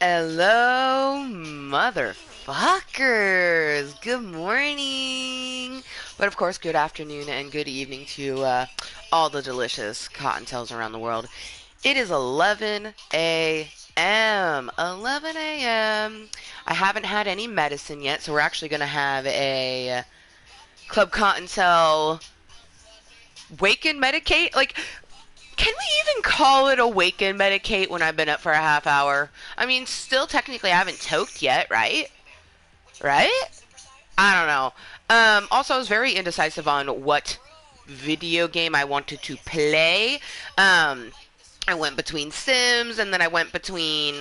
Hello, motherfuckers. Good morning. But of course, good afternoon and good evening to all the delicious cottontails around the world. It is 11 a.m. 11 a.m. I haven't had any medicine yet, so we're actually going to have a Club Cottontail wake and medicate. Like, can we even call it a wake and medicate when I've been up for a half hour? I mean, still technically I haven't toked yet, right? Right? I don't know. Also, I was very indecisive on what video game I wanted to play. Um, I went between Sims, and then I went between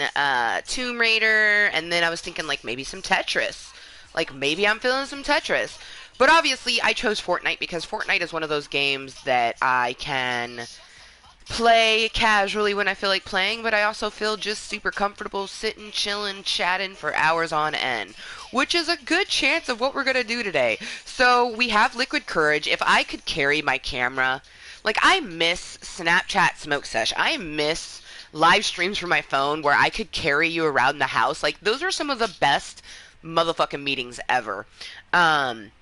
Tomb Raider, and then I was thinking like maybe some Tetris. Like maybe I'm feeling some Tetris. But obviously, I chose Fortnite because Fortnite is one of those games that I can play casually when I feel like playing, but I also feel just super comfortable sitting, chilling, chatting for hours on end, which is a good chance of what we're going to do today. So we have Liquid Courage. If I could carry my camera, like I miss Snapchat Smoke Sesh. I miss live streams from my phone where I could carry you around the house. Like those are some of the best motherfucking meetings ever. Um,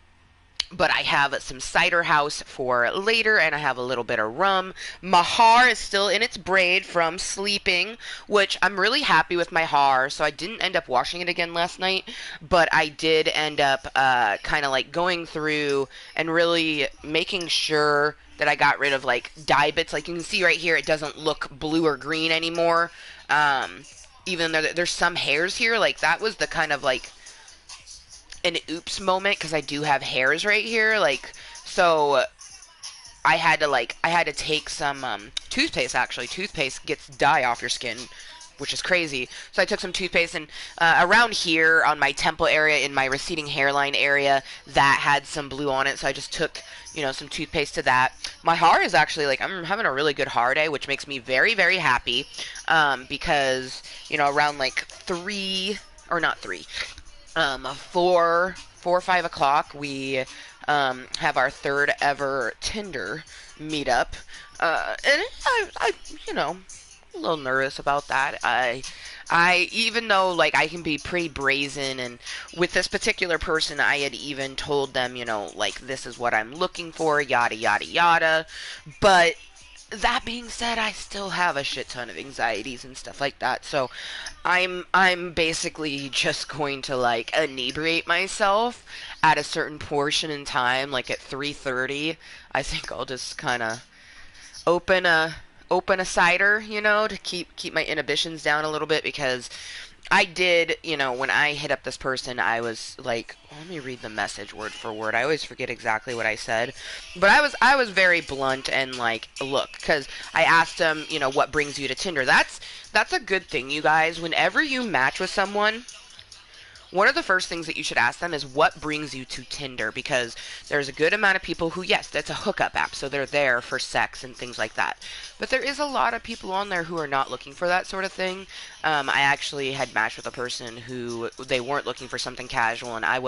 but I have some cider house for later, and I have a little bit of rum. My hair is still in its braid from sleeping, which I'm really happy with my hair. So I didn't end up washing it again last night, but I did end up kind of like going through and really making sure that I got rid of like dye bits. Like you can see right here, it doesn't look blue or green anymore. Even though there's some hairs here, like that was the kind of like an oops moment because I do have hairs right here, like so I had to take some toothpaste. Actually, toothpaste gets dye off your skin, which is crazy. So I took some toothpaste, and around here on my temple area, in my receding hairline area, that had some blue on it. So I just took, some toothpaste to that. My hair is actually like I'm having a really good hair day, which makes me very, very happy. Because around like 3 or not 3, 4 or 5 o'clock, we have our third ever Tinder meetup, and I, a little nervous about that. Even though like I can be pretty brazen, and with this particular person, I had even told them, like this is what I'm looking for, yada yada yada, but that being said, I still have a shit ton of anxieties and stuff like that. So I'm basically just going to like inebriate myself at a certain portion in time, like at 3:30. I think I'll just kind of open a open a cider, to keep my inhibitions down a little bit because I did, when I hit up this person, I was like, let me read the message word for word. I always forget exactly what I said, but I was very blunt and like, look, because I asked him, what brings you to Tinder. That's a good thing, you guys. Whenever you match with someone, one of the first things that you should ask them is what brings you to Tinder, because there's a good amount of people who, yes, that's a hookup app, so they're there for sex and things like that. But there is a lot of people on there who are not looking for that sort of thing. I actually had matched with a person who they weren't looking for something casual, and I'm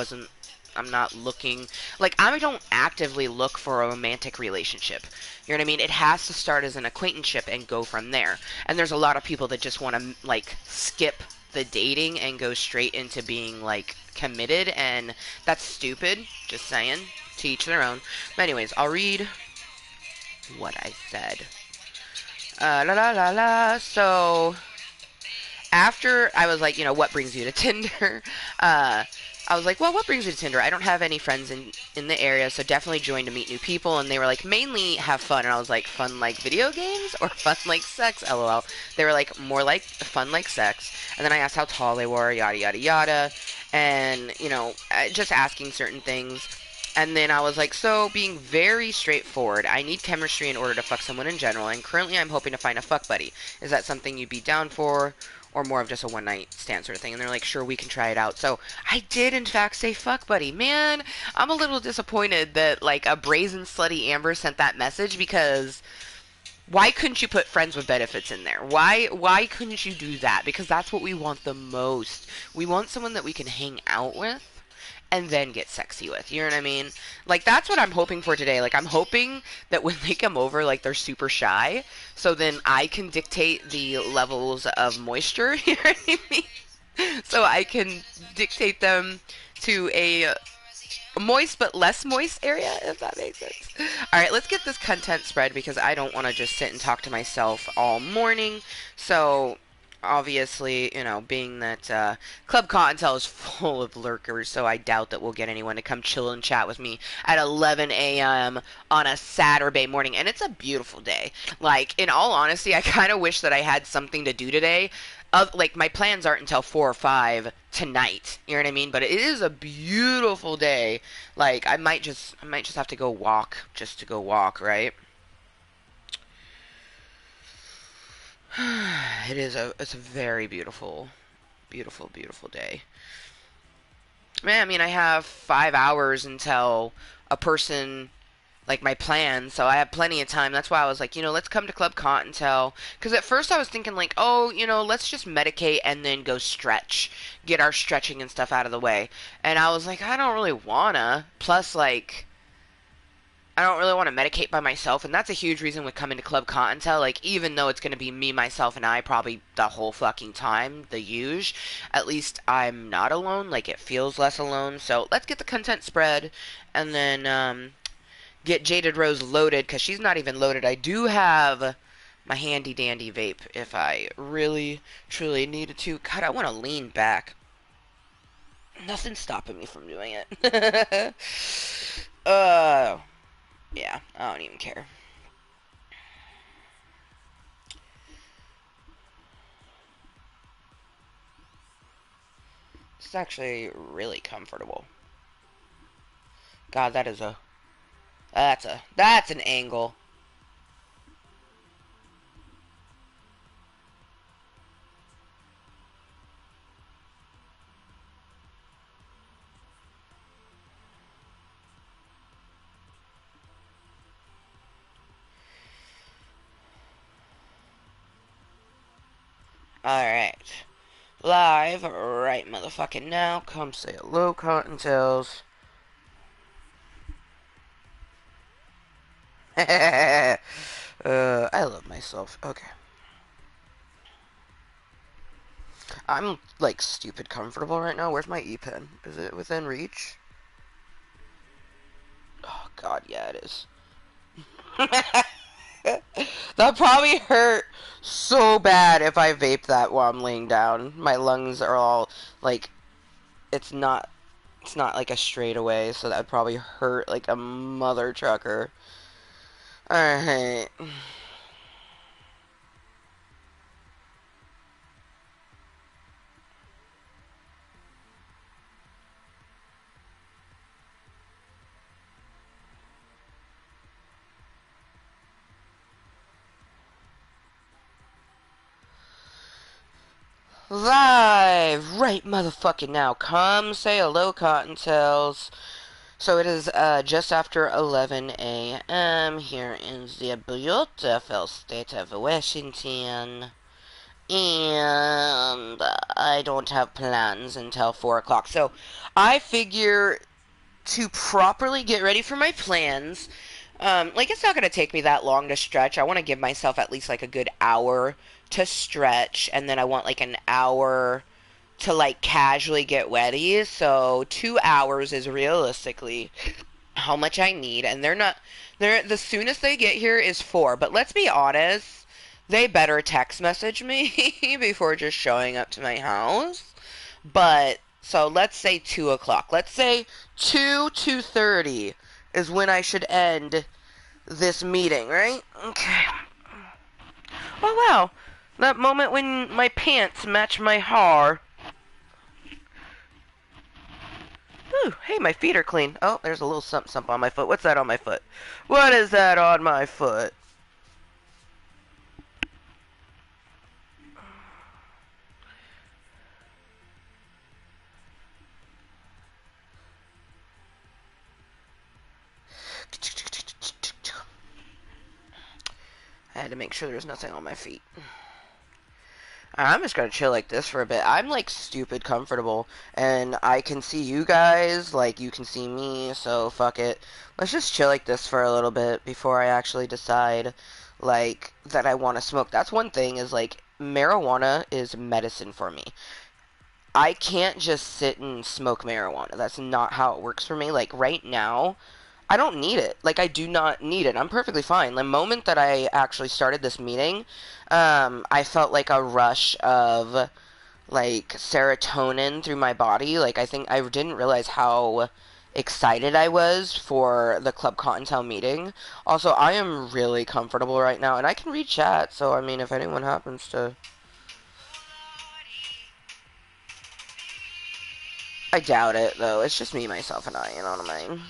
not looking, like, I don't actively look for a romantic relationship. You know what I mean? It has to start as an acquaintanceship and go from there. And there's a lot of people that just want to, like, skip the dating and go straight into being like committed, and that's stupid. Just saying, to each their own. But anyways, I'll read what I said. La la la la. So after I was like, what brings you to Tinder? I was like, well, what brings you to Tinder? I don't have any friends in the area, so definitely join to meet new people. And they were like, mainly have fun. And I was like, fun like video games or fun like sex? LOL. They were like, more like fun like sex. And then I asked how tall they were, yada, yada, yada. And, just asking certain things. And then I was like, so being very straightforward, I need chemistry in order to fuck someone in general. And currently I'm hoping to find a fuck buddy. Is that something you'd be down for? Or more of just a one night stand sort of thing. And they're like, sure, we can try it out. So I did in fact say fuck buddy. Man, I'm a little disappointed that like a brazen slutty Amber sent that message, because why couldn't you put friends with benefits in there? Why couldn't you do that? Because that's what we want the most. We want someone that we can hang out with and then get sexy with. You know what I mean? Like, that's what I'm hoping for today. Like, I'm hoping that when they come over, like, they're super shy, so then I can dictate the levels of moisture. You know what I mean? So I can dictate them to a moist but less moist area, if that makes sense. All right, let's get this content spread because I don't want to just sit and talk to myself all morning. So obviously, you know, being that Club Cottontail is full of lurkers, so I doubt that we'll get anyone to come chill and chat with me at 11 a.m. on a Saturday morning. And it's a beautiful day. Like, in all honesty, I kind of wish that I had something to do today. Like, my plans aren't until 4 or 5 tonight. You know what I mean? But it is a beautiful day. Like, I might just have to go walk just to go walk, right? It's a very beautiful, beautiful, beautiful day. Man, I mean, I have 5 hours until a person like my plans, so I have plenty of time. That's why I was like, let's come to Club Cottontail. Because at first I was thinking like, oh, let's just medicate and then go stretch, get our stretching and stuff out of the way. And I was like, I don't really wanna. Plus, like, I don't really want to medicate by myself, and that's a huge reason with coming to Club Cottontail. Like, even though it's going to be me, myself, and I probably the whole fucking time, the huge, at least I'm not alone. Like, it feels less alone. So let's get the content spread, and then get Jaded Rose loaded, because she's not even loaded. I do have my handy dandy vape if I really, truly needed to. God, I want to lean back. Nothing's stopping me from doing it. uh... Yeah, I don't even care. It's actually really comfortable. God, that's an angle. Alright. Live right motherfucking now. Come say hello, Cottontails. I love myself. Okay. I'm, like, stupid comfortable right now. Where's my E-pen? Is it within reach? Oh, God, yeah, it is. That probably hurt so bad if I vape that while I'm laying down. My lungs are all, like, it's not like a straightaway, so that would probably hurt like a mother trucker. Alright. Live right motherfucking now. Come say hello, Cottontails. So it is just after 11 a.m. here in the beautiful state of Washington. And I don't have plans until 4 o'clock. So I figure to properly get ready for my plans, like, it's not going to take me that long to stretch. I want to give myself at least like a good hour to stretch, and then I want like an hour to like casually get ready. So 2 hours is realistically how much I need, and they're the soonest they get here is 4. But let's be honest, they better text message me before just showing up to my house. But so let's say 2 o'clock. Let's say 2:30 is when I should end this meeting, right? Okay. Oh wow, that moment when my pants match my hair. Ooh, hey, my feet are clean. Oh, there's a little something on my foot. What's that on my foot? What is that on my foot? I had to make sure there's nothing on my feet. I'm just gonna chill like this for a bit. I'm like stupid comfortable, and I can see you guys, like you can see me, so fuck it. Let's just chill like this for a little bit before I actually decide, like, that I want to smoke. That's one thing, is like, marijuana is medicine for me. I can't just sit and smoke marijuana. That's not how it works for me. Like, right now, I don't need it. Like, I do not need it. I'm perfectly fine. The moment that I actually started this meeting, I felt like a rush of, like, serotonin through my body. Like, I think I didn't realize how excited I was for the Club Cottontail meeting. Also, I am really comfortable right now, and I can read chat, so, I mean, if anyone happens to... I doubt it, though. It's just me, myself, and I, you know what I mean?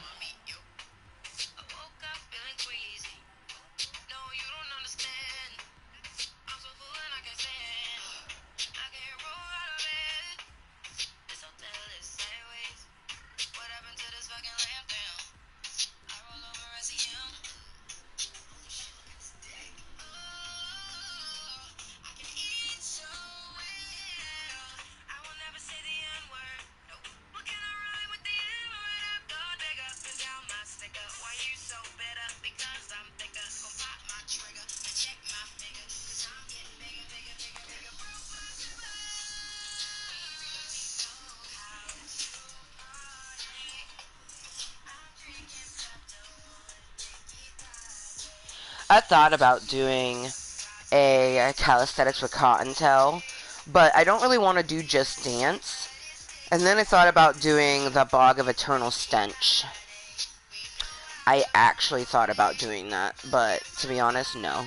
I thought about doing a calisthenics with Cottontail, but I don't really want to do just dance. And then I thought about doing the Bog of Eternal Stench. I actually thought about doing that, but to be honest, no.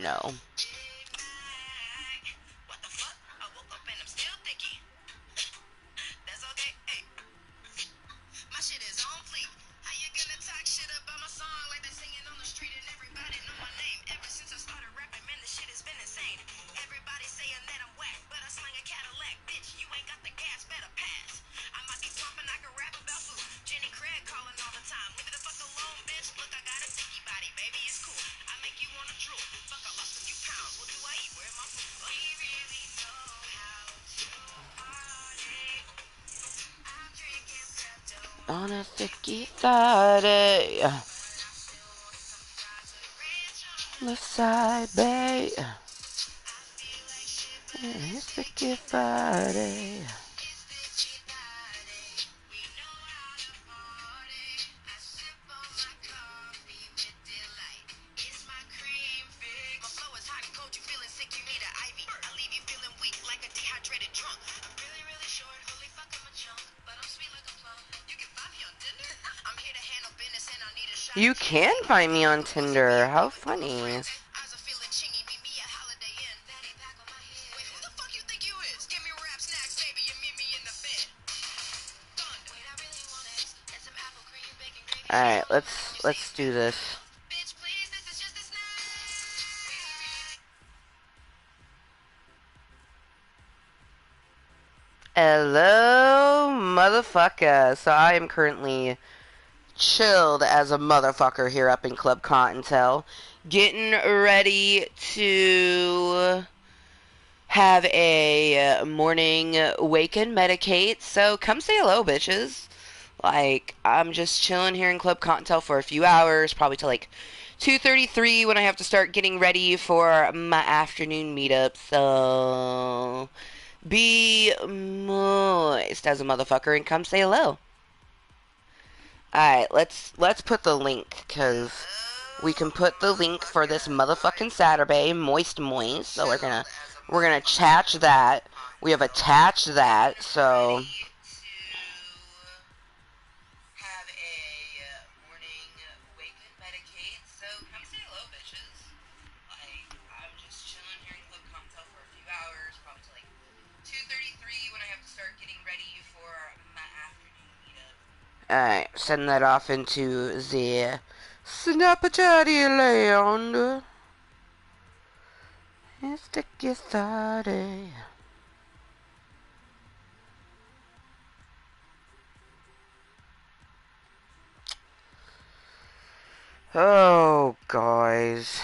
No. On a sticky Friday, the Saturbae, sticky Friday. You can find me on Tinder. How funny. Alright, let's do this. Hello, motherfucker. So I am currently chilled as a motherfucker here up in Club Cottontail, getting ready to have a morning wake and medicate. So come say hello, bitches. Like, I'm just chilling here in Club Cottontail for a few hours, probably till like 2:33 when I have to start getting ready for my afternoon meetup. So be moist as a motherfucker and come say hello. Alright, let's put the link, cause we can put the link for this motherfucking Saturday, Mooiisstt. So we're gonna attach that. We have attached that, so alright, send that off into the Snapchat land. It's sticky Saturday. Oh, guys.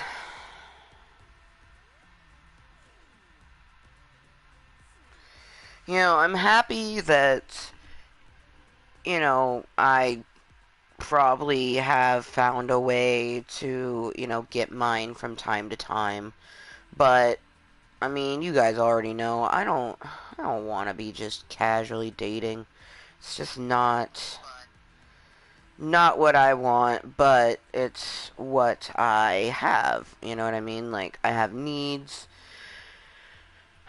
I'm happy that, I probably have found a way to, get mine from time to time. But I mean, you guys already know I don't want to be just casually dating. It's just not what I want, but it's what I have. You know what I mean? Like I have needs.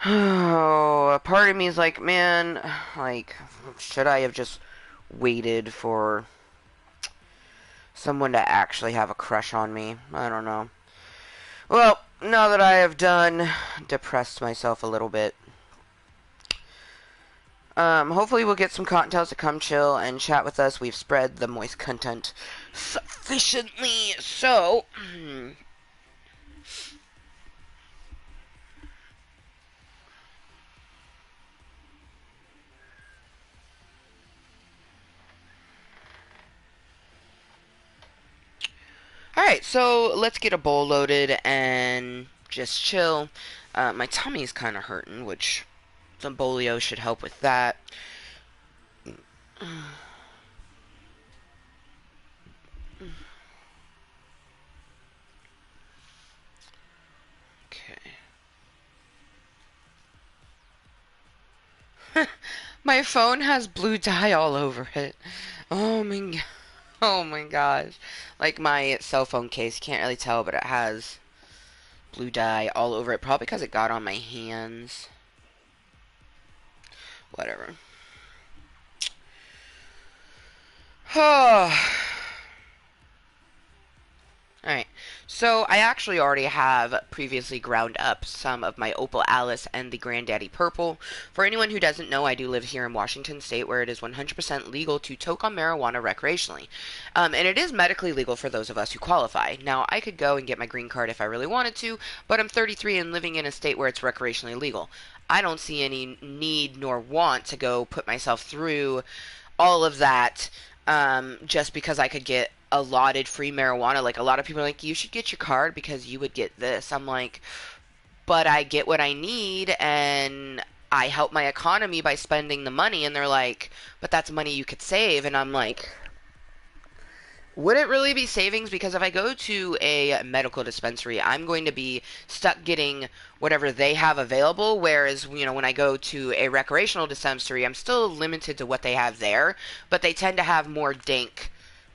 Oh, a part of me is like, man, like should I have just waited for someone to actually have a crush on me? I don't know. Well, now that I have done depressed myself a little bit, hopefully we'll get some Cottontales to come chill and chat with us. We've spread the moist content sufficiently, so... Alright, so let's get a bowl loaded and just chill. My tummy's kind of hurting, which some bolio should help with that. Okay. My phone has blue dye all over it. Oh my, oh my gosh. Like my cell phone case, you can't really tell, but it has blue dye all over it. Probably because it got on my hands. Whatever. Alright, so I actually already have previously ground up some of my Opal Alice and the Granddaddy Purple. For anyone who doesn't know, I do live here in Washington State, where it is 100% legal to toke on marijuana recreationally. And it is medically legal for those of us who qualify. Now, I could go and get my green card if I really wanted to, but I'm 33 and living in a state where it's recreationally legal. I don't see any need nor want to go put myself through all of that just because I could get allotted free marijuana. Like a lot of people are like, you should get your card because you would get this. I'm like, but I get what I need and I help my economy by spending the money. And they're like, but that's money you could save. And I'm like, would it really be savings? Because if I go to a medical dispensary, I'm going to be stuck getting whatever they have available. Whereas, when I go to a recreational dispensary, I'm still limited to what they have there, but they tend to have more dank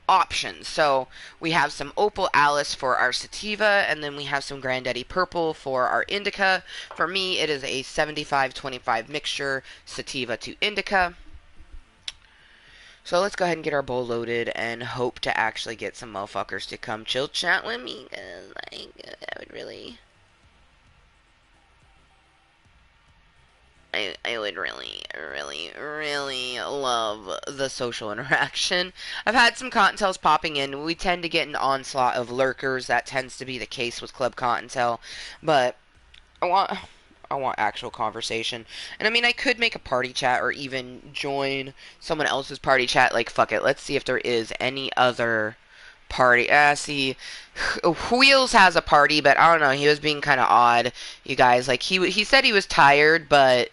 options. So we have some Opal Alice for our sativa, and then we have some Granddaddy Purple for our indica. For me, it is a 75-25 mixture, sativa to indica. So let's go ahead and get our bowl loaded and hope to actually get some motherfuckers to come chill chat with me, because I would really... I would really, really, really love the social interaction. I've had some Cottontales popping in. We tend to get an onslaught of lurkers. That tends to be the case with Club Cottontale. But I want I want actual conversation. And I mean, I could make a party chat or even join someone else's party chat. Like, fuck it. Let's see if there is any other party. See, Wheels has a party, but I don't know. He was being kind of odd, you guys. Like, he said he was tired, but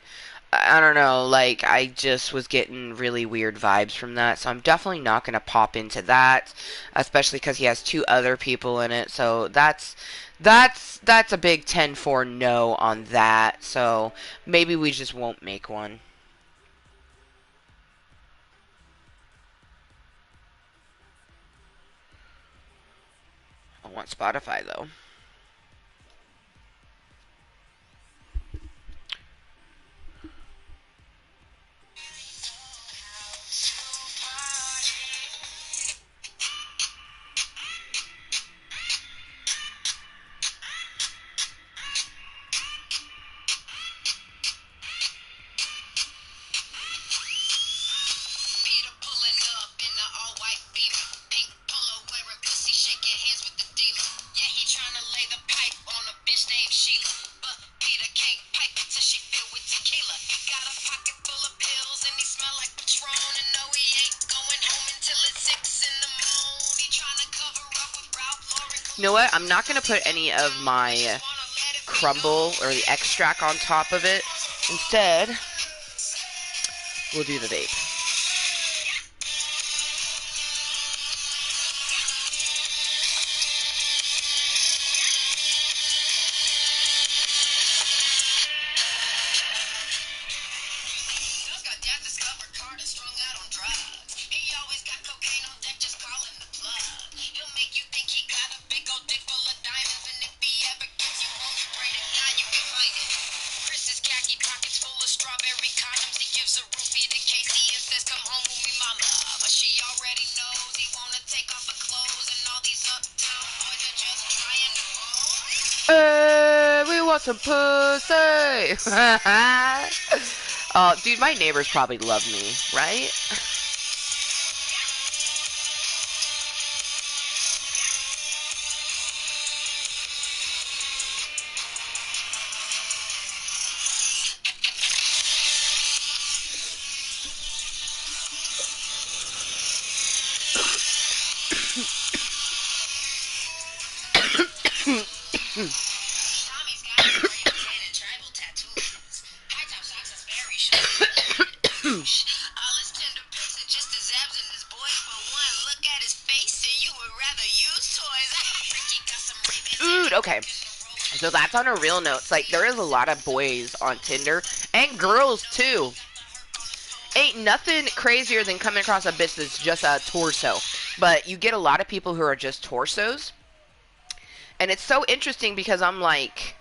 I don't know, like, I just was getting really weird vibes from that, so I'm definitely not going to pop into that, especially because he has two other people in it, so that's a big 10-4 no on that, so maybe we just won't make one. I want Spotify, though. You know what? I'm not going to put any of my crumble or the extract on top of it. Instead, We'll do the vape. We want some pussy. Oh, dude, my neighbors probably love me, right? Dude, okay. So that's on a real note. It's like there is a lot of boys on Tinder and girls too. Ain't nothing crazier than coming across a bitch that's just a torso. But you get a lot of people who are just torsos. And it's so interesting because I'm like,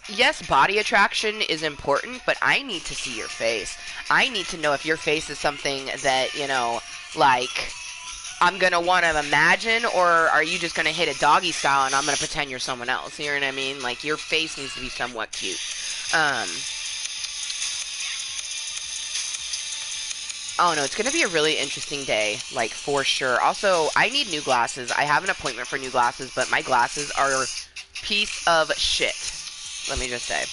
yes, body attraction is important, but I need to see your face. I need to know if your face is something that, you know, like, I'm going to want to imagine, or are you just going to hit a doggy style and I'm going to pretend you're someone else? You know what I mean? Like, your face needs to be somewhat cute. Oh no, it's going to be a really interesting day, like, for sure. Also, I need new glasses. I have an appointment for new glasses, but my glasses are piece of shit. Let me just say.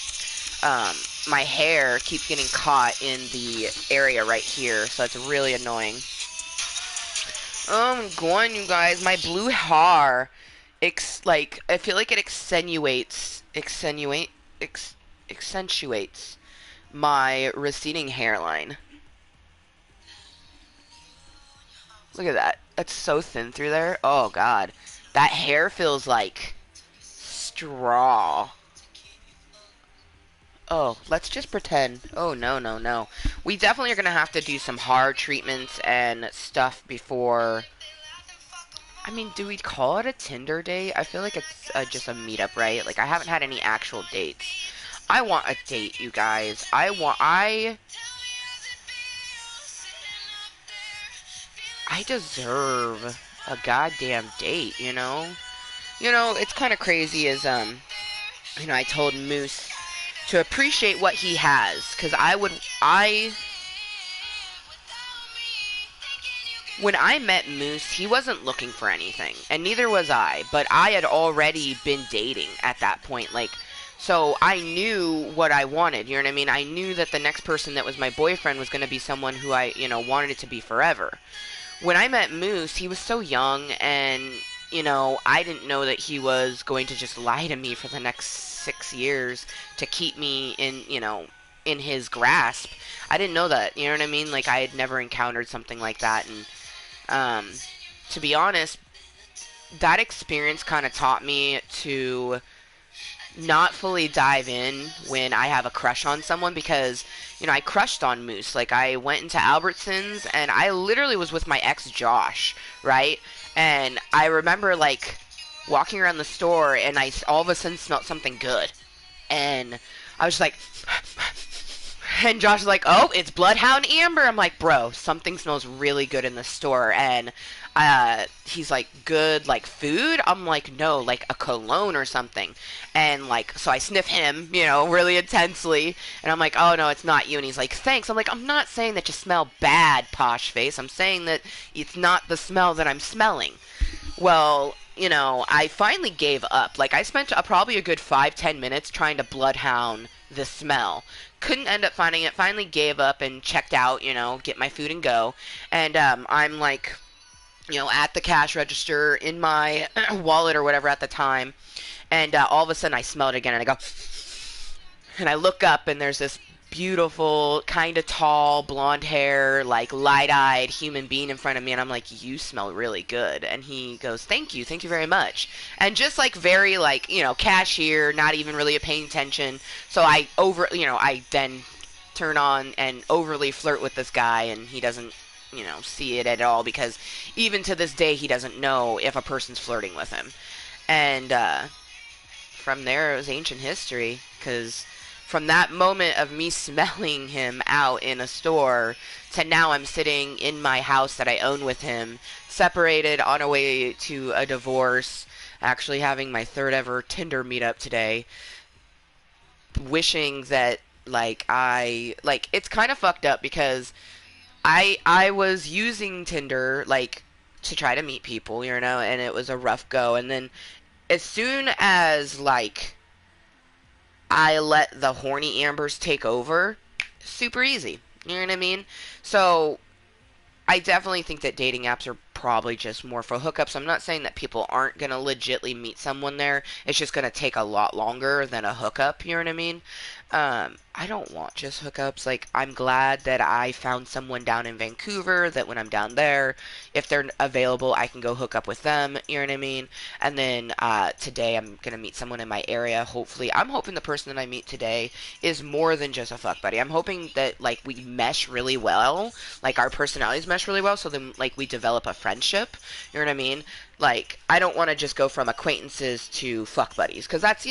My hair keeps getting caught in the area right here, so it's really annoying. Oh, I'm going, you guys. My blue hair, like, I feel like it accentuates my receding hairline. Look at that. That's so thin through there. Oh, God. That hair feels like straw. Oh, let's just pretend. Oh, no, no, no. We definitely are going to have to do some hard treatments and stuff before... I mean, do we call it a Tinder date? I feel like it's just a meetup, right? Like, I haven't had any actual dates. I want a date, you guys. I deserve a goddamn date, you know? You know, it's kind of crazy as, you know, I told Moose to appreciate what he has, because when I met Moose, he wasn't looking for anything, and neither was I, but I had already been dating at that point, like, so I knew what I wanted, you know what I mean? I knew that the next person that was my boyfriend was going to be someone who I, you know, wanted it to be forever. When I met Moose, he was so young, and, you know, I didn't know that he was going to just lie to me for the next 6 years to keep me in, you know, in his grasp. I didn't know that, you know what I mean? Like, I had never encountered something like that, and, to be honest, that experience kind of taught me to not fully dive in when I have a crush on someone, because, you know, I crushed on Moose. Like, I went into Albertsons and I literally was with my ex Josh, right? And I remember, like, walking around the store and I all of a sudden smelled something good. And I was just like, and Josh was like, oh, it's Bloodhound Amber. I'm like, bro, something smells really good in the store. And he's like, good, like, food? I'm like, no, like a cologne or something. And, like, so I sniff him, you know, really intensely. And I'm like, oh, no, it's not you. And he's like, thanks. I'm like, I'm not saying that you smell bad, posh face. I'm saying that it's not the smell that I'm smelling. Well, you know, I finally gave up. Like, I spent probably a good 5-10 minutes trying to bloodhound the smell. Couldn't end up finding it. Finally gave up and checked out, you know, get my food and go. And I'm like, you know, at the cash register in my wallet or whatever at the time. And all of a sudden I smell it again and I go, And I look up and there's this beautiful, kind of tall, blonde hair, like light-eyed human being in front of me, and I'm like, "You smell really good." And he goes, thank you very much." And just like very like, cashier, not even really paying attention. So I then turn on and overly flirt with this guy, and he doesn't, see it at all, because even to this day he doesn't know if a person's flirting with him. And from there, it was ancient history, because from that moment of me smelling him out in a store to now I'm sitting in my house that I own with him, separated, on our way to a divorce, actually having my third ever Tinder meetup today, wishing that it's kind of fucked up, because I was using Tinder to try to meet people, and it was a rough go. And then as soon as I let the horny ambers take over, super easy. You know what I mean? So I definitely think that dating apps are probably just more for hookups. I'm not saying that people aren't going to legitly meet someone there. It's just going to take a lot longer than a hookup, you know what I mean? I don't want just hookups. I'm glad that I found someone down in Vancouver that when I'm down there, if they're available, I can go hook up with them, you know what I mean? And then today I'm going to meet someone in my area. Hopefully, I'm hoping the person that I meet today is more than just a fuck buddy. I'm hoping that, we mesh really well, our personalities mesh really well, so then, we develop a friendship, you know what I mean? I don't want to just go from acquaintances to fuck buddies, because that's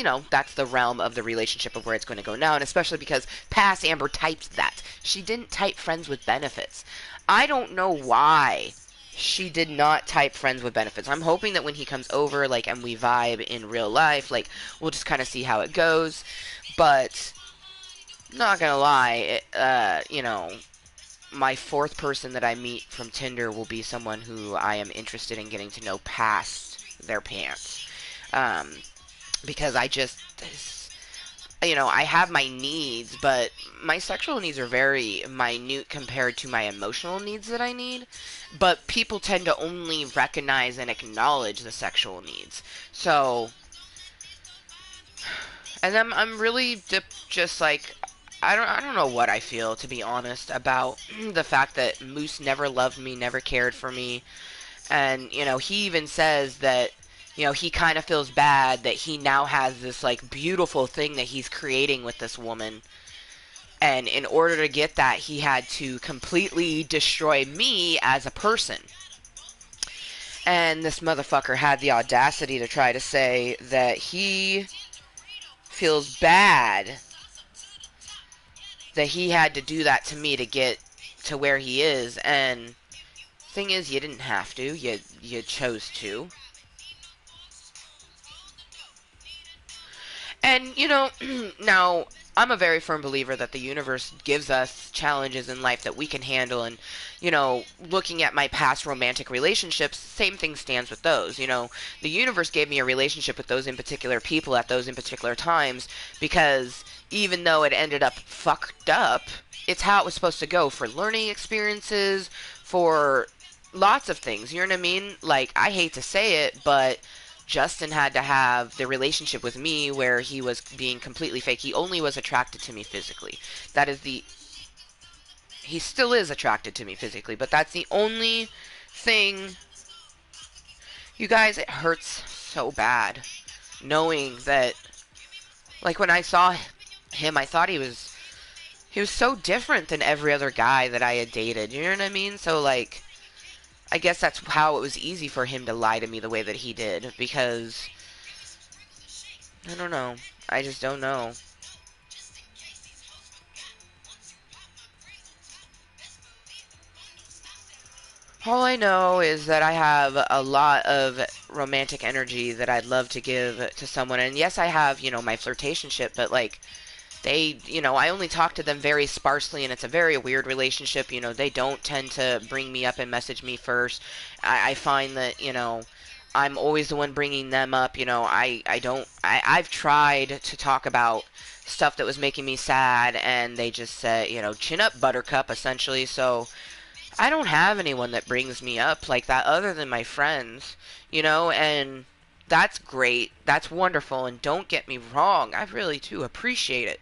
the realm of the relationship of where it's going to go now, and especially because past Amber typed that. She didn't type friends with benefits. I don't know why she did not type friends with benefits. I'm hoping that when he comes over, and we vibe in real life, we'll just kind of see how it goes, but not gonna lie, my fourth person that I meet from Tinder will be someone who I am interested in getting to know past their pants. Um, because I have my needs, but my sexual needs are very minute compared to my emotional needs that I need. But people tend to only recognize and acknowledge the sexual needs. So, and I'm really just I don't know what I feel, to be honest, about the fact that Moose never loved me, never cared for me. And, he even says that, he kind of feels bad that he now has this, beautiful thing that he's creating with this woman. And in order to get that, he had to completely destroy me as a person. And this motherfucker had the audacity to try to say that he feels bad that he had to do that to me to get to where he is. And thing is, you didn't have to. You chose to. And, now, I'm a very firm believer that the universe gives us challenges in life that we can handle. And, looking at my past romantic relationships, same thing stands with those. The universe gave me a relationship with those in particular people at those in particular times, because even though it ended up fucked up, it's how it was supposed to go, for learning experiences, for lots of things. You know what I mean? I hate to say it, but Justin had to have the relationship with me where he was being completely fake. He only was attracted to me physically. That is the... He still is attracted to me physically, but that's the only thing... You guys, it hurts so bad knowing that... when I saw him, I thought he was so different than every other guy that I had dated. You know what I mean? So, I guess that's how it was easy for him to lie to me the way that he did, because I don't know. I just don't know. All I know is that I have a lot of romantic energy that I'd love to give to someone. And yes, I have, my flirtationship, but I only talk to them very sparsely, and it's a very weird relationship. They don't tend to bring me up and message me first. I find that, I'm always the one bringing them up. I've tried to talk about stuff that was making me sad, and they just said, chin up, buttercup, essentially. So I don't have anyone that brings me up like that other than my friends, and that's great. That's wonderful, and don't get me wrong, I really do appreciate it.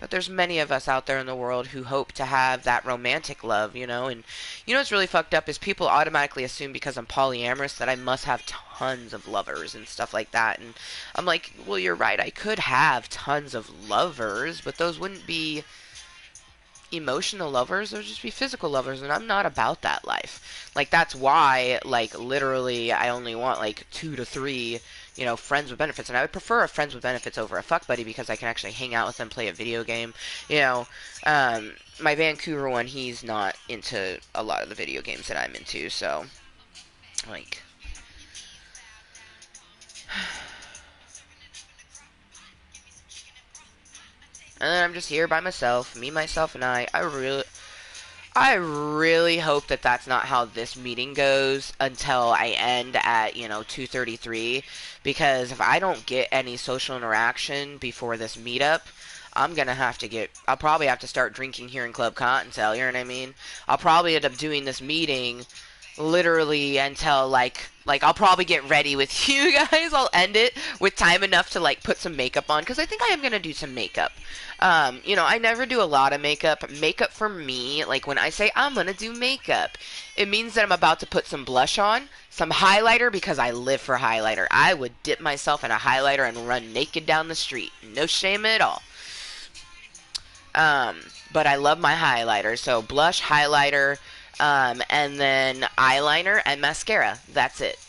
But there's many of us out there in the world who hope to have that romantic love, and what's really fucked up is people automatically assume because I'm polyamorous that I must have tons of lovers and stuff like that. And I'm like, well, you're right, I could have tons of lovers, but those wouldn't be emotional lovers, they'll just be physical lovers, and I'm not about that life. Like, that's why, like, literally I only want like 2 to 3 friends with benefits, and I would prefer a friends with benefits over a fuck buddy because I can actually hang out with them, play a video game. My Vancouver one, he's not into a lot of the video games that I'm into, so like, and then I'm just here by myself, me, myself, and I really hope that that's not how this meeting goes until I end at 2:33, because if I don't get any social interaction before this meetup, I'll probably have to start drinking here in Club Cottontale, you know what I mean? I'll probably end up doing this meeting literally until I'll probably get ready with you guys. I'll end it with time enough to like put some makeup on, because I think I am gonna do some makeup. I never do a lot of makeup. Makeup for me, like when I say I'm gonna do makeup, it means that I'm about to put some blush on, some highlighter, because I live for highlighter. I would dip myself in a highlighter and run naked down the street. No shame at all. But I love my highlighter. So blush, highlighter, and then eyeliner and mascara. That's it.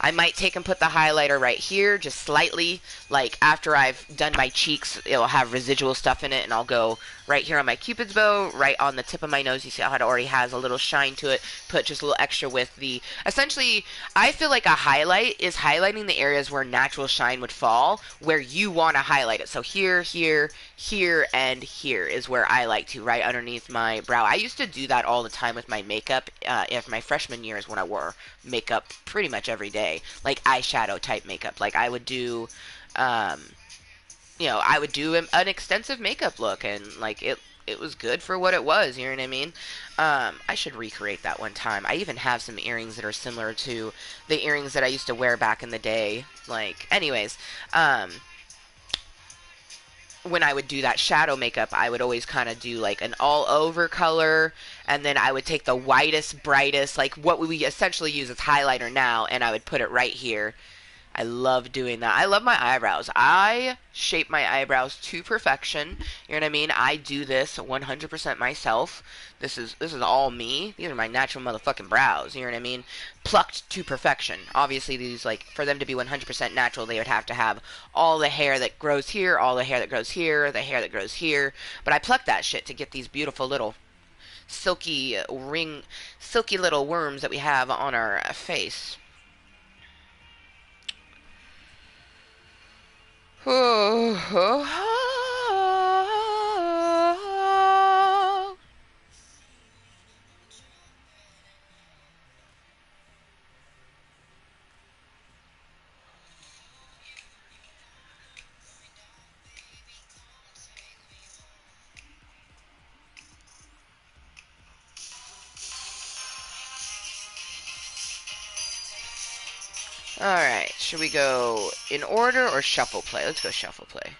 I might take and put the highlighter right here, just slightly, like after I've done my cheeks, it'll have residual stuff in it, and I'll go right here on my cupid's bow, right on the tip of my nose. You see how it already has a little shine to it, put just a little extra with the, essentially, I feel like a highlight is highlighting the areas where natural shine would fall, where you want to highlight it. So here, here, here, and here is where I like to, right underneath my brow. I used to do that all the time with my makeup, if my freshman years when I wore makeup pretty much every day, like eyeshadow type makeup. Like I would do, an extensive makeup look, and like it was good for what it was. You know what I mean? I should recreate that one time. I even have some earrings that are similar to the earrings that I used to wear back in the day. Like, anyways, when I would do that shadow makeup, I would always kind of do like an all over color, and then I would take the whitest, brightest, like what we essentially use as highlighter now, and I would put it right here. I love doing that. I love my eyebrows. I shape my eyebrows to perfection. You know what I mean? I do this 100% myself. This is all me. These are my natural motherfucking brows. You know what I mean? Plucked to perfection. Obviously, these, like, for them to be 100% natural, they would have to have all the hair that grows here, all the hair that grows here, the hair that grows here. But I pluck that shit to get these beautiful little silky little worms that we have on our face. Alright, should we go in order or shuffle play? Let's go shuffle play.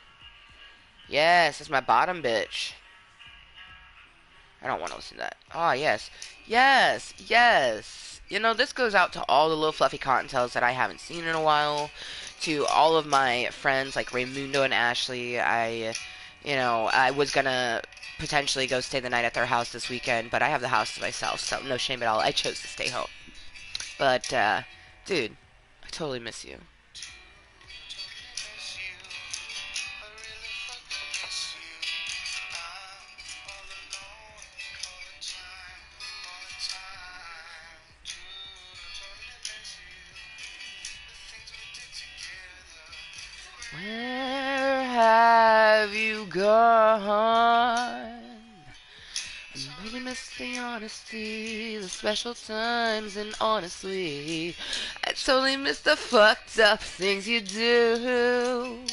Yes, that's my bottom bitch. I don't want to listen to that. Ah, yes. Yes, yes. This goes out to all the little fluffy cottontails that I haven't seen in a while. To all of my friends like Raymundo and Ashley. I was gonna potentially go stay the night at their house this weekend, but I have the house to myself, so no shame at all. I chose to stay home. But, dude, I totally miss you. Where have you gone? I really miss the honesty, the special times, and honestly, I totally miss the fucked up things you do.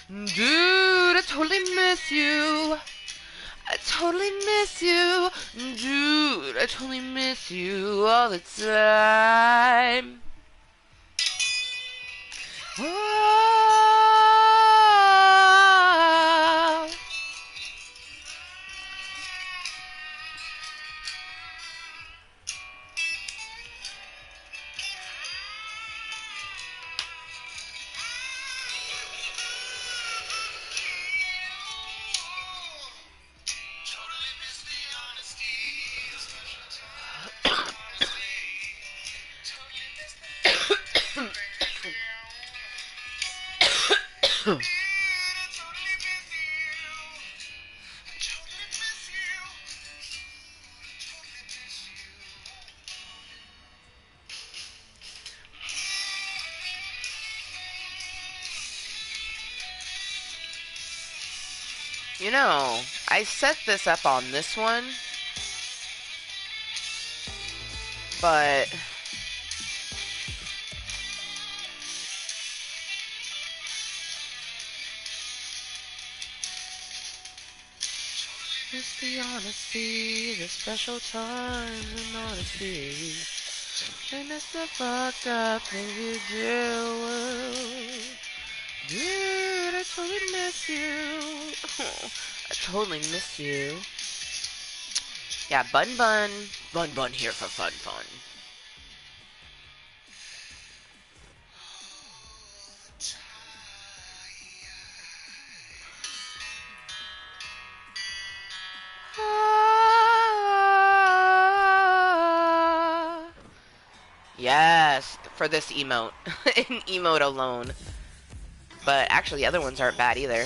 Dude, I totally miss you. I totally miss you. Dude, I totally miss you all the time. Oh. You know, I set this up on this one, but it's the honesty, the special times and honesty. And it's the fucked up thing you do. Dude, I totally miss you. I totally miss you. Yeah, Bun Bun. Bun Bun here for fun fun. Yes, for this emote. An emote alone. But actually, the other ones aren't bad either.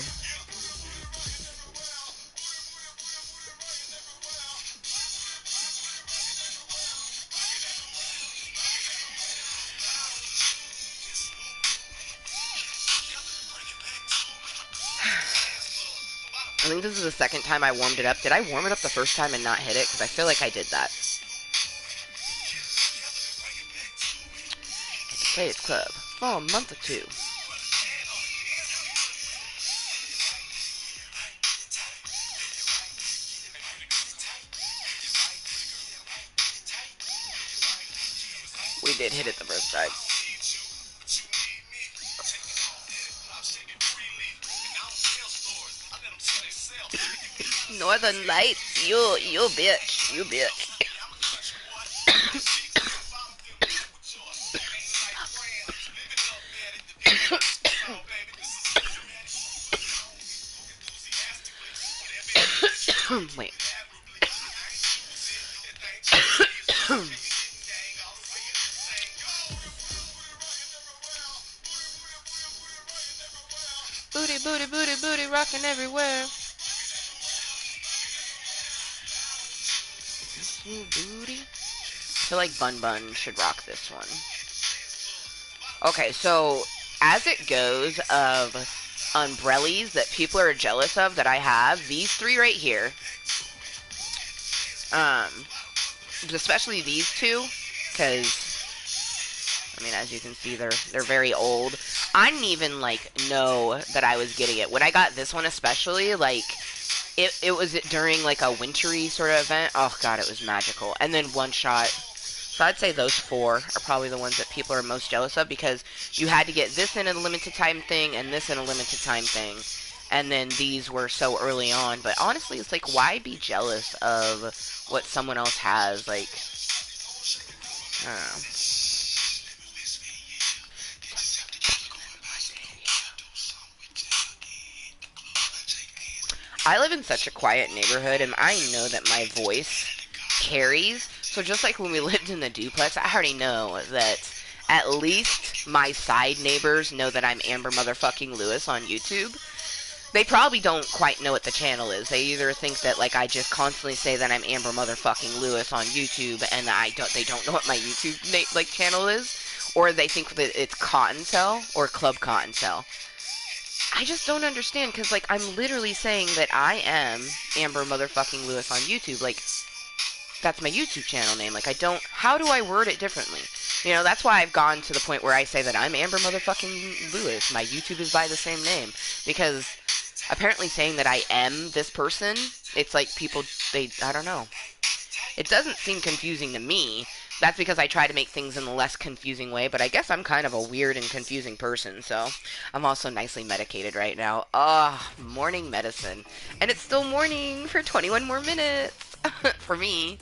I think this is the second time I warmed it up. Did I warm it up the first time and not hit it? Because I feel like I did that. Play its club for a month or two. We did hit it the first time. Northern Lights, you bitch, you bitch. Wait. Booty, booty, booty, booty, rocking everywhere. Booty. I feel like Bun Bun should rock this one. Okay, so as it goes of umbrellas that people are jealous of that I have, these three right here, especially these two, because I mean, as you can see, they're very old. I didn't even like know that I was getting it when I got this one, especially like it was during like a wintry sort of event. Oh god, it was magical. And then one shot. So I'd say those four are probably the ones that people are most jealous of, because you had to get this in a limited time thing and this in a limited time thing. And then these were so early on. But honestly, it's like, why be jealous of what someone else has? Like, I don't know. I live in such a quiet neighborhood, and I know that my voice carries. So just like when we lived in the duplex, I already know that at least my side neighbors know that I'm Amber Motherfucking Lewis on YouTube. They probably don't quite know what the channel is. They either think that like I just constantly say that I'm Amber Motherfucking Lewis on YouTube, and they don't know what my YouTube like channel is, or they think that it's Kottontale or Club Kottontale. I just don't understand, because like I'm literally saying that I am Amber Motherfucking Lewis on YouTube. Like, that's my YouTube channel name. Like, I don't, how do I word it differently? You know, that's why I've gone to the point where I say that I'm Amber Motherfucking Lewis. My YouTube is by the same name, because apparently saying that I am this person, it's like people, I don't know. It doesn't seem confusing to me. That's because I try to make things in a less confusing way, but I guess I'm kind of a weird and confusing person, so I'm also nicely medicated right now. Morning medicine. And it's still morning for 21 more minutes for me.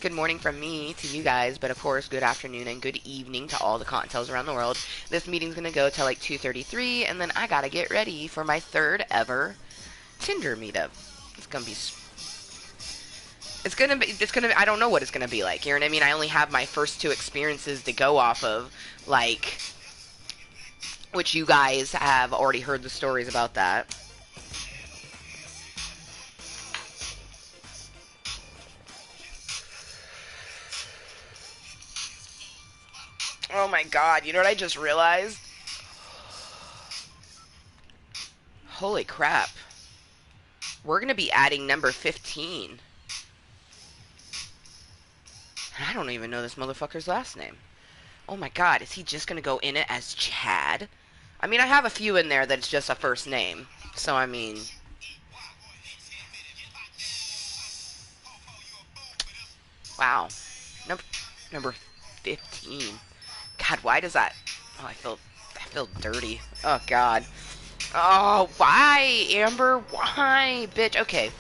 Good morning from me to you guys, but of course, good afternoon and good evening to all the Cottontales around the world. This meeting's gonna go till like 2:33, and then I gotta get ready for my third ever Tinder meetup. It's gonna be I don't know what it's gonna be like, you know what I mean? I only have my first two experiences to go off of, like, which you guys have already heard the stories about that. Oh my god, you know what I just realized? Holy crap. We're gonna be adding number 15. And I don't even know this motherfucker's last name. Oh my god, is he just gonna go in it as Chad? I mean, I have a few in there that's just a first name. So, I mean... Wow. Number 15. God, why does that... Oh, I feel dirty. Oh, God. Oh, why, Amber? Why, bitch? Okay.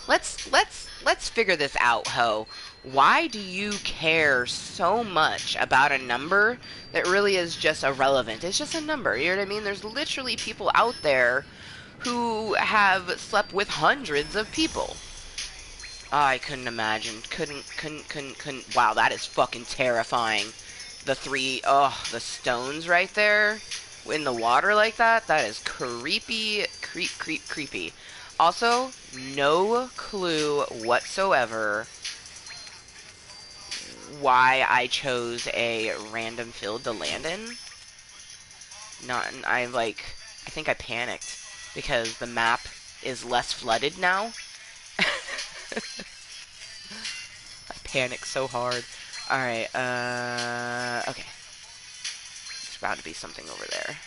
Let's figure this out, ho. Why do you care so much about a number that really is just irrelevant? It's just a number, you know what I mean? There's literally people out there who have slept with hundreds of people. Oh, I couldn't imagine. Couldn't. Wow, that is fucking terrifying. The stones right there in the water like that. That is creepy, creepy. Also, no clue whatsoever why I chose a random field to land in. I think I panicked because the map is less flooded now. I panicked so hard. Alright, okay. There's about to be something over there.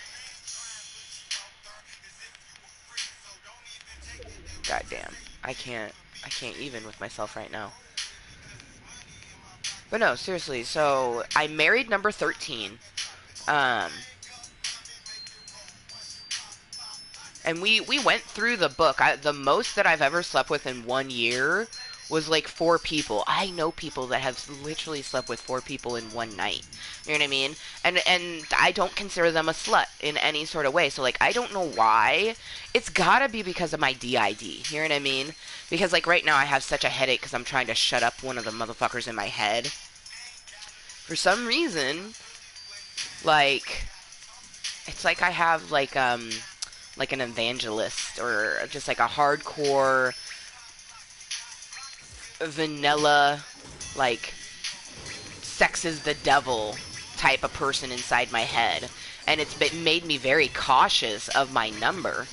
God damn. I can't even with myself right now. But no, seriously, so I married number 13. And we went through the book. The most that I've ever slept with in 1 year was like 4 people. I know people that have literally slept with 4 people in one night. You know what I mean? And I don't consider them a slut in any sort of way. So like I don't know why. It's gotta be because of my DID. You know what I mean? Because like right now I have such a headache because I'm trying to shut up one of the motherfuckers in my head. For some reason, like it's like I have like an evangelist or just like a hardcore vanilla like sex is the devil type of person inside my head, and it's made me very cautious of my number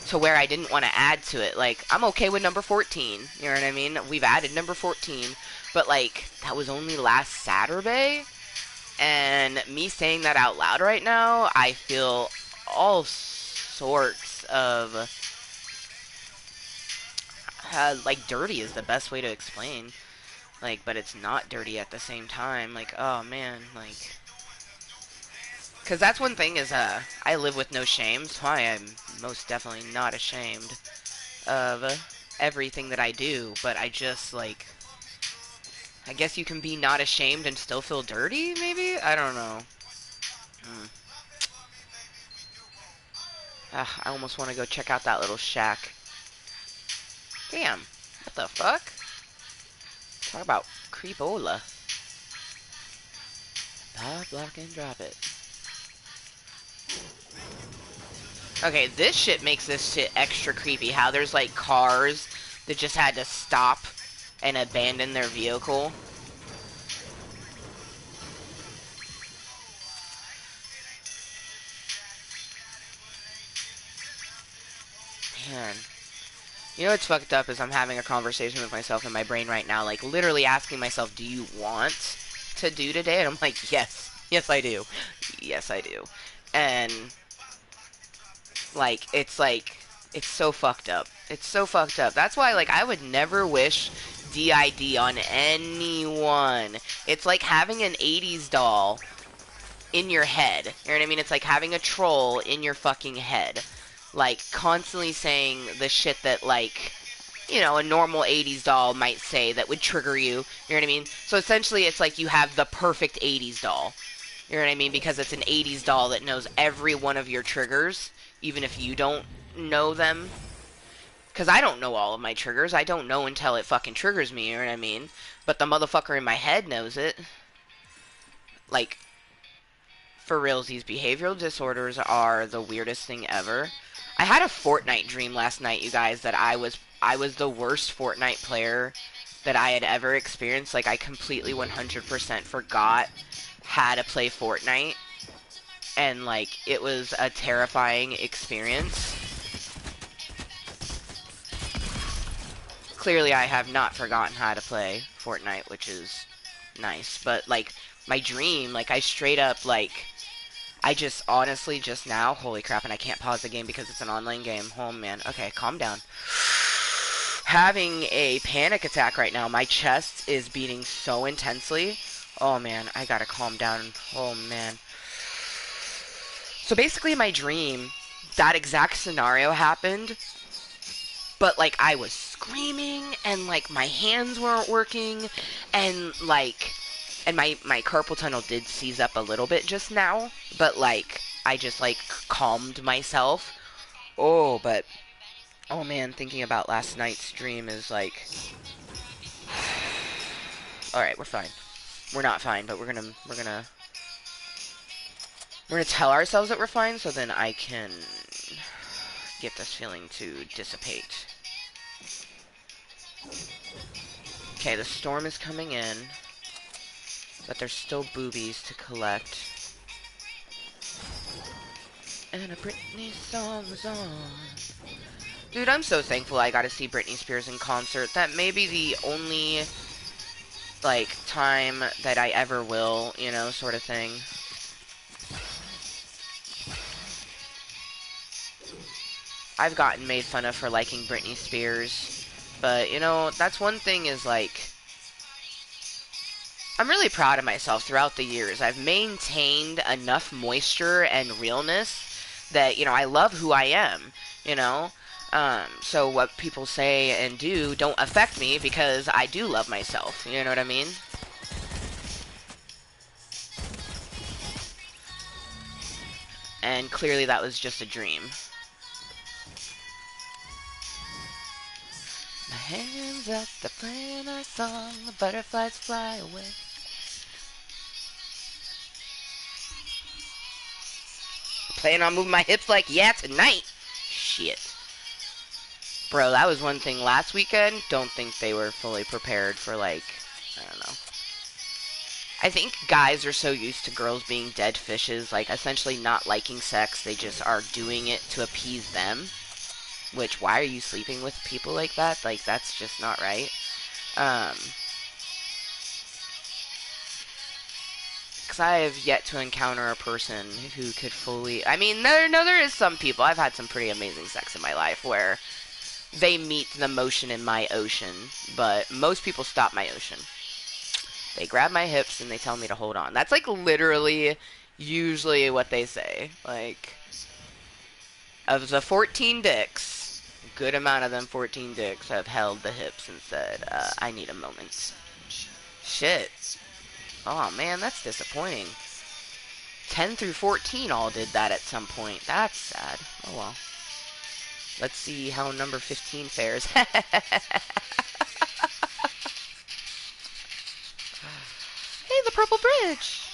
to where I didn't want to add to it. Like I'm okay with number 14, you know what I mean? We've added number 14, but like that was only last Saturday, and me saying that out loud right now, I feel all sorts of like dirty is the best way to explain, like, but it's not dirty at the same time. Like, oh man, like, because that's one thing is I live with no shame, so I am most definitely not ashamed of everything that I do, but I just like, I guess you can be not ashamed and still feel dirty, maybe? I don't know. I almost want to go check out that little shack. Damn. What the fuck? Talk about creepola. Pop, lock, and drop it. Okay, this shit makes this shit extra creepy. How there's like cars that just had to stop and abandon their vehicle. Man. You know what's fucked up is I'm having a conversation with myself in my brain right now, like literally asking myself, do you want to do today? And I'm like, yes. Yes, I do. Yes, I do. And like, it's so fucked up. It's so fucked up. That's why, like, I would never wish DID on anyone. It's like having an 80s doll in your head. You know what I mean? It's like having a troll in your fucking head. Like, constantly saying the shit that, like, you know, a normal 80s doll might say that would trigger you. You know what I mean? So essentially, it's like you have the perfect 80s doll. You know what I mean? Because it's an 80s doll that knows every one of your triggers, even if you don't know them. Because I don't know all of my triggers. I don't know until it fucking triggers me, you know what I mean? But the motherfucker in my head knows it. Like, For reals, these behavioral disorders are the weirdest thing ever. I had a Fortnite dream last night, you guys, that I was the worst Fortnite player that I had ever experienced. Like, I completely 100% forgot how to play Fortnite, and like it was a terrifying experience. Clearly I have not forgotten how to play Fortnite, which is nice, but like my dream, like I straight up like I just honestly just now, holy crap, and I can't pause the game because it's an online game. Oh man, okay, calm down. Having a panic attack right now. My chest is beating so intensely. Oh man, I gotta calm down. Oh man. So basically my dream, that exact scenario happened, but like I was screaming and like my hands weren't working, and like and my carpal tunnel did seize up a little bit just now, but like I just like calmed myself. Oh, but oh man, thinking about last night's dream is like all right, we're fine. We're not fine, but we're gonna tell ourselves that we're fine so then I can get this feeling to dissipate. Okay, the storm is coming in, but there's still boobies to collect. And a Britney song is on. Dude, I'm so thankful I got to see Britney Spears in concert. That may be the only, like, time that I ever will, you know, sort of thing. I've gotten made fun of for liking Britney Spears, but, you know, that's one thing is, like, I'm really proud of myself throughout the years. I've maintained enough moisture and realness that, you know, I love who I am, you know? So what people say and do don't affect me because I do love myself, you know what I mean? And clearly that was just a dream. My hands up, they're playing our song, the butterflies fly away. Planning on moving my hips like, yeah, tonight. Shit. Bro, that was one thing last weekend. Don't think they were fully prepared for, like, I don't know. I think guys are so used to girls being dead fishes, like, essentially not liking sex. They just are doing it to appease them. Which, why are you sleeping with people like that? Like, that's just not right. Because I have yet to encounter a person who could fully... I mean, there is some people. I've had some pretty amazing sex in my life where they meet the motion in my ocean, but most people stop my ocean. They grab my hips and they tell me to hold on. That's like literally usually what they say. Like, of the 14 dicks, a good amount of them 14 dicks have held the hips and said, I need a moment. Shit. Oh man, that's disappointing. 10 through 14 all did that at some point. That's sad. Oh well. Let's see how number 15 fares. Hey, the purple bridge!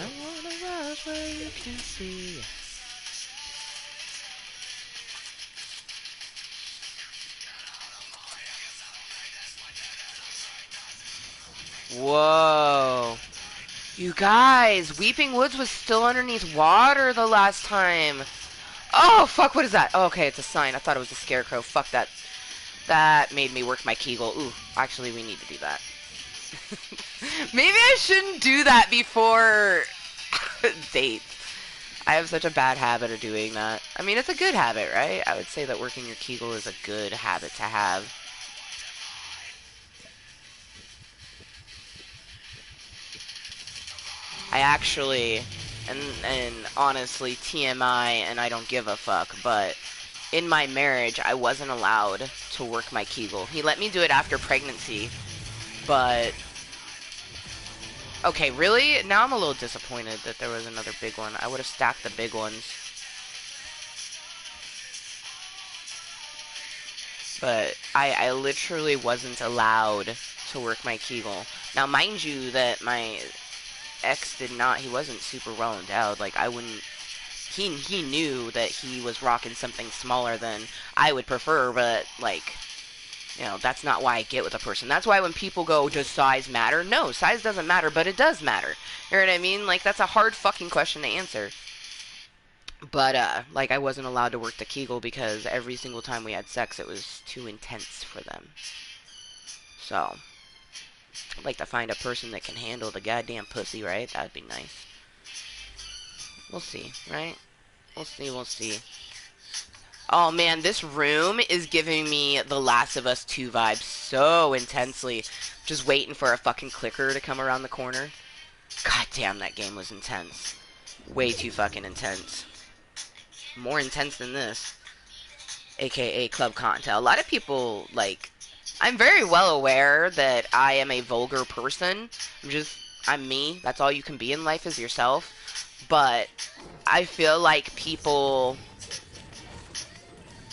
I wanna rush where you can see. Whoa. You guys, Weeping Woods was still underneath water the last time. Oh, fuck, what is that? Oh, okay, it's a sign. I thought it was a scarecrow. Fuck that. That made me work my Kegel. Ooh, actually, we need to do that. Maybe I shouldn't do that before dates. I have such a bad habit of doing that. I mean, it's a good habit, right? I would say that working your Kegel is a good habit to have. I actually, and honestly, TMI, and I don't give a fuck, but in my marriage, I wasn't allowed to work my Kegel. He let me do it after pregnancy, but... Okay, really? Now I'm a little disappointed that there was another big one. I would have stacked the big ones. But I literally wasn't allowed to work my Kegel. Now, mind you that my ex did not, he wasn't super well endowed. Like, I wouldn't, he knew that he was rocking something smaller than I would prefer, but, like, you know, that's not why I get with a person. That's why when people go, does size matter? No, size doesn't matter, but it does matter. You know what I mean? Like, that's a hard fucking question to answer. But, like, I wasn't allowed to work the Kegel because every single time we had sex, it was too intense for them. So, I'd like to find a person that can handle the goddamn pussy, right? That'd be nice. We'll see, right? We'll see, we'll see. Oh, man, this room is giving me the Last of Us 2 vibes so intensely. Just waiting for a fucking clicker to come around the corner. God damn, that game was intense. Way too fucking intense. More intense than this. AKA Club Kottontale. A lot of people, like... I'm very well aware that I am a vulgar person. I'm me. That's all you can be in life is yourself. But I feel like people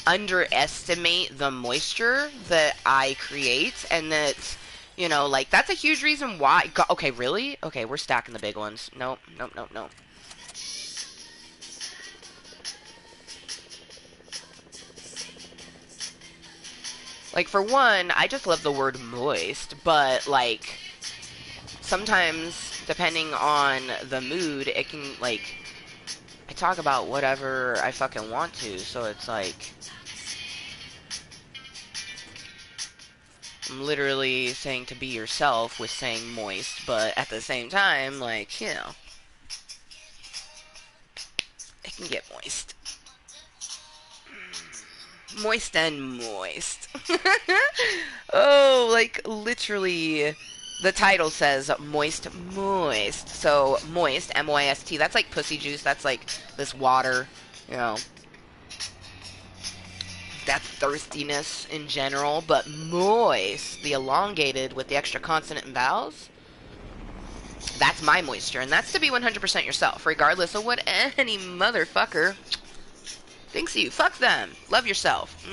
underestimate the moisture that I create, and that, you know, like, that's a huge reason why... Okay, really? Okay, we're stacking the big ones. Nope, nope, nope, nope. Like, for one, I just love the word moist, but, like, sometimes, depending on the mood, it can, like, I talk about whatever I fucking want to, so it's like, I'm literally saying to be yourself with saying moist, but at the same time, like, you know, it can get moist. Moist and moist. Oh, like, literally, the title says Mooiisstt Moist. So, moist, M-O-I-S-T, that's like pussy juice, that's like this water, you know. That's thirstiness in general, but moist, the elongated with the extra consonant and vowels, that's my moisture, and that's to be 100% yourself, regardless of what any motherfucker thinks of you. Fuck them. Love yourself.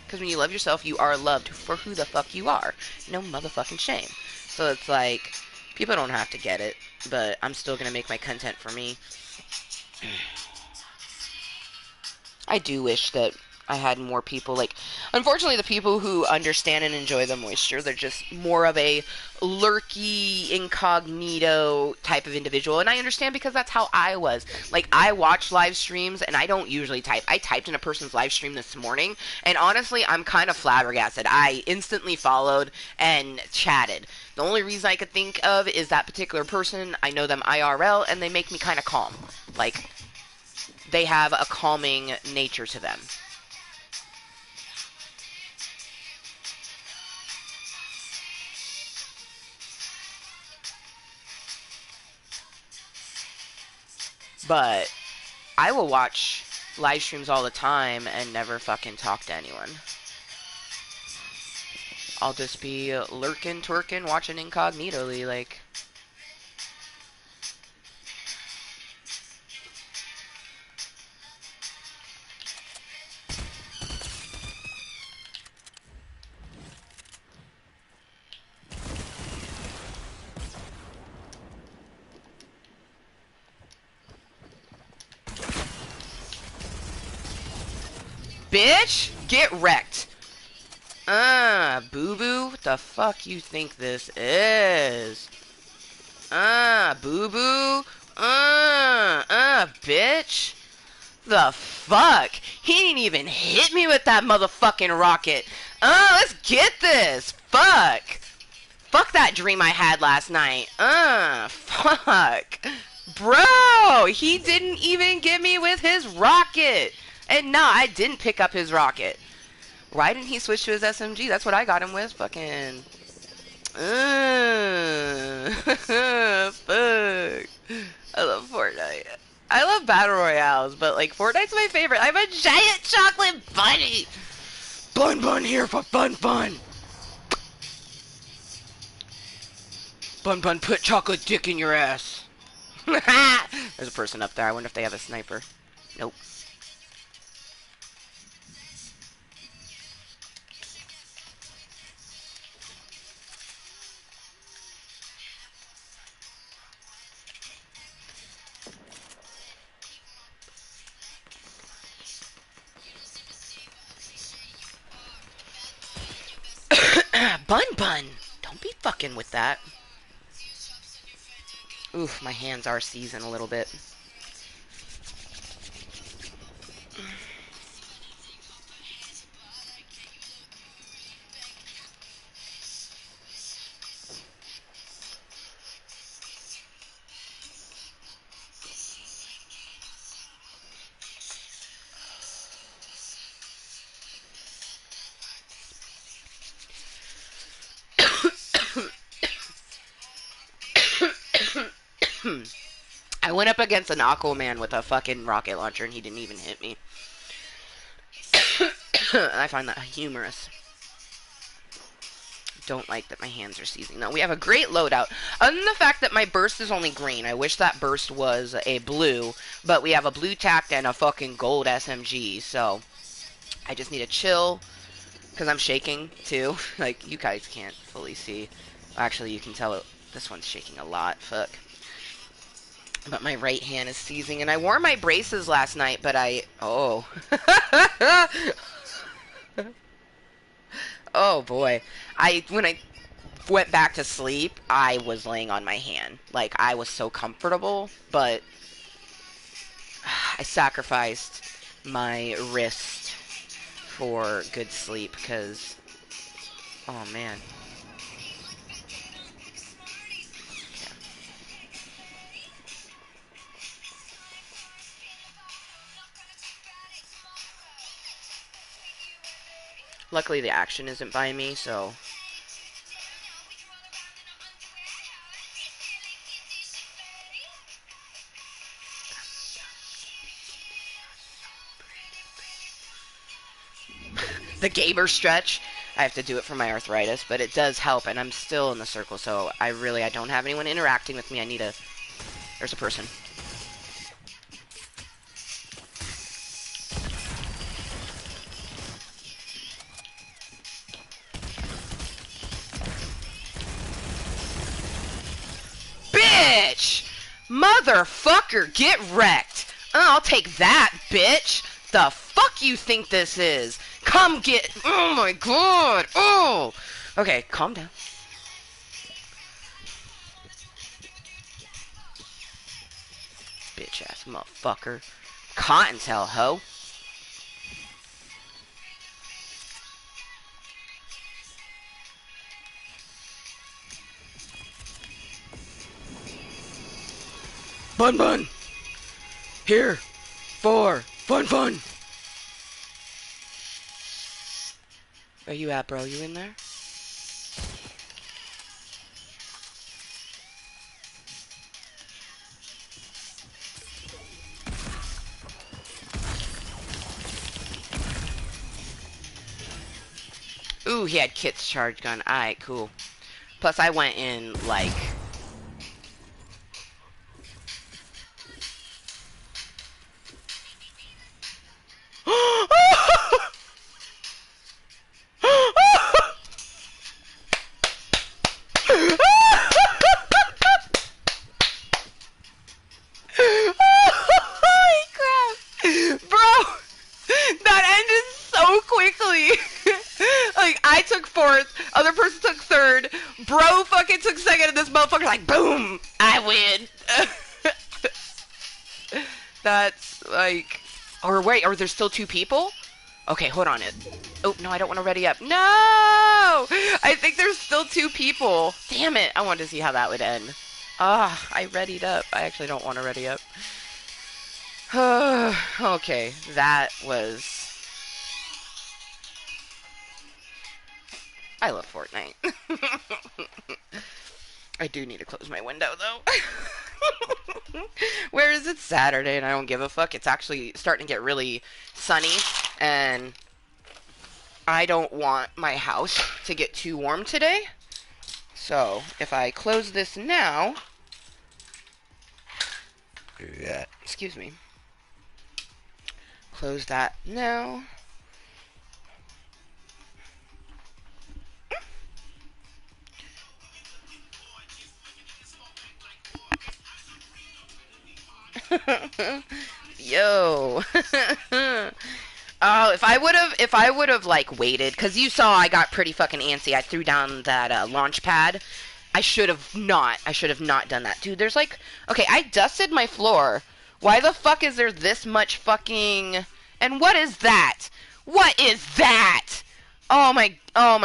Because when you love yourself, you are loved for who the fuck you are. No motherfucking shame. So it's like, people don't have to get it, but I'm still gonna make my content for me. I do wish that I had more people, like, unfortunately the people who understand and enjoy the moisture, they're just more of a lurky, incognito type of individual, and I understand because that's how I was. Like, I watch live streams, and I don't usually type. I typed in a person's live stream this morning, and honestly, I'm kind of flabbergasted. I instantly followed and chatted. The only reason I could think of is that particular person, I know them IRL, and they make me kind of calm. Like, they have a calming nature to them. But I will watch live streams all the time and never fucking talk to anyone. I'll just be lurking, twerking, watching incognitally, like... Bitch, get wrecked. Boo-boo, what the fuck you think this is? Boo-boo, bitch. The fuck? He didn't even hit me with that motherfucking rocket. Let's get this. Fuck. Fuck that dream I had last night. Fuck. Bro, he didn't even get me with his rocket. And no, I didn't pick up his rocket. Why didn't he switch to his SMG? That's what I got him with. Fucking... fuck. I love Fortnite. I love battle royales, but like Fortnite's my favorite. I'm a giant chocolate bunny. Bun here for fun. Bun, put chocolate dick in your ass. There's a person up there. I wonder if they have a sniper. Nope. Bun. Don't be fucking with that. Oof, my hands are seizing a little bit. I went up against an Aquaman with a fucking rocket launcher and he didn't even hit me. I find that humorous. Don't like that my hands are seizing. No, we have a great loadout. Other than the fact that my burst is only green. I wish that burst was a blue. But we have a blue tact and a fucking gold SMG. So, I just need to chill. Because I'm shaking, too. Like, you guys can't fully see. Actually, you can tell this one's shaking a lot. Fuck. But my right hand is seizing. And I wore my braces last night, but oh. Oh, boy. When I went back to sleep, I was laying on my hand. Like, I was so comfortable, but I sacrificed my wrist for good sleep, because, oh, man. Luckily, the action isn't by me, so... The gamer stretch. I have to do it for my arthritis, but it does help, and I'm still in the circle, so I don't have anyone interacting with me. I need a... There's a person. Bitch! Motherfucker, get wrecked! I'll take that, bitch! The fuck you think this is? Come get... Oh my god! Oh! Okay, calm down. Bitch ass motherfucker. Cottontale, ho. Bun. Here. For fun. Where you at, bro? You in there? Ooh, he had Kit's charge gun. Alright, cool. Plus, I went in, like... Holy crap! Bro! That ended so quickly! Like, I took fourth, other person took third, bro fucking took second, and this motherfucker like, boom! I win! That's, like... Or wait, are there still two people? Okay, hold on it. Oh, no, I don't want to ready up. No! I think there's still two people. Damn it, I wanted to see how that would end. Ah, I readied up. I actually don't want to ready up. Okay, that was... I love Fortnite. I do need to close my window, though. Whereas it's Saturday and I don't give a fuck. It's actually starting to get really sunny, and I don't want my house to get too warm today. So if I close this now, excuse me, close that now. Yo. Oh, if I would have like waited, cause you saw I got pretty fucking antsy. I threw down that launch pad. I should have not done that, dude. There's like, okay, I dusted my floor. Why the fuck is there this much fucking? And what is that? What is that? Oh my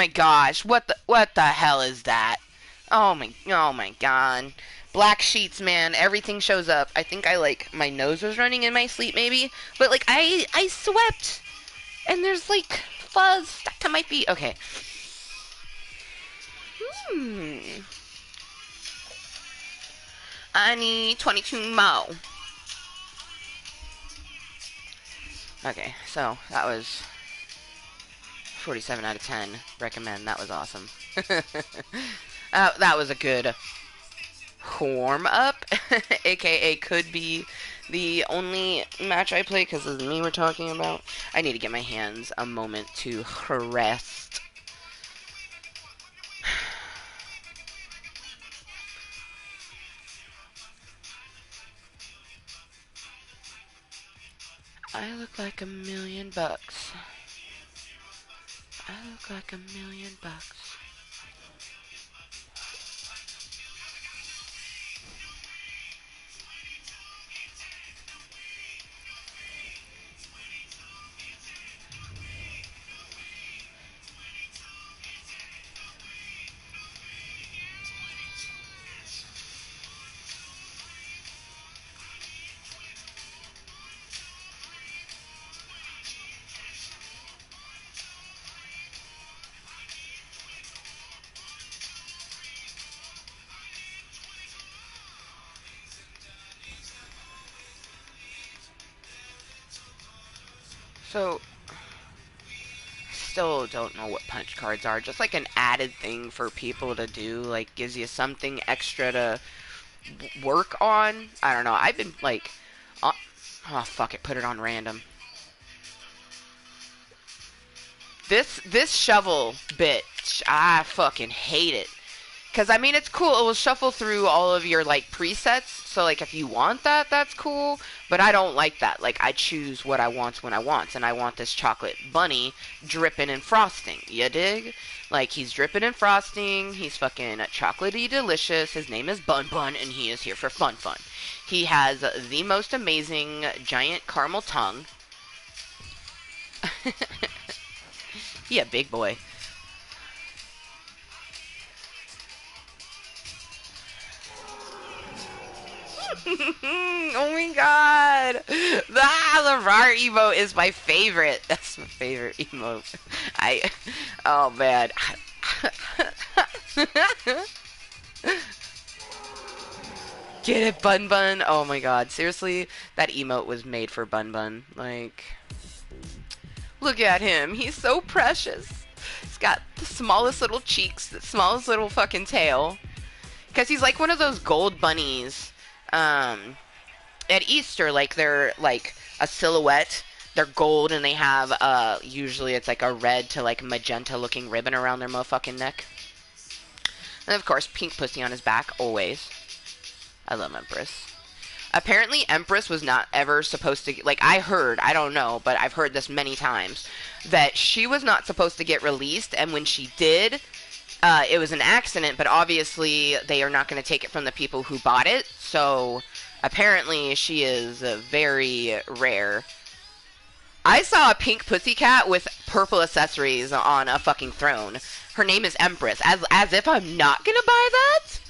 gosh. What the hell is that? Oh my god. Black sheets, man. Everything shows up. I think I like my nose was running in my sleep maybe, but like I swept and there's like fuzz. That might be okay. Hmm. I need 22 more. Okay, so that was 47 out of 10. Recommend. That was awesome. That was a good warm up, aka could be the only match I play because of me we're talking about. I need to get my hands a moment to rest. I look like $1,000,000. I look like $1,000,000. So, still don't know what punch cards are. Just like an added thing for people to do. Like, gives you something extra to work on. I don't know. I've been like, oh fuck it, put it on random. This shovel bitch, I fucking hate it. Cause I mean it's cool. It will shuffle through all of your like presets. So like if you want that, that's cool. But I don't like that. Like I choose what I want when I want, and I want this chocolate bunny dripping in frosting. You dig? Like he's dripping in frosting. He's fucking chocolatey delicious. His name is Bun Bun, and he is here for fun fun. He has the most amazing giant caramel tongue. He a big boy. Oh my god. The RAR emote is my favorite. That's my favorite emote. Oh man. Get it, Bun Bun? Oh my god. Seriously, that emote was made for Bun Bun. Like, look at him. He's so precious. He's got the smallest little cheeks, the smallest little fucking tail. Because he's like one of those gold bunnies. At Easter, like they're like a silhouette. They're gold and they have usually it's like a red to like magenta looking ribbon around their motherfucking neck. And of course, pink pussy on his back always. I love Empress. Apparently, Empress was not ever supposed to, like, I heard, I don't know, but I've heard this many times, that she was not supposed to get released, and when she did, it was an accident, but obviously they are not going to take it from the people who bought it, so apparently she is very rare. I saw a pink pussycat with purple accessories on a fucking throne. Her name is Empress, as if I'm not going to buy that?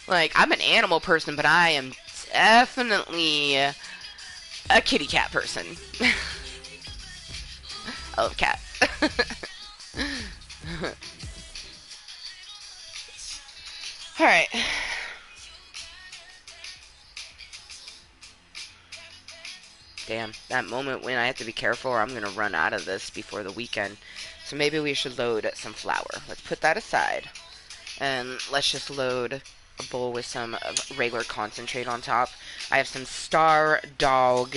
Like, I'm an animal person, but I am definitely a kitty cat person. I love cats. Alright. Damn, that moment when I have to be careful or I'm gonna run out of this before the weekend. So maybe we should load some flour. Let's put that aside. And let's just load a bowl with some regular concentrate on top. I have some Star Dog.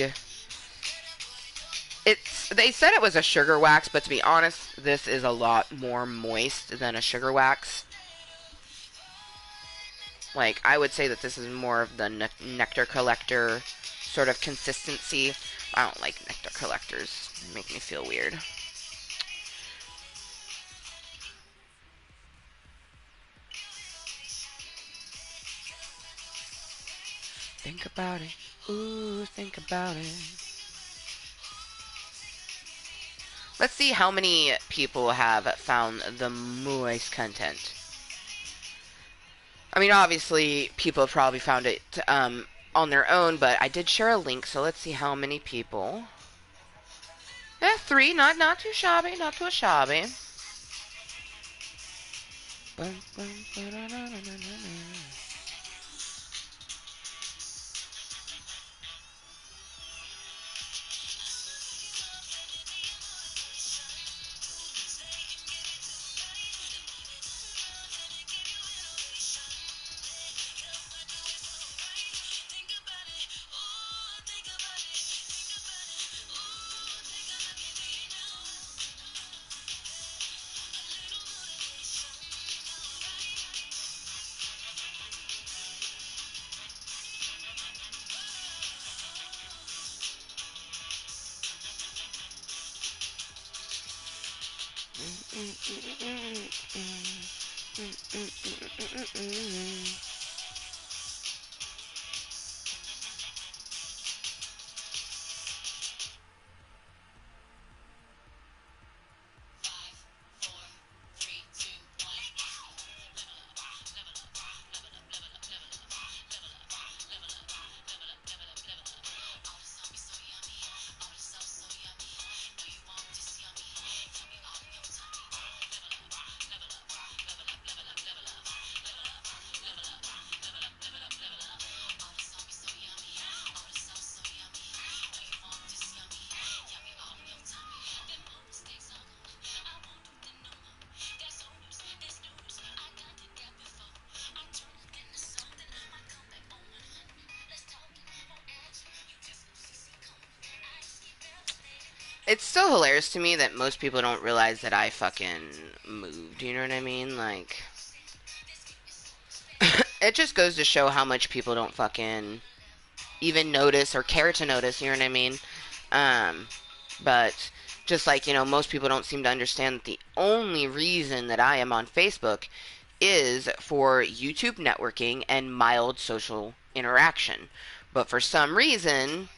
They said it was a sugar wax, but to be honest, this is a lot more moist than a sugar wax. Like, I would say that this is more of the nectar collector sort of consistency. I don't like nectar collectors. They make me feel weird. Think about it. Ooh, think about it. Let's see how many people have found the Mooiisstt content. I mean, obviously, people have probably found it on their own, but I did share a link, so let's see how many people. Yeah, 3, not too shabby, not too shabby. It's still hilarious to me that most people don't realize that I fucking moved. You know what I mean? Like, it just goes to show how much people don't fucking even notice or care to notice. You know what I mean? Um, but just like, most people don't seem to understand that the only reason that I am on Facebook is for YouTube networking and mild social interaction. But for some reason,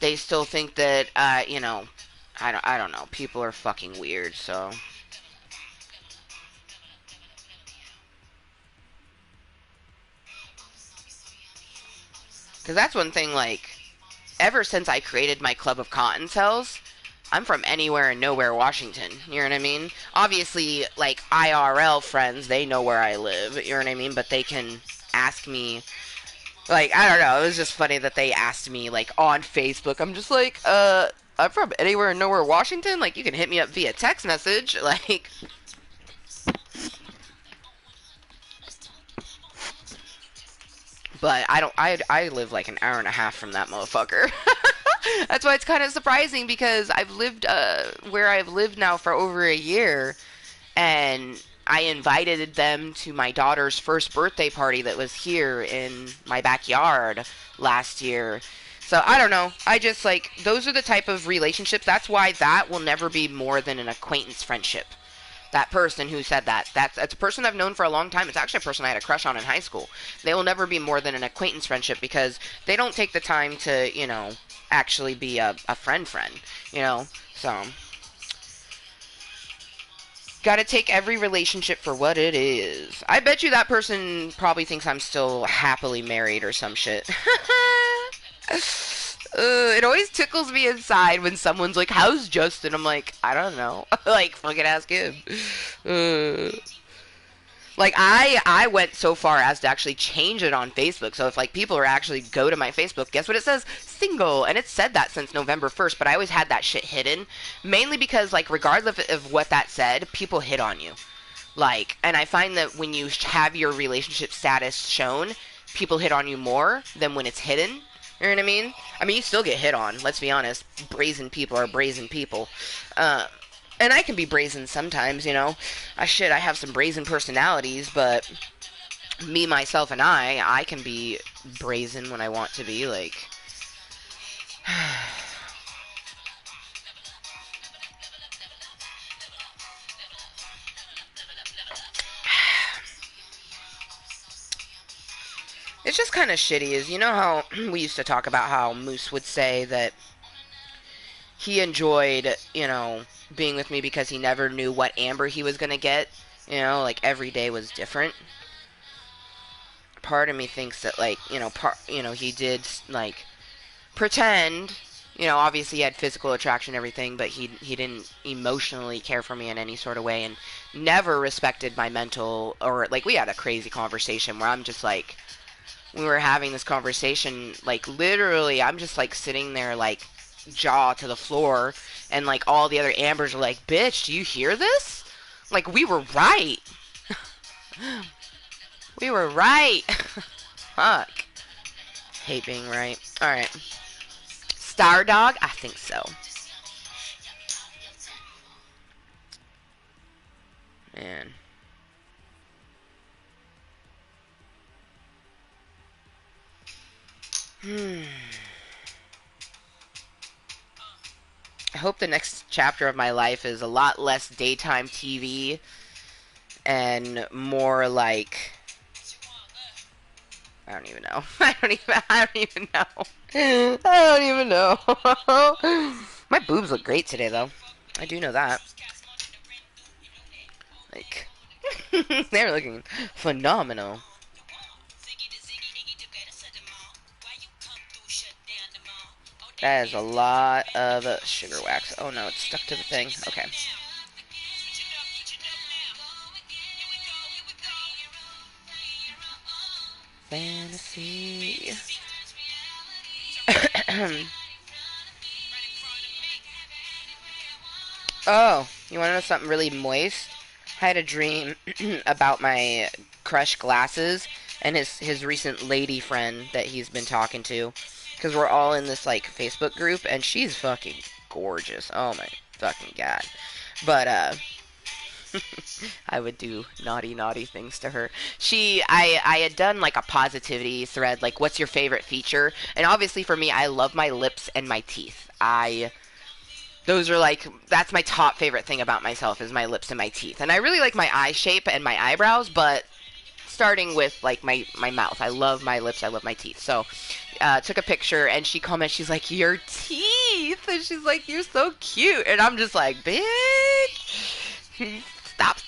they still think that, I don't know. People are fucking weird, so. Because that's one thing, like, ever since I created my club of Cottontails, I'm from anywhere and nowhere, Washington. You know what I mean? Obviously, like, IRL friends, they know where I live. You know what I mean? But they can ask me, like, I don't know. It was just funny that they asked me, like, on Facebook. I'm just like, I'm from anywhere and nowhere, Washington. Like, you can hit me up via text message. Like, but I don't. I live like an hour and a half from that motherfucker. That's why it's kind of surprising because I've lived where I've lived now for over a year, and I invited them to my daughter's first birthday party that was here in my backyard last year. So I don't know. I just like those are the type of relationships. That's why that will never be more than an acquaintance friendship. That person who said that's a person I've known for a long time. It's actually a person I had a crush on in high school. They will never be more than an acquaintance friendship because they don't take the time to, actually be a friend, So, gotta take every relationship for what it is. I bet you that person probably thinks I'm still happily married or some shit. It always tickles me inside when someone's like, "How's Justin?" I'm like, "I don't know." Like, fucking ask him. Uh, Like I went so far as to actually change it on Facebook. So if like people are actually go to my Facebook, guess what it says? Single. And it's said that since November 1st, but I always had that shit hidden. Mainly because like regardless of what that said, people hit on you. Like, and I find that when you have your relationship status shown, people hit on you more than when it's hidden. You know what I mean? I mean, you still get hit on. Let's be honest. Brazen people are brazen people. Uh, and I can be brazen sometimes, you know. I have some brazen personalities, but me, myself, and I can be brazen when I want to be. Like, it's just kind of shitty. Is you know how we used to talk about how Moose would say that he enjoyed, you know, being with me because he never knew what Amber he was gonna get. You know, like every day was different. Part of me thinks that, like, he did like pretend. You know, obviously he had physical attraction and everything, but he didn't emotionally care for me in any sort of way, and never respected my mental, or like we had a crazy conversation where I'm just like, we were having this conversation, like literally I'm just like sitting there like jaw to the floor, and like all the other Ambers are like, bitch, do you hear this? Like, we were right. We were right. Fuck. Hate being right. Alright. Star Dog? I think so. Man. I hope the next chapter of my life is a lot less daytime TV and more like, I don't even know. I don't even know. I don't even know. My boobs look great today, though. I do know that. Like, they're looking phenomenal. That is a lot of sugar wax. Oh no, it's stuck to the thing. Okay. Fantasy. Oh, you want to know something really moist? I had a dream about my crush Glasses and his recent lady friend that he's been talking to. Because we're all in this, like, Facebook group, and she's fucking gorgeous. Oh my fucking god. But, I would do naughty, naughty things to her. I had done like a positivity thread, like, what's your favorite feature? And obviously for me, I love my lips and my teeth. Those are like, that's my top favorite thing about myself is my lips and my teeth. And I really like my eye shape and my eyebrows, but starting with like my mouth. I love my lips, I love my teeth. So, took a picture and she commented, she's like, your teeth! And she's like, you're so cute. And I'm just like, bitch!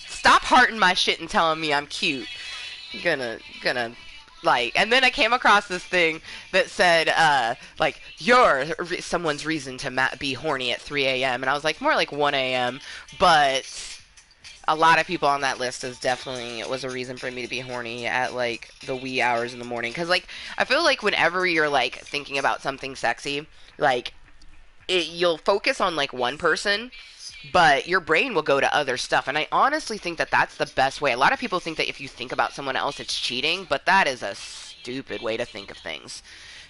Stop hearting my shit and telling me I'm cute. Gonna like, and then I came across this thing that said like, you're someone's reason to be horny at 3 a.m. and I was like, more like 1 a.m. but a lot of people on that list is definitely, it was a reason for me to be horny at like the wee hours in the morning, because like I feel like whenever you're like thinking about something sexy, like you'll focus on like one person, but your brain will go to other stuff. And I honestly think that that's the best way. A lot of people think that if you think about someone else, it's cheating, but that is a stupid way to think of things.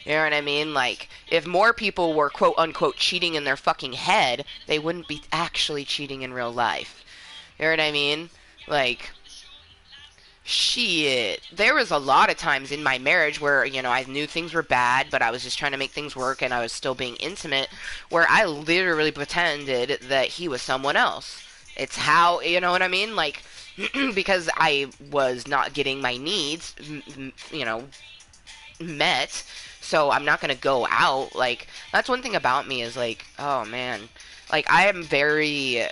You know what I mean? Like, if more people were quote unquote cheating in their fucking head, they wouldn't be actually cheating in real life. You know what I mean? Like, shit. There was a lot of times in my marriage where, you know, I knew things were bad, but I was just trying to make things work and I was still being intimate, where I literally pretended that he was someone else. It's how, you know what I mean? Like, because I was not getting my needs, you know, met, so I'm not gonna go out. Like, that's one thing about me is, like, oh man. Like, I am very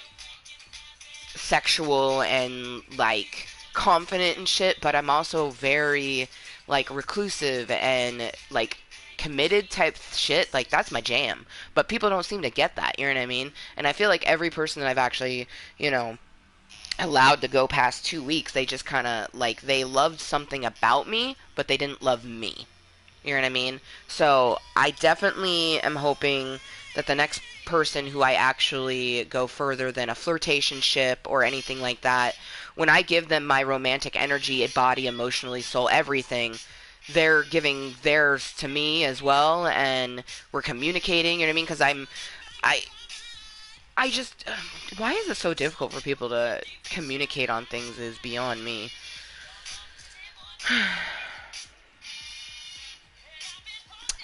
sexual and, like, confident and shit, but I'm also very, like, reclusive and, like, committed type shit. Like, that's my jam. But people don't seem to get that, you know what I mean? And I feel like every person that I've actually, you know, allowed to go past 2 weeks. They just kind of like they loved something about me, but they didn't love me. You know what I mean? So I definitely am hoping that the next person who I actually go further than a flirtationship or anything like that, when I give them my romantic energy, body, emotionally, soul, everything, they're giving theirs to me as well, and we're communicating. You know what I mean? Because I, I just, why is it so difficult for people to communicate on things is beyond me.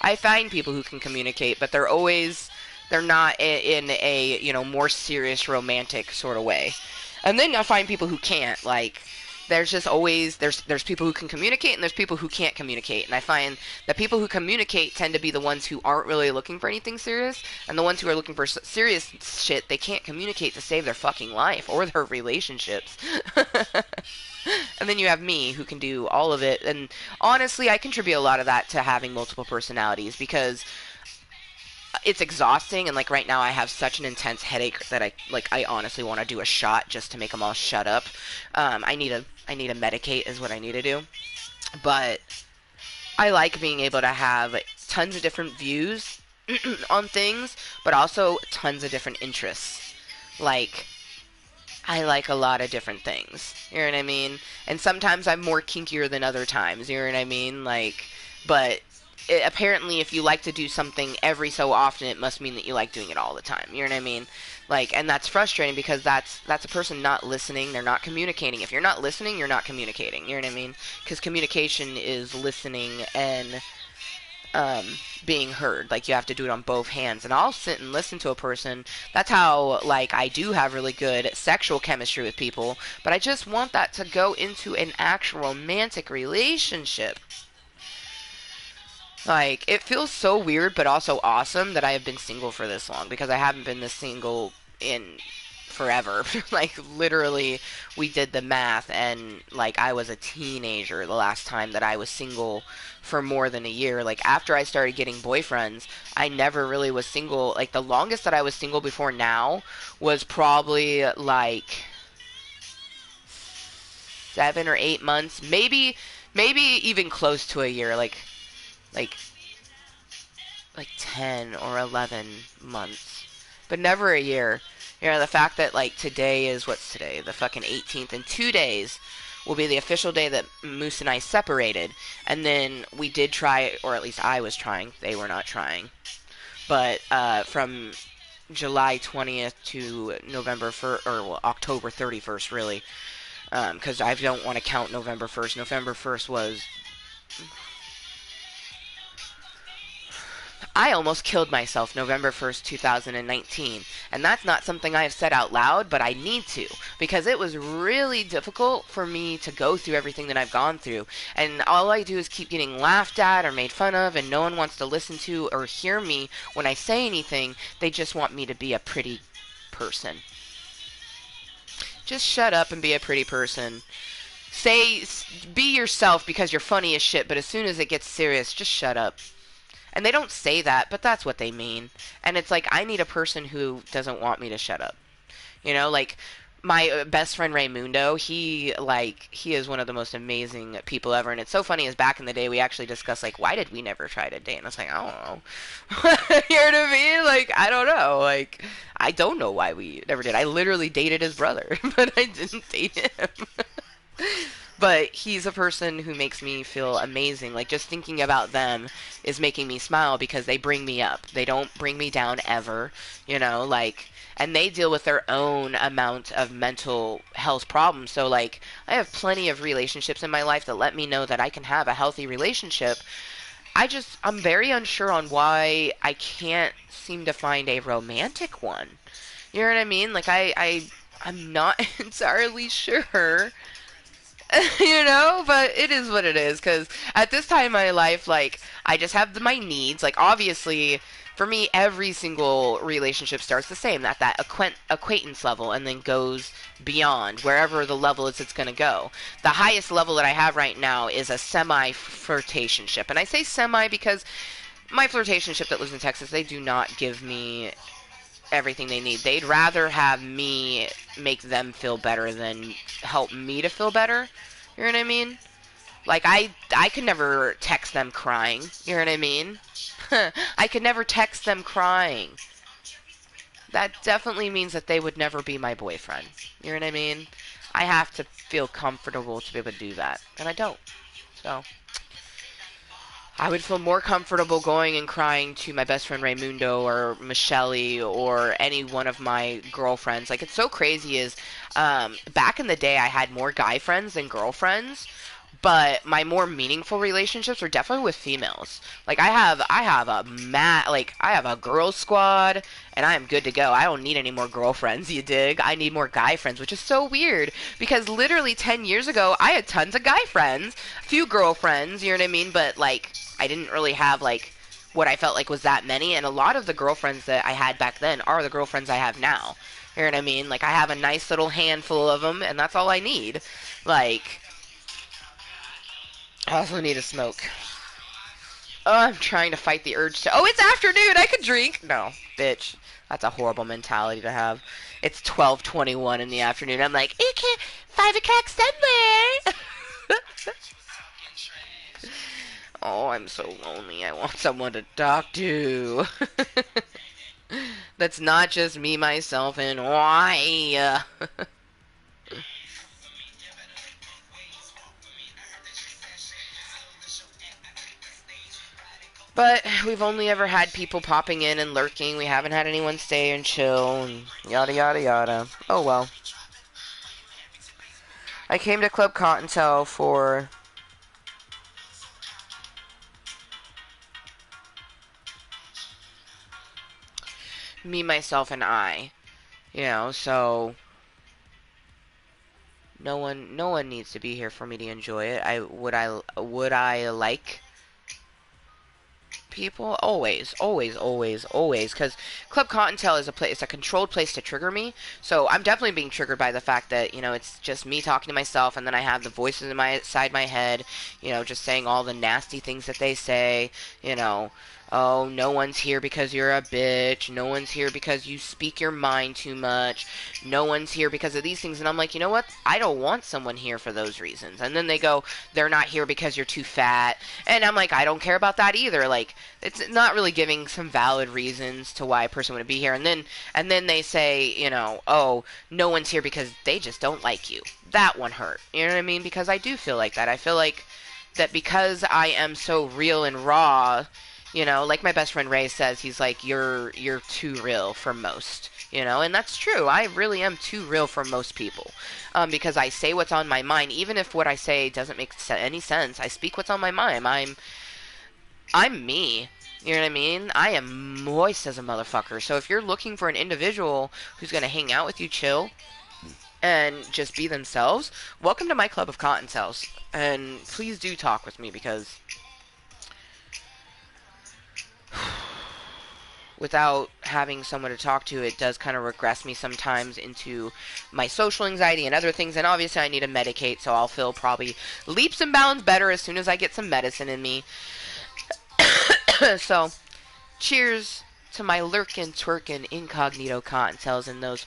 I find people who can communicate, but they're not in a, more serious romantic sort of way. And then I find people who can't. Like, there's just always there's people who can communicate and there's people who can't communicate. And I find that people who communicate tend to be the ones who aren't really looking for anything serious, and the ones who are looking for serious shit, they can't communicate to save their fucking life or their relationships. And then you have me who can do all of it. And honestly, I contribute a lot of that to having multiple personalities because it's exhausting. And like right now I have such an intense headache that I honestly want to do a shot just to make them all shut up. I need to medicate is what I need to do. But I like being able to have tons of different views on things, but also tons of different interests. Like, I like a lot of different things. You know what I mean? And sometimes I'm more kinkier than other times. You know what I mean? Like, but apparently, if you like to do something every so often, it must mean that you like doing it all the time. You know what I mean? Like, and that's frustrating because that's a person not listening. They're not communicating. If you're not listening, you're not communicating. You know what I mean? Because communication is listening and being heard. Like, you have to do it on both hands. And I'll sit and listen to a person. That's how, like, I do have really good sexual chemistry with people, but I just want that to go into an actual romantic relationship. Like, it feels so weird but also awesome that I have been single for this long, because I haven't been this single in forever. Like, literally, we did the math, and like I was a teenager the last time that I was single for more than a year. Like, after I started getting boyfriends, I never really was single. Like, the longest that I was single before now was probably like 7 or 8 months, maybe even close to a year. Like like 10 or 11 months, but never a year. You know, the fact that, like, today is, what's today? The fucking 18th. In 2 days will be the official day that Moose and I separated. And then we did try, or at least I was trying. They were not trying. But from July 20th to November 1st, or well, October 31st, really. Because I don't want to count November 1st. November 1st was... I almost killed myself November 1st, 2019. And that's not something I have said out loud, but I need to. Because it was really difficult for me to go through everything that I've gone through. And all I do is keep getting laughed at or made fun of, and no one wants to listen to or hear me when I say anything. They just want me to be a pretty person. Just shut up and be a pretty person. Be yourself because you're funny as shit, but as soon as it gets serious, just shut up. And they don't say that, but that's what they mean. And it's like, I need a person who doesn't want me to shut up. You know, like, my best friend Raymundo, he is one of the most amazing people ever. And it's so funny, is back in the day, we actually discussed, like, why did we never try to date? And I was like, I don't know. You know what I mean? Like, I don't know. Like, I don't know why we never did. I literally dated his brother, but I didn't date him. But he's a person who makes me feel amazing. Like, just thinking about them is making me smile because they bring me up. They don't bring me down ever, you know, like, and they deal with their own amount of mental health problems. So, like, I have plenty of relationships in my life that let me know that I can have a healthy relationship. I'm very unsure on why I can't seem to find a romantic one. You know what I mean? Like, I'm not entirely sure. You know, but it is what it is, because at this time in my life, like, I just have my needs. Like, obviously, for me, every single relationship starts the same, at that acquaintance level, and then goes beyond, wherever the level is it's going to go. The highest level that I have right now is a semi-flirtationship, and I say semi because my flirtationship that lives in Texas, they do not give me everything they need. They'd rather have me make them feel better than help me to feel better. You know what I mean? Like I could never text them crying. You know what I mean? I could never text them crying. That definitely means that they would never be my boyfriend. You know what I mean? I have to feel comfortable to be able to do that, and I don't. So I would feel more comfortable going and crying to my best friend Raymundo or Michelle or any one of my girlfriends. Like, it's so crazy is, back in the day I had more guy friends than girlfriends, but my more meaningful relationships are definitely with females. Like, I have a girl squad, and I am good to go. I don't need any more girlfriends, you dig? I need more guy friends, which is so weird because literally 10 years ago I had tons of guy friends, a few girlfriends, you know what I mean? But like, I didn't really have like what I felt like was that many, and a lot of the girlfriends that I had back then are the girlfriends I have now. You know what I mean? Like, I have a nice little handful of them, and that's all I need. Like, I also need a smoke. Oh, I'm trying to fight the urge to. Oh, it's afternoon. I could drink. No, bitch. That's a horrible mentality to have. It's 12:21 in the afternoon. I'm like, it can't. 5 o'clock somewhere. Oh, I'm so lonely. I want someone to talk to. That's not just me, myself, and why. But we've only ever had people popping in and lurking. We haven't had anyone stay and chill and yada yada yada. Oh well. I came to Club Kottontale for me, myself, and I. You know, so no one needs to be here for me to enjoy it. I like people always, always, always, always, because Club Cottontail is a place, it's a controlled place to trigger me. So I'm definitely being triggered by the fact that it's just me talking to myself, and then I have the voices in my side my head, just saying all the nasty things that they say, you know. Oh, no one's here because you're a bitch. No one's here because you speak your mind too much. No one's here because of these things. And I'm like, you know what? I don't want someone here for those reasons. And then they go, they're not here because you're too fat. And I'm like, I don't care about that either. Like, it's not really giving some valid reasons to why a person would be here. And then they say, oh, no one's here because they just don't like you. That one hurt. You know what I mean? Because I do feel like that. I feel like that because I am so real and raw, like my best friend Ray says, he's like, you're too real for most. And that's true. I really am too real for most people, because I say what's on my mind, even if what I say doesn't make any sense. I speak what's on my mind. I'm me. You know what I mean? I am moist as a motherfucker. So if you're looking for an individual who's gonna hang out with you, chill, and just be themselves, welcome to my club of Cottontails. And please do talk with me because without having someone to talk to, it does kind of regress me sometimes into my social anxiety and other things. And obviously, I need to medicate, so I'll feel probably leaps and bounds better as soon as I get some medicine in me. So, cheers to my lurkin', twerkin', incognito cottontails and those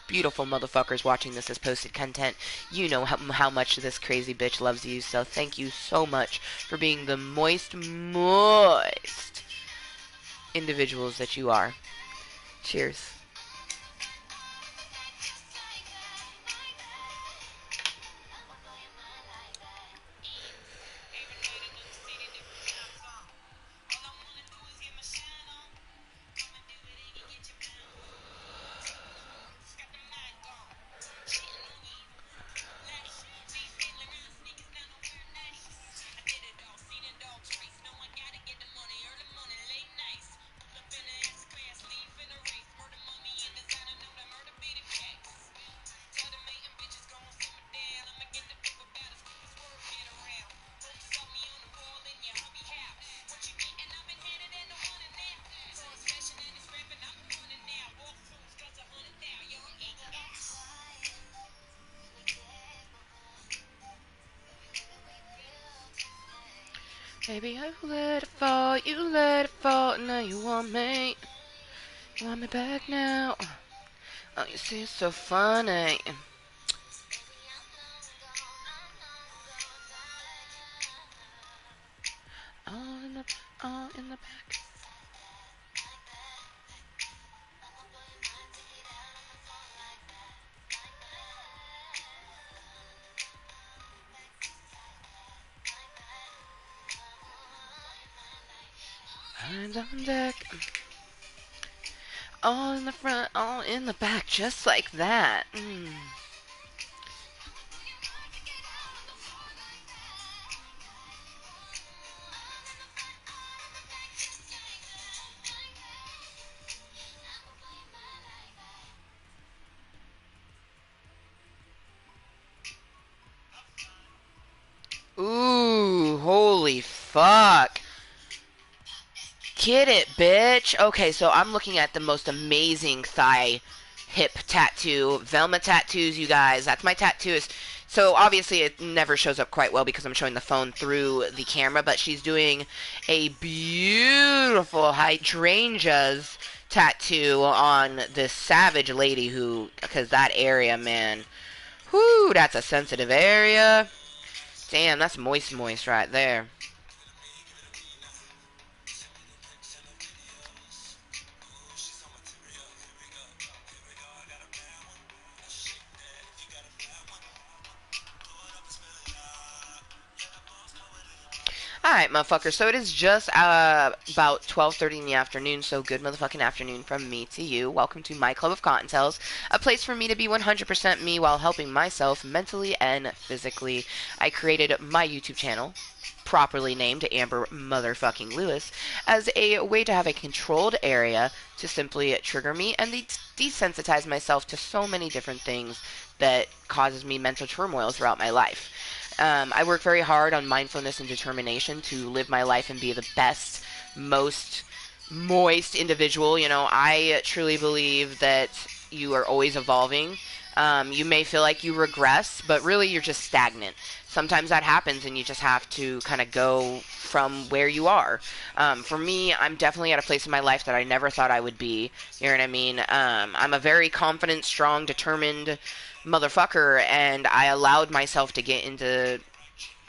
beautiful motherfuckers watching this as posted content. You know how much this crazy bitch loves you, so thank you so much for being the moist individuals that you are. Cheers. Baby, I let it fall, you let it fall, now you want me. Want me back now? Oh, you see, it's so funny. All in the, all in the back. Hands on deck. All in the front, all in the back, just like that. Ooh, holy fuck. Get it, bitch. Okay, so I'm looking at the most amazing thigh hip tattoo. Velma tattoos, you guys. That's my tattoo. So obviously it never shows up quite well because I'm showing the phone through the camera, but she's doing a beautiful hydrangeas tattoo on this savage lady who, because that area, man, whoo, that's a sensitive area. Damn, that's moist right there. Alright, motherfucker. So it is just about 12:30 in the afternoon, so good motherfucking afternoon from me to you. Welcome to my club of Cottontales, a place for me to be 100% me while helping myself mentally and physically. I created my YouTube channel, properly named Amber Motherfucking Lewis, as a way to have a controlled area to simply trigger me and desensitize myself to so many different things that causes me mental turmoil throughout my life. I work very hard on mindfulness and determination to live my life and be the best, most moist individual. You know, I truly believe that you are always evolving. You may feel like you regress, but really you're just stagnant. Sometimes that happens and you just have to kind of go from where you are. For me, I'm definitely at a place in my life that I never thought I would be. You know what I mean? I'm a very confident, strong, determined motherfucker, and I allowed myself to get into,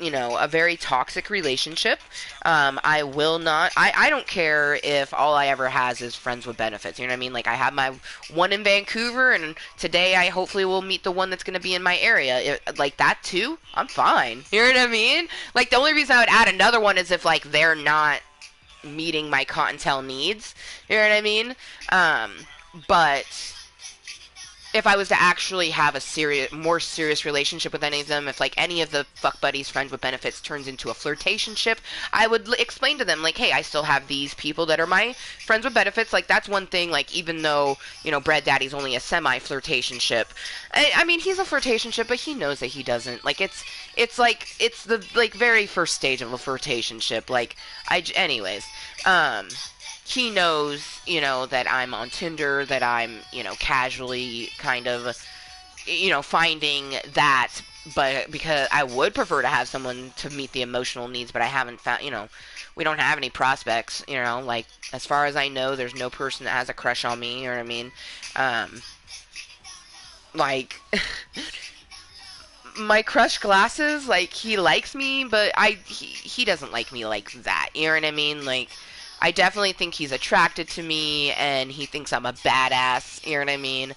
you know, a very toxic relationship. I will not, I don't care if all I ever has is friends with benefits. You know what I mean? Like, I have my one in Vancouver, and today I hopefully will meet the one that's going to be in my area. Like, that too, I'm fine. You know what I mean? Like, the only reason I would add another one is if, like, they're not meeting my Cottontale needs. You know what I mean? But if I was to actually have a more serious relationship with any of them, if like any of the fuck buddies, friends with benefits turns into a flirtationship, I would explain to them like, hey, I still have these people that are my friends with benefits. Like, that's one thing. Like, even though, you know, Bread Daddy's only a semi-flirtationship, I mean, he's a flirtationship, but he knows that he doesn't. Like, it's the like very first stage of a flirtationship. Like, anyways, he knows, you know, that I'm on Tinder, that I'm, you know, casually kind of, you know, finding that, but because I would prefer to have someone to meet the emotional needs, but I haven't found, you know, we don't have any prospects, you know, like, as far as I know, there's no person that has a crush on me, you know what I mean? Like, my crush glasses, like, he likes me, but he doesn't like me like that, you know what I mean? Like, I definitely think he's attracted to me and he thinks I'm a badass, you know what I mean?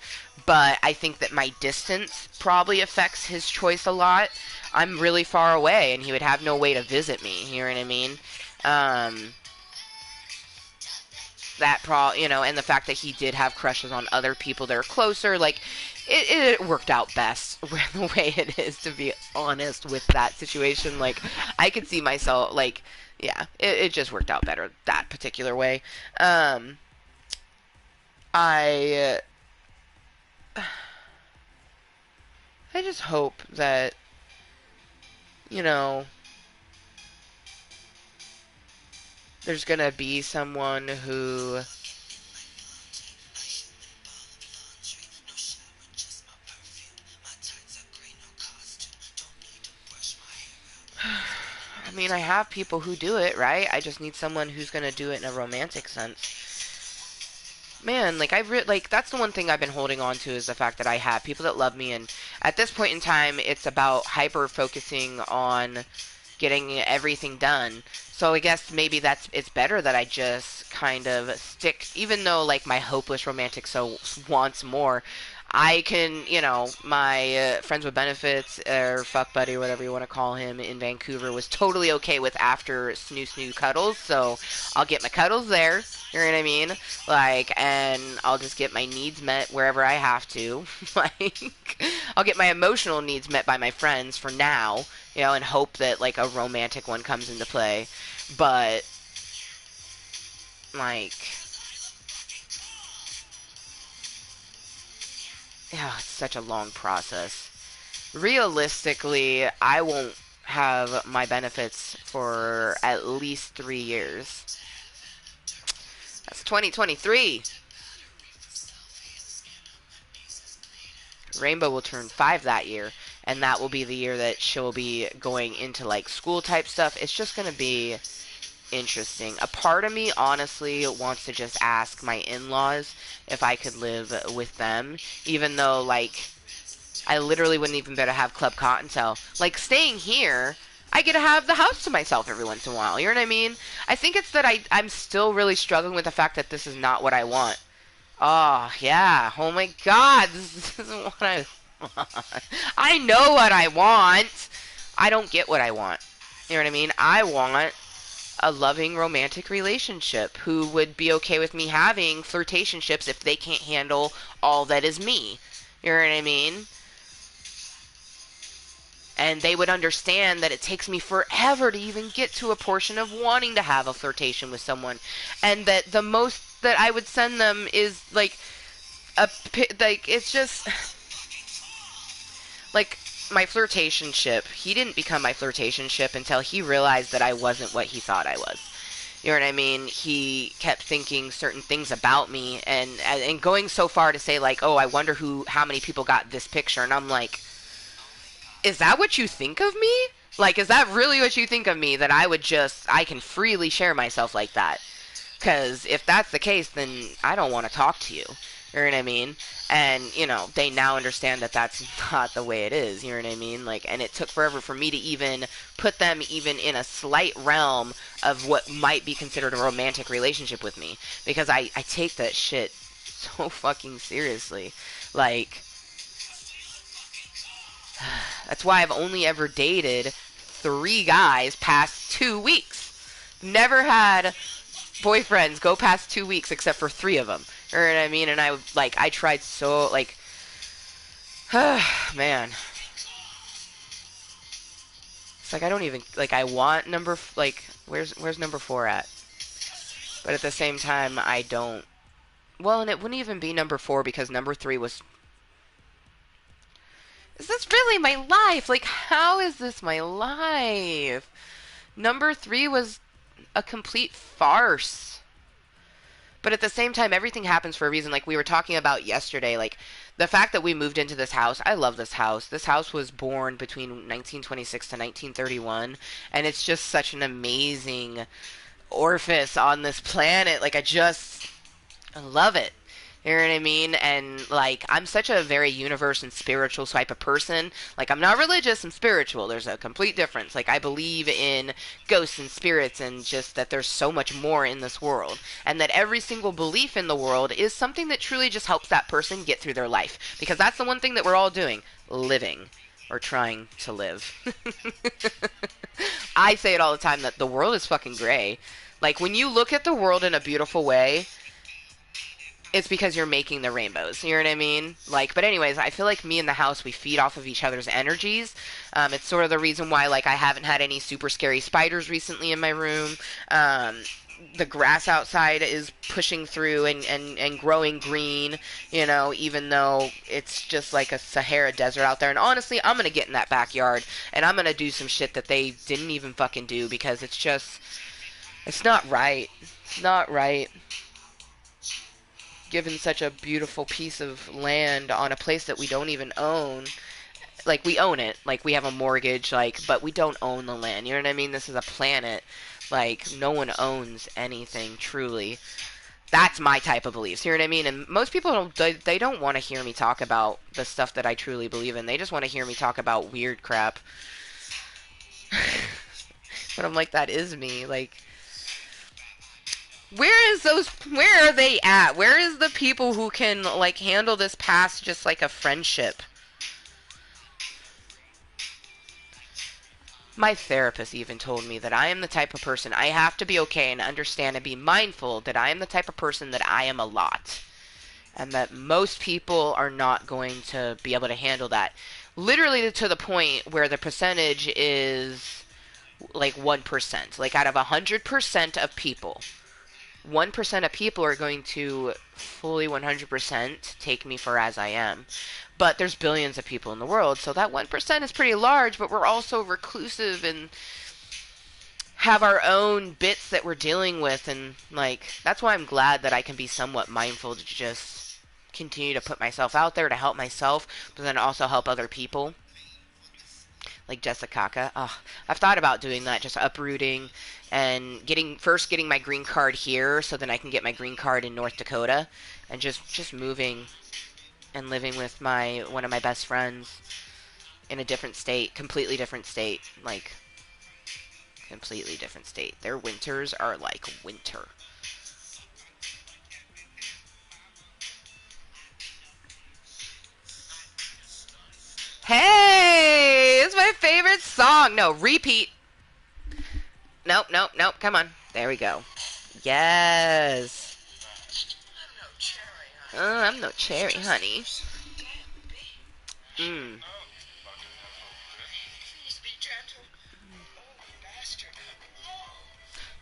But I think that my distance probably affects his choice a lot. I'm really far away and he would have no way to visit me, you know what I mean? Um, you know, and the fact that he did have crushes on other people that are closer, like, it worked out best the way it is, to be honest, with that situation. Like, I could see myself, like, yeah, it just worked out better that particular way. Um, I, I just hope that, you know, there's gonna be someone who I mean, I have people who do it, right? I just need someone who's gonna do it in a romantic sense. man, like like that's the one thing I've been holding on to is the fact that I have people that love me, and at this point in time, it's about hyper focusing on getting everything done. So I guess maybe it's better that I just kind of stick, even though like my hopeless romantic so wants more. I can, my friends with benefits or fuck buddy, or whatever you want to call him, in Vancouver was totally okay with after snoo cuddles. So I'll get my cuddles there. You know what I mean? Like, and I'll just get my needs met wherever I have to. Like, I'll get my emotional needs met by my friends for now, and hope that like a romantic one comes into play. But like, yeah, it's such a long process. Realistically, I won't have my benefits for at least 3 years. That's 2023. Rainbow will turn 5 that year, and that will be the year that she'll be going into like school type stuff. It's just going to be interesting. A part of me honestly wants to just ask my in-laws if I could live with them, even though like I literally wouldn't even better have Club Cottontale. Like staying here, I get to have the house to myself every once in a while. You know what I mean? I think it's that I'm still really struggling with the fact that this is not what I want. Oh, yeah. Oh my god. This isn't what I want. I know what I want. I don't get what I want. You know what I mean? I want a loving romantic relationship who would be okay with me having flirtationships if they can't handle all that is me. You know what I mean? And they would understand that it takes me forever to even get to a portion of wanting to have a flirtation with someone, and that the most that I would send them is like it's just like my flirtationship. He didn't become my flirtationship until he realized that I wasn't what he thought I was. You know what I mean? He kept thinking certain things about me, and going so far to say like, oh, I wonder how many people got this picture, and I'm like, is that what you think of me? Like, is that really what you think of me? That I can freely share myself like that? Because if that's the case, then I don't want to talk to you. You know what I mean? And, they now understand that that's not the way it is. You know what I mean? Like, and it took forever for me to even put them even in a slight realm of what might be considered a romantic relationship with me. Because I take that shit so fucking seriously. Like, that's why I've only ever dated 3 guys past 2 weeks. Never had boyfriends go past 2 weeks except for 3 of them. You know what I mean? And I tried so, like, man. It's like I don't even, like, I want where's number 4 at? But at the same time, I don't. Well, and it wouldn't even be number 4 because number 3 was. Is this really my life? Like, how is this my life? Number 3 was a complete farce. But at the same time, everything happens for a reason. Like we were talking about yesterday, like the fact that we moved into this house. I love this house. This house was born between 1926 to 1931, and it's just such an amazing orifice on this planet. Like I love it. You know what I mean? And, like, I'm such a very universe and spiritual type of person. Like, I'm not religious, I'm spiritual. There's a complete difference. Like, I believe in ghosts and spirits and just that there's so much more in this world. And that every single belief in the world is something that truly just helps that person get through their life. Because that's the one thing that we're all doing. Living. Or trying to live. I say it all the time that the world is fucking gray. Like, when you look at the world in a beautiful way, it's because you're making the rainbows. You know what I mean? Like, but anyways, I feel like me and the house, we feed off of each other's energies. It's sort of the reason why, like, I haven't had any super scary spiders recently in my room. The grass outside is pushing through and growing green, even though it's just like a Sahara desert out there. And honestly, I'm going to get in that backyard and I'm going to do some shit that they didn't even fucking do because it's not right. It's not right. Given such a beautiful piece of land on a place that we don't even own. Like, we own it. Like, we have a mortgage, like, but we don't own the land. You know what I mean? This is a planet. Like, no one owns anything, truly. That's my type of beliefs. You know what I mean? And most people don't. They don't want to hear me talk about the stuff that I truly believe in. They just want to hear me talk about weird crap. But I'm like, that is me. Like, where are they at? Where is the people who can, like, handle this past just like a friendship? My therapist even told me that I am the type of person, I have to be okay and understand and be mindful that I am the type of person that I am a lot. And that most people are not going to be able to handle that. Literally to the point where the percentage is like 1%. Like out of 100% of people, 1% of people are going to fully 100% take me for as I am. But there's billions of people in the world, so that 1% is pretty large, but we're also reclusive and have our own bits that we're dealing with, and like that's why I'm glad that I can be somewhat mindful to just continue to put myself out there to help myself, but then also help other people. Like Jessica. Oh, I've thought about doing that, just uprooting and getting my green card here so then I can get my green card in North Dakota and just moving and living with my one of my best friends in a different state, completely different state, like completely different state. Their winters are like winter. Hey, it's my favorite song. No, repeat. Nope, nope, nope. Come on. There we go. Yes. Oh, I'm no cherry, honey. Mm.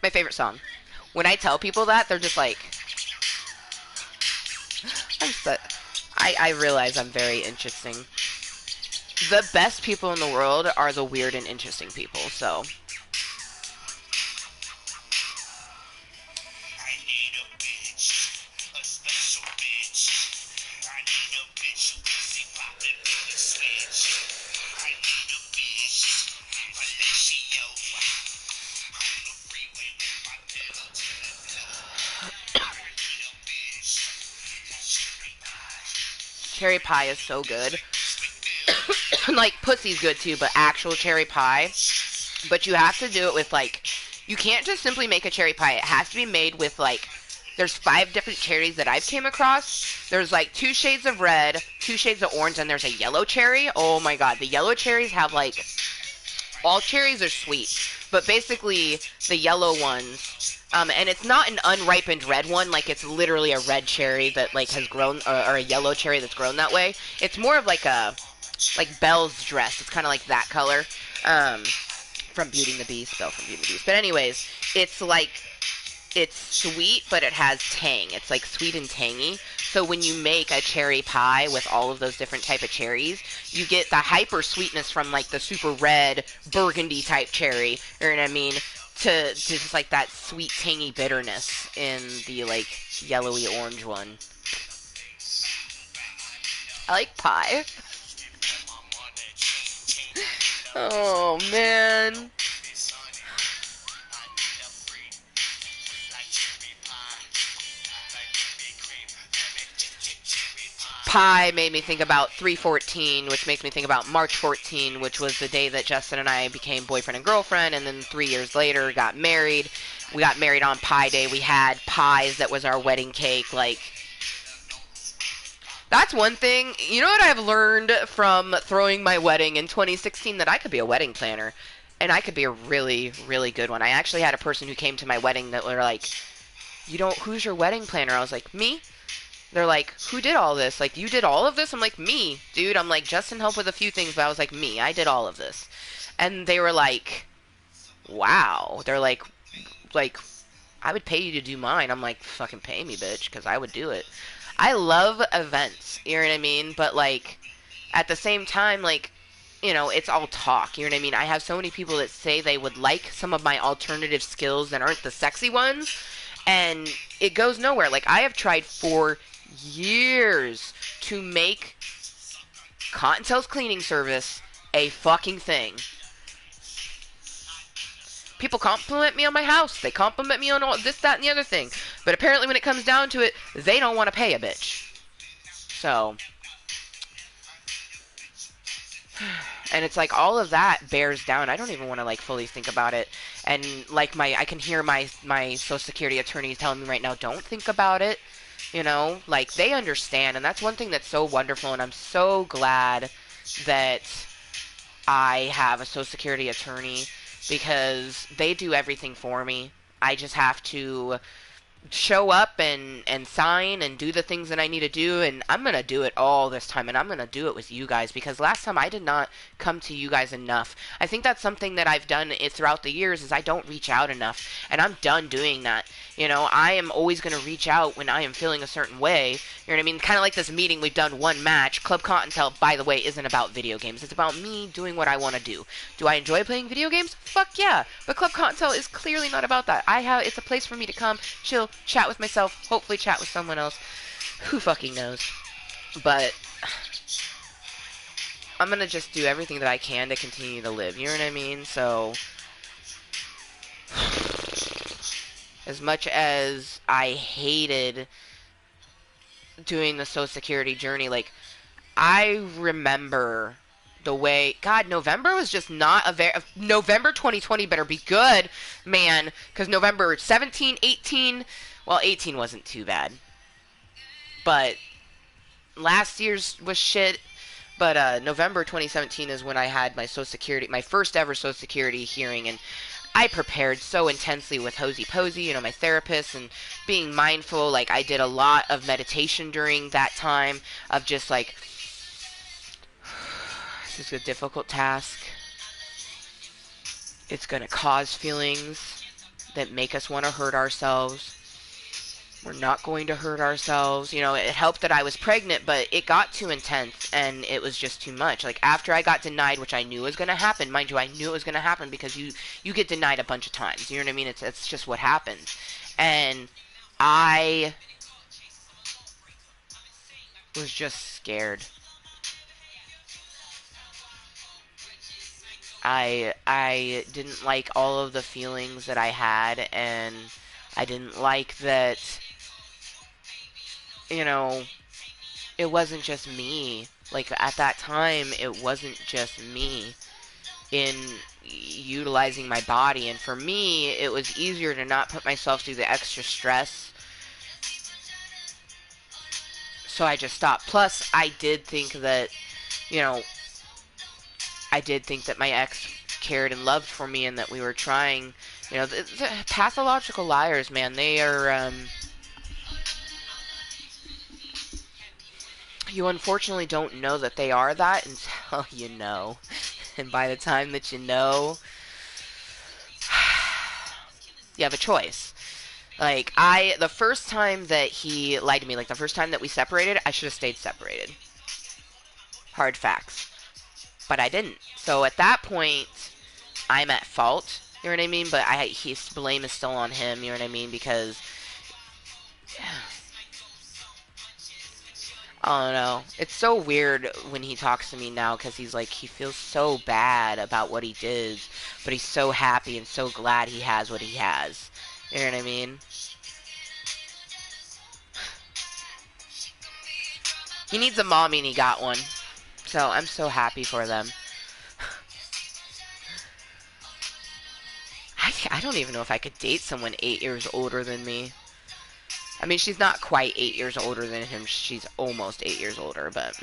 My favorite song. When I tell people that, they're just like, I'm so, I realize I'm very interesting. The best people in the world are the weird and interesting people, so. Cherry pie is so good. Like, pussy's good too, but actual cherry pie. But you have to do it with, like, you can't just simply make a cherry pie. It has to be made with, like, there's 5 different cherries that I've came across. There's, like, 2 shades of red, 2 shades of orange, and there's a yellow cherry. Oh, my God. The yellow cherries have, like, all cherries are sweet. But basically, the yellow ones, and it's not an unripened red one. Like, it's literally a red cherry that, like, has grown, or a yellow cherry that's grown that way. It's more of, like Belle's dress. It's kind of like that color. From Beauty and the Beast. Belle from Beauty and the Beast. But anyways, it's like, it's sweet, but it has tang. It's like sweet and tangy. So when you make a cherry pie with all of those different type of cherries, you get the hyper sweetness from like the super red burgundy type cherry, you know what I mean, to just like that sweet tangy bitterness in the like yellowy orange one. I like pie. Oh man. Pi made me think about 3/14, which makes me think about March 14, which was the day that Justin and I became boyfriend and girlfriend, and then 3 years later got married. We got married on Pi Day. We had pies that was our wedding cake. Like, that's one thing. You know what I've learned from throwing my wedding in 2016? That I could be a wedding planner, and I could be a really, really good one. I actually had a person who came to my wedding that were like, "You don't, who's your wedding planner?" I was like, "Me." They're like, "Who did all this? Like, you did all of this?" I'm like, "Me, dude." I'm like, Justin helped with a few things, but I was like, "Me, I did all of this." And they were like, "Wow." They're like, "I would pay you to do mine." I'm like, "Fucking pay me, bitch, because I would do it." I love events, you know what I mean? But, like, at the same time, like, you know, it's all talk, you know what I mean? I have so many people that say they would like some of my alternative skills that aren't the sexy ones, and it goes nowhere. Like, I have tried for years to make Cottontale's cleaning service a fucking thing. People compliment me on my house. They compliment me on all this, that, and the other thing. But apparently when it comes down to it, they don't want to pay a bitch. So, and it's like all of that bears down. I don't even want to like fully think about it. And like I can hear my Social Security attorney telling me right now, don't think about it. You know, like they understand, and that's one thing that's so wonderful. And I'm so glad that I have a Social Security attorney because they do everything for me. I just have to show up and sign and do the things that I need to do, and I'm going to do it all this time, and I'm going to do it with you guys, because last time I did not come to you guys enough. I think that's something that I've done throughout the years is I don't reach out enough, and I'm done doing that. You know, I am always going to reach out when I am feeling a certain way. You know what I mean? Kind of like this meeting we've done one match. Club Kottontale, by the way, isn't about video games. It's about me doing what I want to do. Do I enjoy playing video games? Fuck yeah. But Club Kottontale is clearly not about that. It's a place for me to come, chill, chat with myself, hopefully chat with someone else. Who fucking knows? But I'm gonna just do everything that I can to continue to live. You know what I mean? So, as much as I hated doing the Social Security journey, like, I remember the way, God, November was just not a very, November 2020 better be good, man, because November 17, 18, well, 18 wasn't too bad, but last year's was shit. But November 2017 is when I had my Social Security, my first ever Social Security hearing, and I prepared so intensely with Hosey Posey, you know, my therapist, and being mindful. Like, I did a lot of meditation during that time of just like, this is a difficult task. It's going to cause feelings that make us want to hurt ourselves. We're not going to hurt ourselves. You know, it helped that I was pregnant, but it got too intense, and it was just too much. Like, after I got denied, which I knew was going to happen, mind you, I knew it was going to happen because you get denied a bunch of times. You know what I mean? It's just what happens. And I was just scared. I didn't like all of the feelings that I had, and I didn't like that, you know, it wasn't just me. Like, at that time, it wasn't just me in utilizing my body. And for me, it was easier to not put myself through the extra stress. So I just stopped. Plus, I did think that, you know, I did think that my ex cared and loved for me and that we were trying. You know, the pathological liars, man, they are, you unfortunately don't know that they are that until you know. And by the time that you know, you have a choice. Like, the first time that he lied to me, like the first time that we separated, I should have stayed separated. Hard facts. But I didn't. So at that point, I'm at fault. You know what I mean? But his blame is still on him. You know what I mean? Because, I don't know. It's so weird when he talks to me now because he's like, he feels so bad about what he did, but he's so happy and so glad he has what he has. You know what I mean? He needs a mommy and he got one. So I'm so happy for them. I don't even know if I could date someone 8 years older than me. I mean, she's not quite 8 years older than him. She's almost 8 years older, but...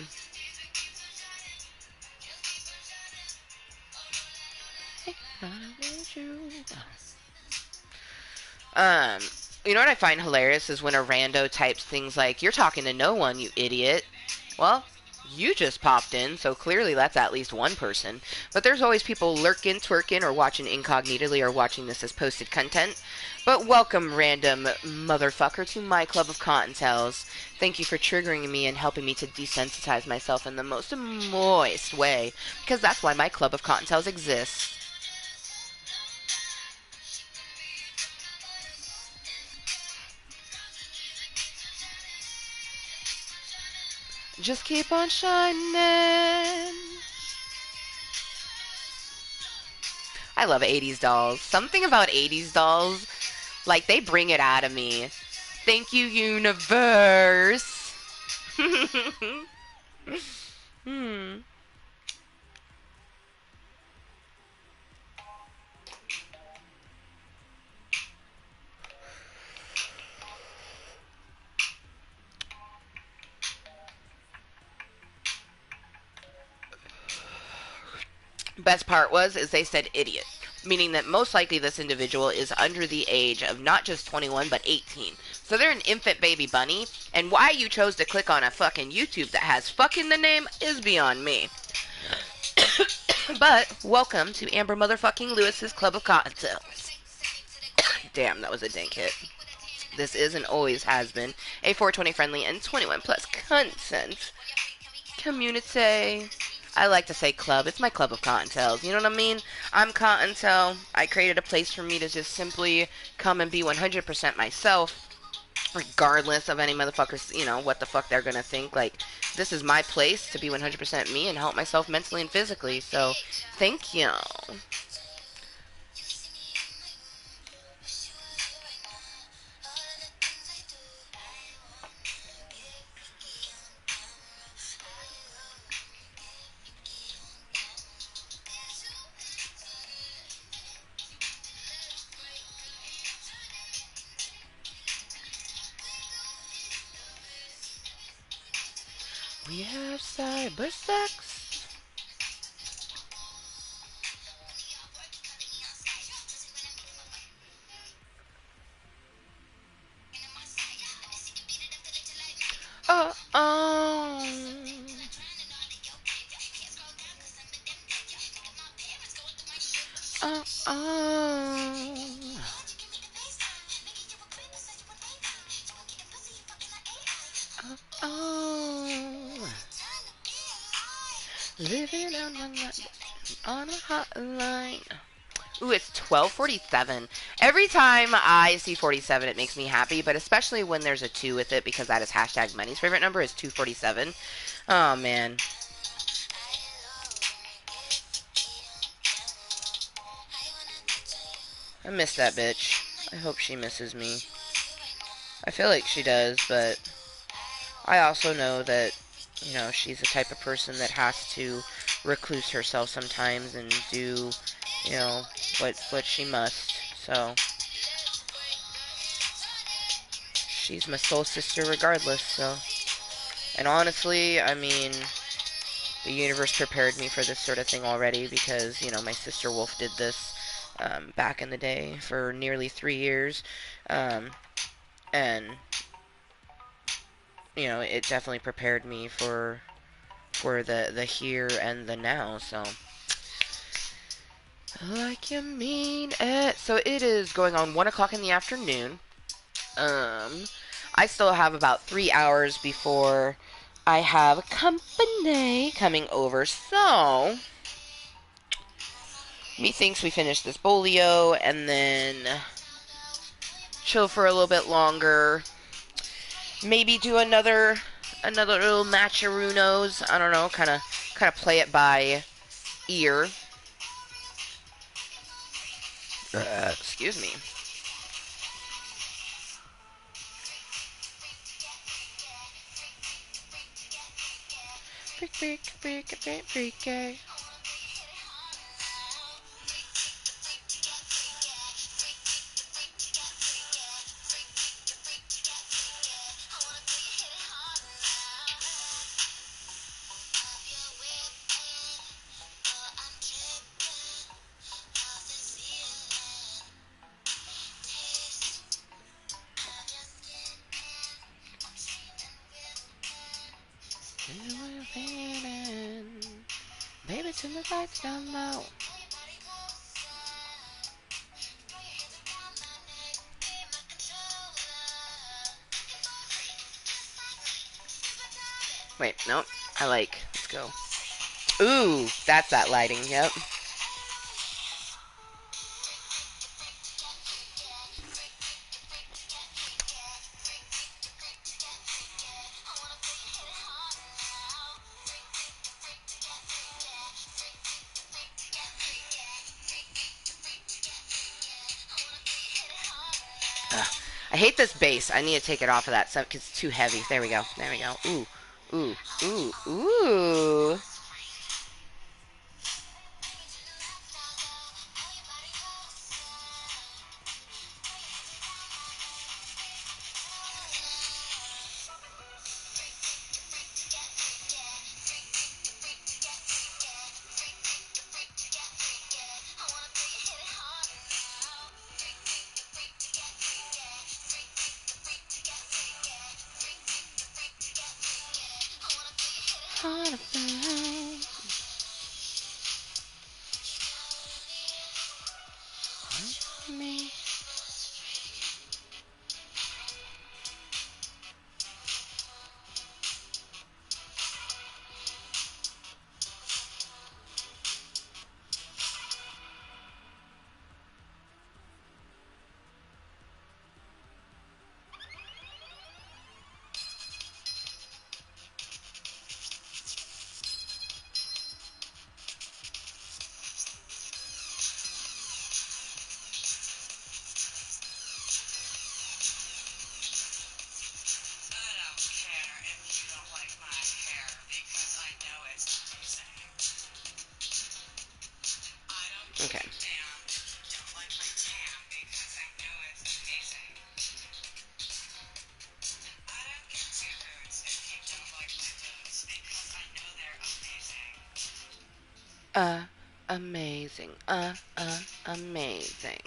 You know what I find hilarious is when a rando types things like, "You're talking to no one, you idiot." Well, you just popped in, so clearly that's at least one person. But there's always people lurking, twerking, or watching incognitely, or watching this as posted content. But welcome, random motherfucker, to my club of Cottontales. Thank you for triggering me and helping me to desensitize myself in the most moist way, because that's why my club of Cottontales exists. Just keep on shining. I love 80s dolls. Something about 80s dolls, like, they bring it out of me. Thank you, universe. hmm. Best part was is they said idiot, meaning that most likely this individual is under the age of not just 21 but 18. So they're an infant baby bunny, and why you chose to click on a fucking YouTube that has fucking the name is beyond me. But welcome to Amber Motherfucking Lewis's Club of Cocktails. Damn, that was a dank hit. This is and always has been a 420 friendly and 21 plus content community. I like to say club. It's my club of Cottontails. You know what I mean? I'm Cottontail. I created a place for me to just simply come and be 100% myself, regardless of any motherfuckers, what the fuck they're gonna think. Like, this is my place to be 100% me and help myself mentally and physically. So, thank you. We have cyber sex. Oh, oh. Oh, oh. Oh, oh. Living on a hotline. Ooh, it's 12:47. Every time I see 47, it makes me happy, but especially when there's a 2 with it, because that is hashtag money's favorite number is 247. Oh, man. I miss that bitch. I hope she misses me. I feel like she does, but I also know that, she's the type of person that has to recluse herself sometimes and do, what she must. So, she's my soul sister regardless, so. And honestly, I mean, the universe prepared me for this sort of thing already because, my sister Wolf did this back in the day for nearly 3 years. And, it definitely prepared me for the here and the now, so. Like you mean it. So it is going on 1 o'clock in the afternoon. I still have about 3 hours before I have company coming over, so methinks we finish this bolio and then chill for a little bit longer. Maybe do another little matcharunos. I don't know, kind of play it by ear. Excuse me. Freaky. Baby, turn the lights down low. Wait, nope. Let's go. Ooh, that's that lighting, yep. hate this base. I need to take it off of that stuff because it's too heavy. There we go. There we go. Ooh. Ooh. Ooh. Ooh. Me. Okay. Uh, amazing. Amazing.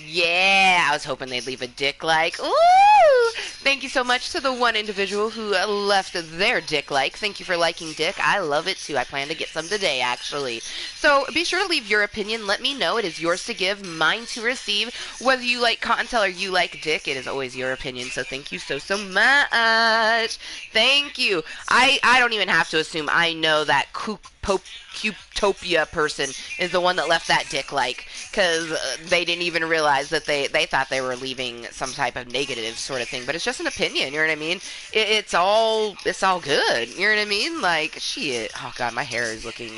Yeah, I was hoping they'd leave a dick like. Ooh! Thank you so much to the one individual who left their dick like. Thank you for liking dick. I love it too. I plan to get some today, actually. So be sure to leave your opinion. Let me know. It is yours to give, mine to receive. Whether you like Kottontale or you like dick, it is always your opinion. So thank you so much. Thank you. I don't even have to assume. I know that Cutopia person is the one that left that dick like, because they didn't even realize that they thought they were leaving some type of negative sort of thing, but it's just an opinion, you know what I mean? It's all good, you know what I mean? Like, shit. Oh god, my hair is looking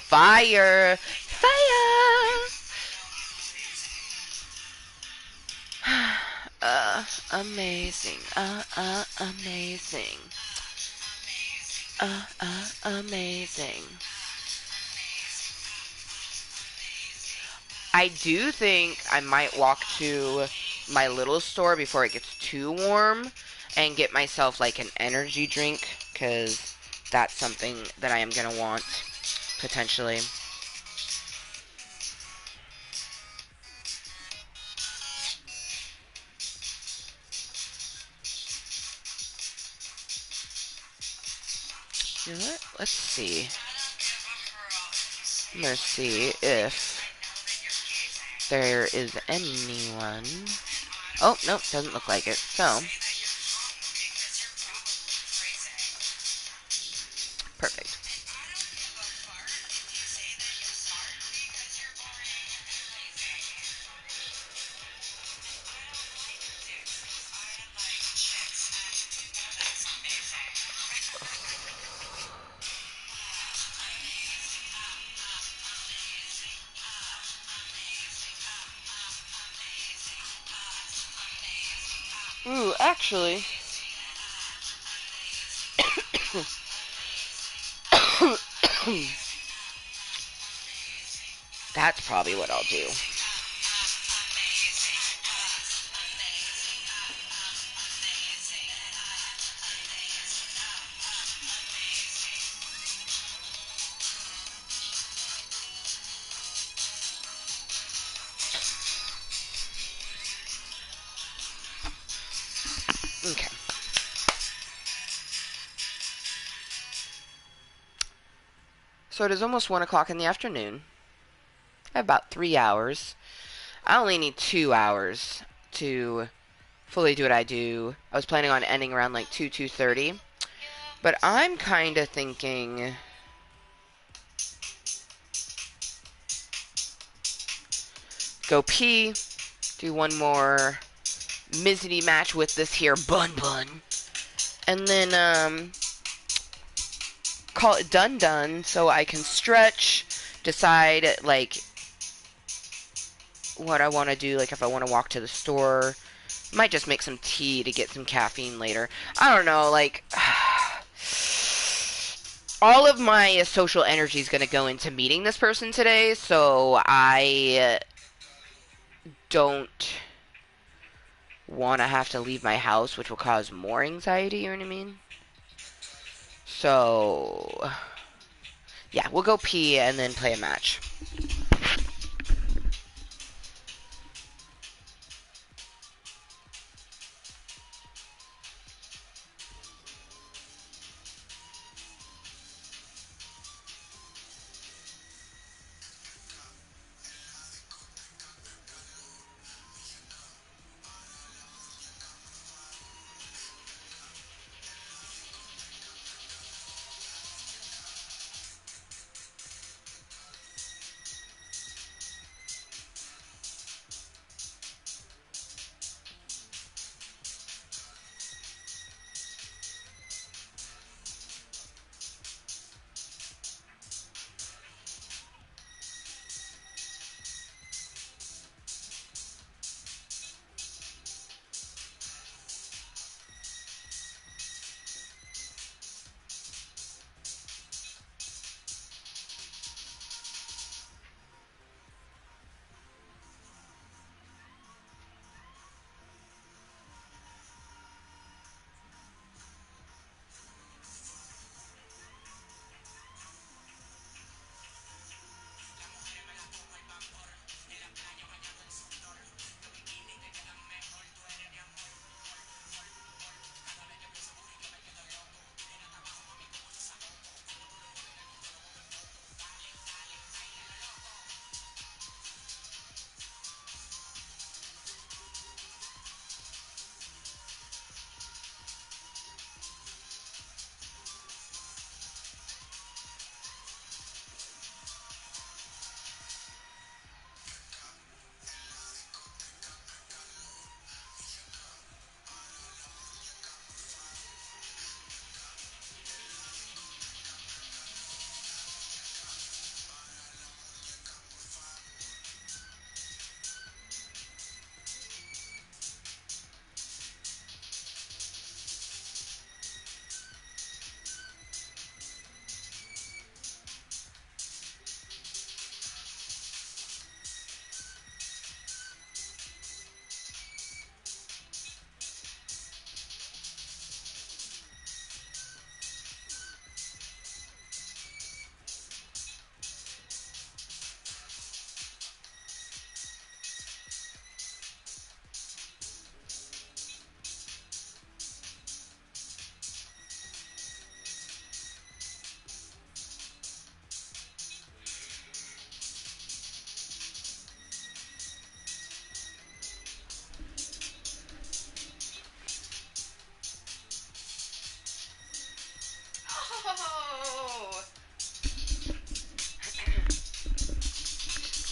fire. Amazing. Amazing. Amazing. I do think I might walk to my little store before it gets too warm and get myself like an energy drink, because that's something that I am going to want potentially. You know what? Let's see. I'm going to see if there is anyone. Oh, nope, doesn't look like it. So, perfect. Ooh, actually. That's probably what I'll do. Okay. So it is almost 1 o'clock in the afternoon. I have about 3 hours. I only need 2 hours to fully do what I do. I was planning on ending around like 2:30. But I'm kind of thinking go pee, do one more Mizzity match with this here Bun Bun, and then call it done so I can stretch, decide like what I want to do, like if I want to walk to the store. Might just make some tea to get some caffeine later. I don't know, like all of my social energy is going to go into meeting this person today, so I don't want to have to leave my house, which will cause more anxiety, you know what I mean? So, yeah, we'll go pee and then play a match.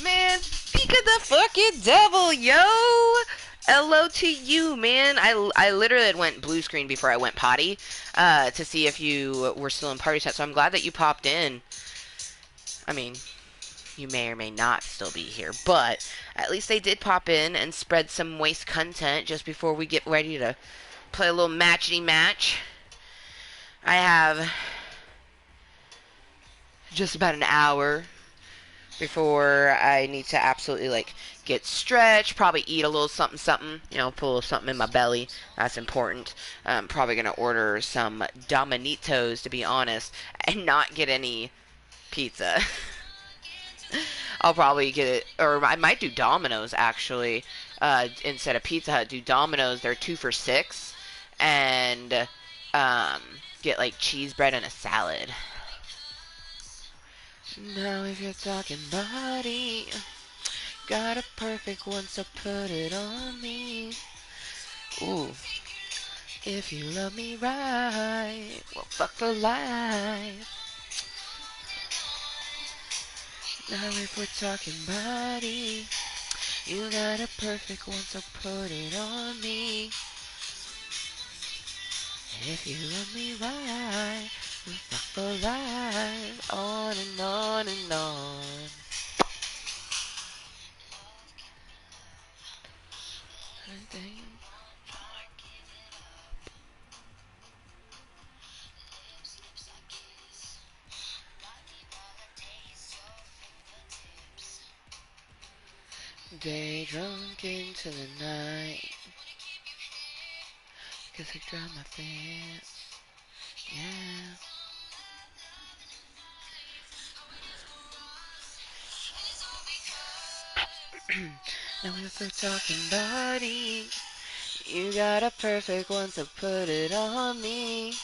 Man, speak of the fucking devil, yo! Hello to you, man. I literally went blue screen before I went potty to see if you were still in party chat, so I'm glad that you popped in. I mean, you may or may not still be here, but at least they did pop in and spread some moist content just before we get ready to play a little matchety match. I have just about an hour before I need to absolutely like get stretched, probably eat a little something something, you know, put a little something in my belly. That's important. I'm probably gonna order some Dominitos to be honest, and not get any pizza. I'll probably get it, or I might do Domino's actually, instead of Pizza Hut. Do Domino's? They're 2 for $6, and um, get like cheese bread and a salad. Now if you're talking body, got a perfect one, so put it on me. Ooh, if you love me right, well fuck for life. Now if we're talking body, you got a perfect one, so put it on me. If you love me right, we'll fuck for life. On and on and on. Day drunk into the night. Cause I dropped my pants. Yeah. Now if we're talking body, you got a perfect one, so put it on me.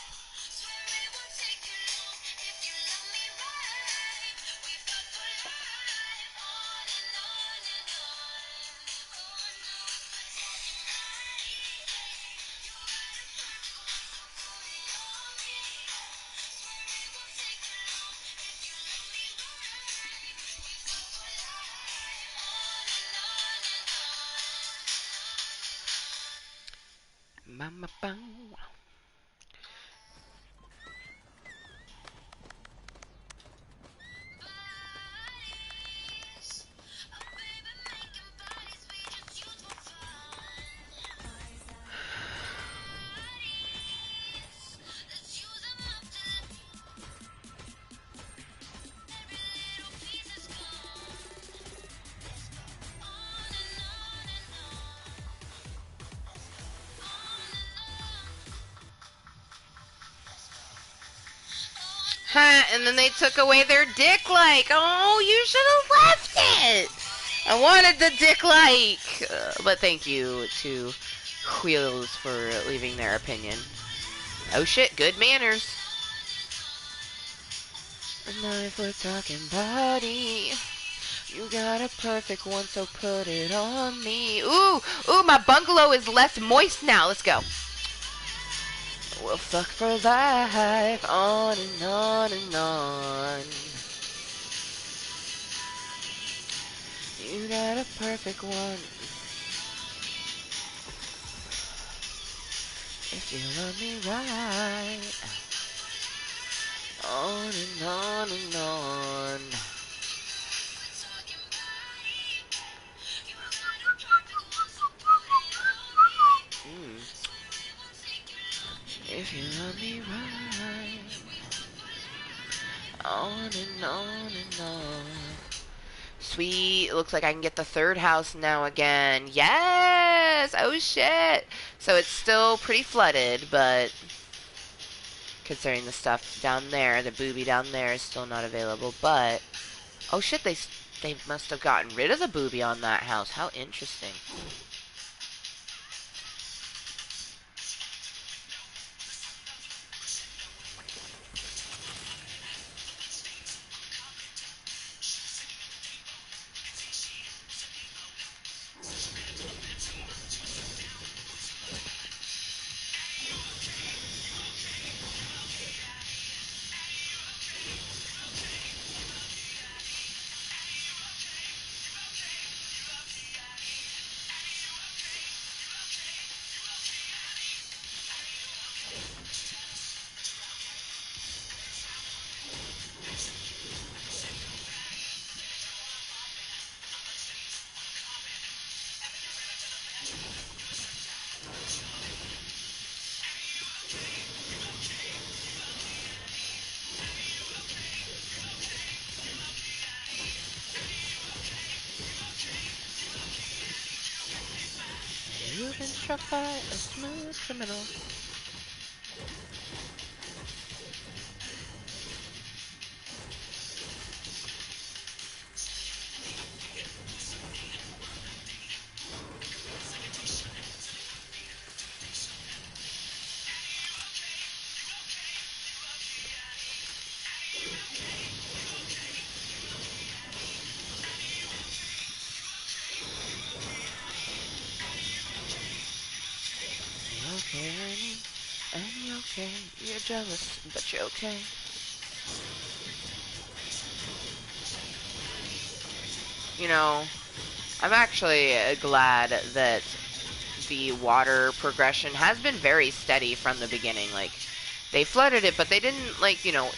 Mama bang. Ha, and then they took away their dick like. Oh, you should have left it. I wanted the dick like. But thank you to Wheels for leaving their opinion. Oh shit, good manners. And now if we're talking body, you got a perfect one, so put it on me. Ooh, ooh, my bungalow is less moist now. Let's go. We'll fuck for life, on and on and on. You got a perfect one. If you love me right, on and on and on. If you love me right, on and on and on. Sweet. It looks like I can get the third house now again. Yes! Oh shit! So it's still pretty flooded, but considering the stuff down there, the booby down there is still not available, but oh shit, they must have gotten rid of the booby on that house. How interesting. You've been struck by a smooth criminal. You okay, honey? And you okay? You're jealous, but you're okay. You know, I'm actually glad that the water progression has been very steady from the beginning. Like, they flooded it, but they didn't, like, you know,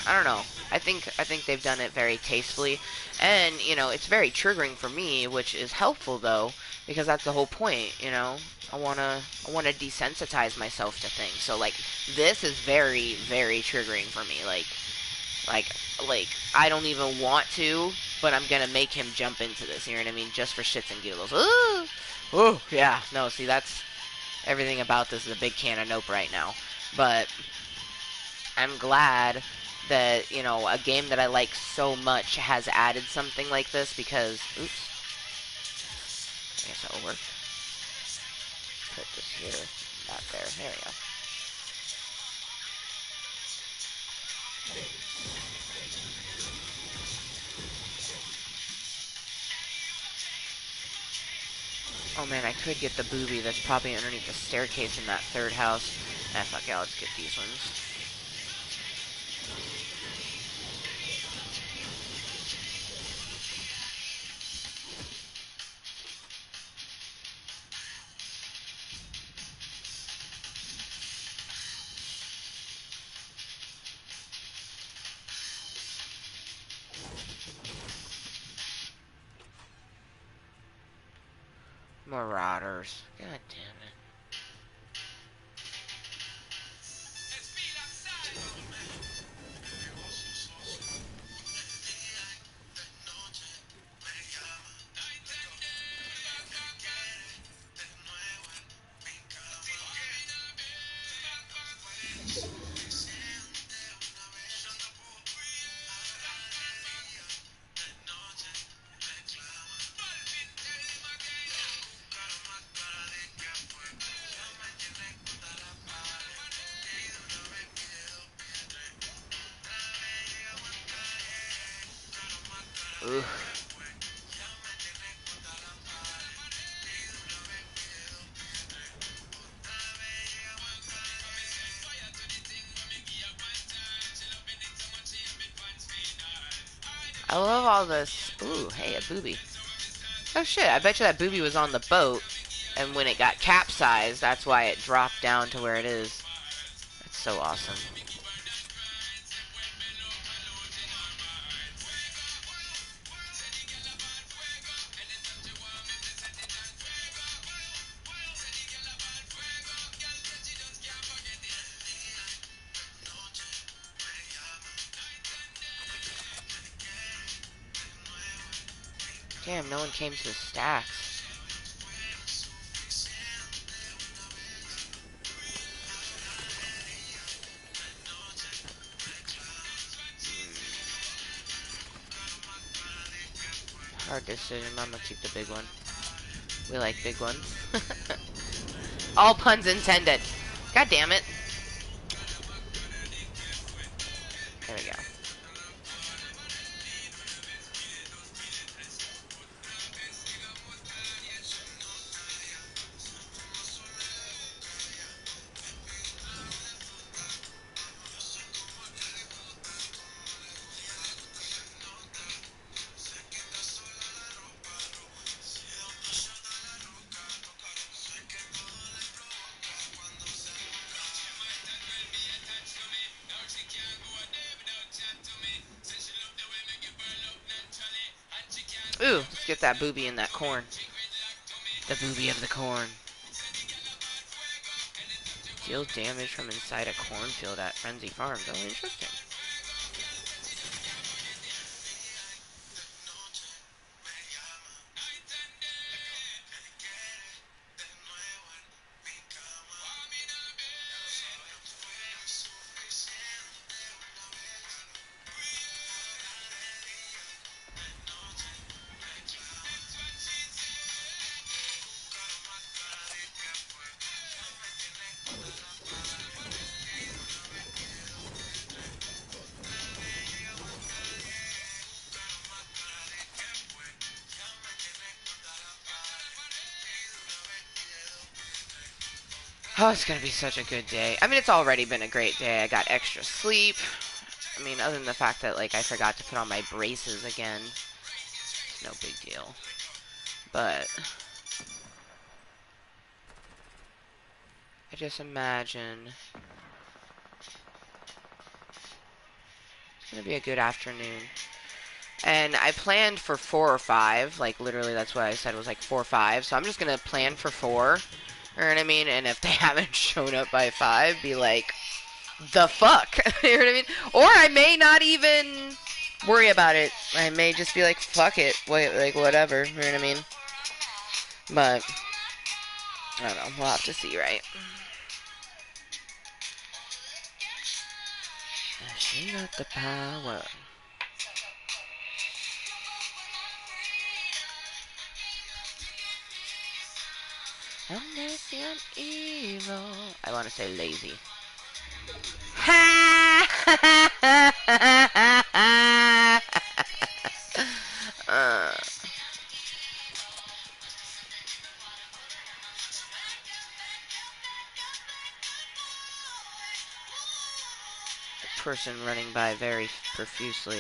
I don't know. I think they've done it very tastefully, and you know, it's very triggering for me, which is helpful though, because that's the whole point. You know, I wanna desensitize myself to things. So like, this is very, very triggering for me. Like, Like, like I don't even want to, but I'm gonna make him jump into this. You know what I mean? Just for shits and giggles. Ooh, ooh, yeah. No, see, that's everything about this is a big can of nope right now. But I'm glad that a game that I like so much has added something like this because, oops, I guess that'll work. Put this here, not there. There we go. Oh man, I could get the booby that's probably underneath the staircase in that third house. Ah, fuck it, I'll just get these ones. Marauders. God damn it. Ugh. I love all this. Ooh, hey, a booby. Oh shit, I bet you that booby was on the boat, and when it got capsized, that's why it dropped down to where it is. That's so awesome. Damn, no one came to the stacks. Hard decision, I'm gonna keep the big one. We like big ones. All puns intended. God damn it. There we go. Ooh, let's get that booby in that corn. The booby of the corn. Deals damage from inside a cornfield at Frenzy Farms. Oh, interesting. Oh, it's gonna be such a good day. I mean, it's already been a great day. I got extra sleep. I mean, other than the fact that, like, I forgot to put on my braces again. It's no big deal. But I just imagine it's gonna be a good afternoon. And I planned for 4 or 5. Like, literally, that's what I said was like 4 or 5. So I'm just gonna plan for 4. You know what I mean? And if they haven't shown up by 5, be like, the fuck? You know what I mean? Or I may not even worry about it. I may just be like, fuck it. Wait, like, whatever. You know what I mean? But, I don't know. We'll have to see, right? She got the power. Omniscient evil. I want to say lazy. uh, person running by very profusely.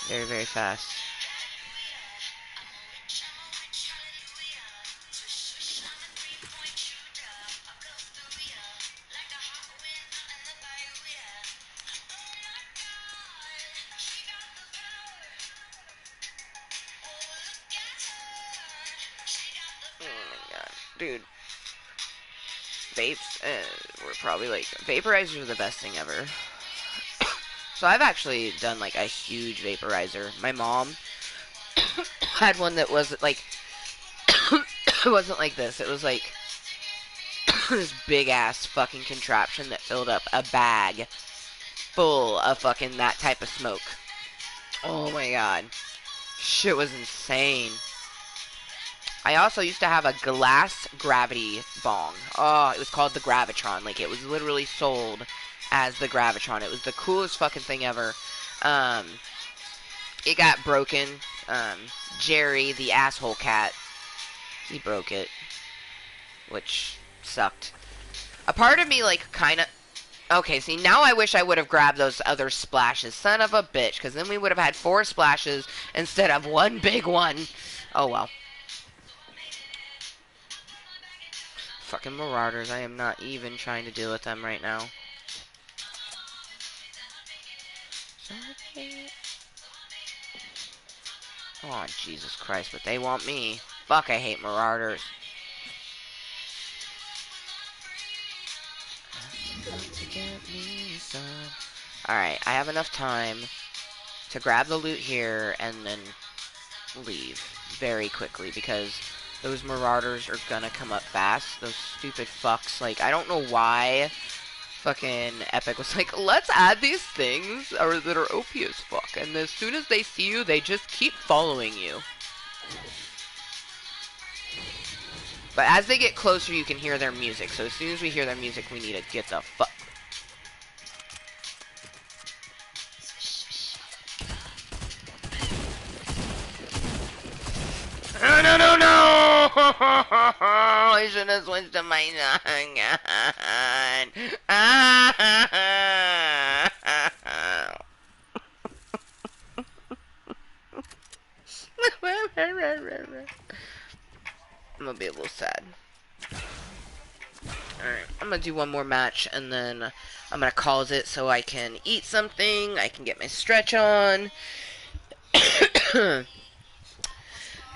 Very, very fast. Oh my god. Dude. Vapes were probably like... Vaporizers were the best thing ever. So I've actually done like a huge vaporizer. My mom had one that was like... it wasn't like this. It was like... this big ass fucking contraption that filled up a bag full of fucking that type of smoke. Oh my god. Shit was insane. I also used to have a glass gravity bong. Oh, it was called the Gravitron. Like, it was literally sold as the Gravitron. It was the coolest fucking thing ever. It got broken. Jerry, the asshole cat, he broke it, which sucked. A part of me, like, kind of... Okay, see, now I wish I would have grabbed those other splashes. Son of a bitch, because then we would have had 4 splashes instead of one big one. Oh, well. Fucking marauders, I am not even trying to deal with them right now. Oh, Jesus Christ, but they want me. Fuck, I hate marauders. Alright, I have enough time to grab the loot here and then leave very quickly because those marauders are gonna come up fast. Those stupid fucks. Like, I don't know why fucking Epic was like, let's add these things that are OP as fuck. And as soon as they see you, they just keep following you. But as they get closer, you can hear their music. So as soon as we hear their music, we need to get the fuck. No, no, no, no! I should have switched to my gun. I'm gonna be a little sad. Alright, I'm gonna do one more match and then I'm gonna call it so I can eat something, I can get my stretch on. I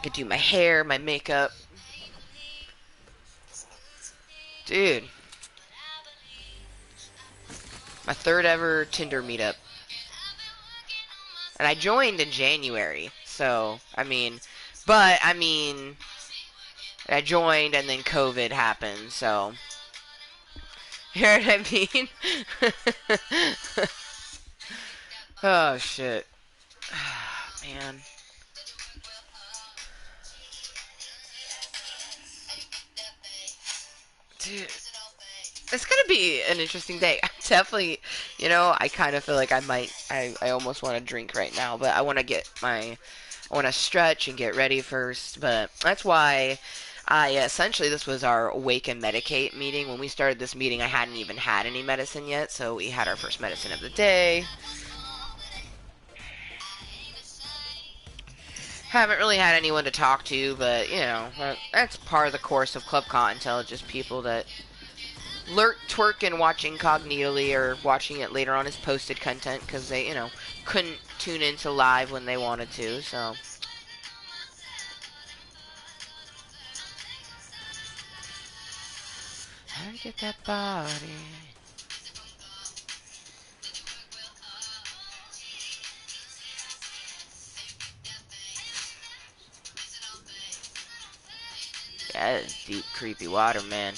could do my hair, my makeup. Dude. My 3rd ever Tinder meetup. And I joined in January, so, I mean, I joined and then COVID happened, so, you know what I mean? Oh, shit. Man. Dude. It's gonna be an interesting day. Definitely, you know, I kind of feel like I almost want to drink right now, but I want to stretch and get ready first, but that's why essentially this was our wake and medicate meeting. When we started this meeting, I hadn't even had any medicine yet, so we had our first medicine of the day. Haven't really had anyone to talk to, but, you know, that's part of the course of Club Cottontale, just people that lurk, twerk, and watch incognitally or watching it later on as posted content because they, you know, couldn't tune into live when they wanted to, so. How to get that body? That is deep, creepy water, man.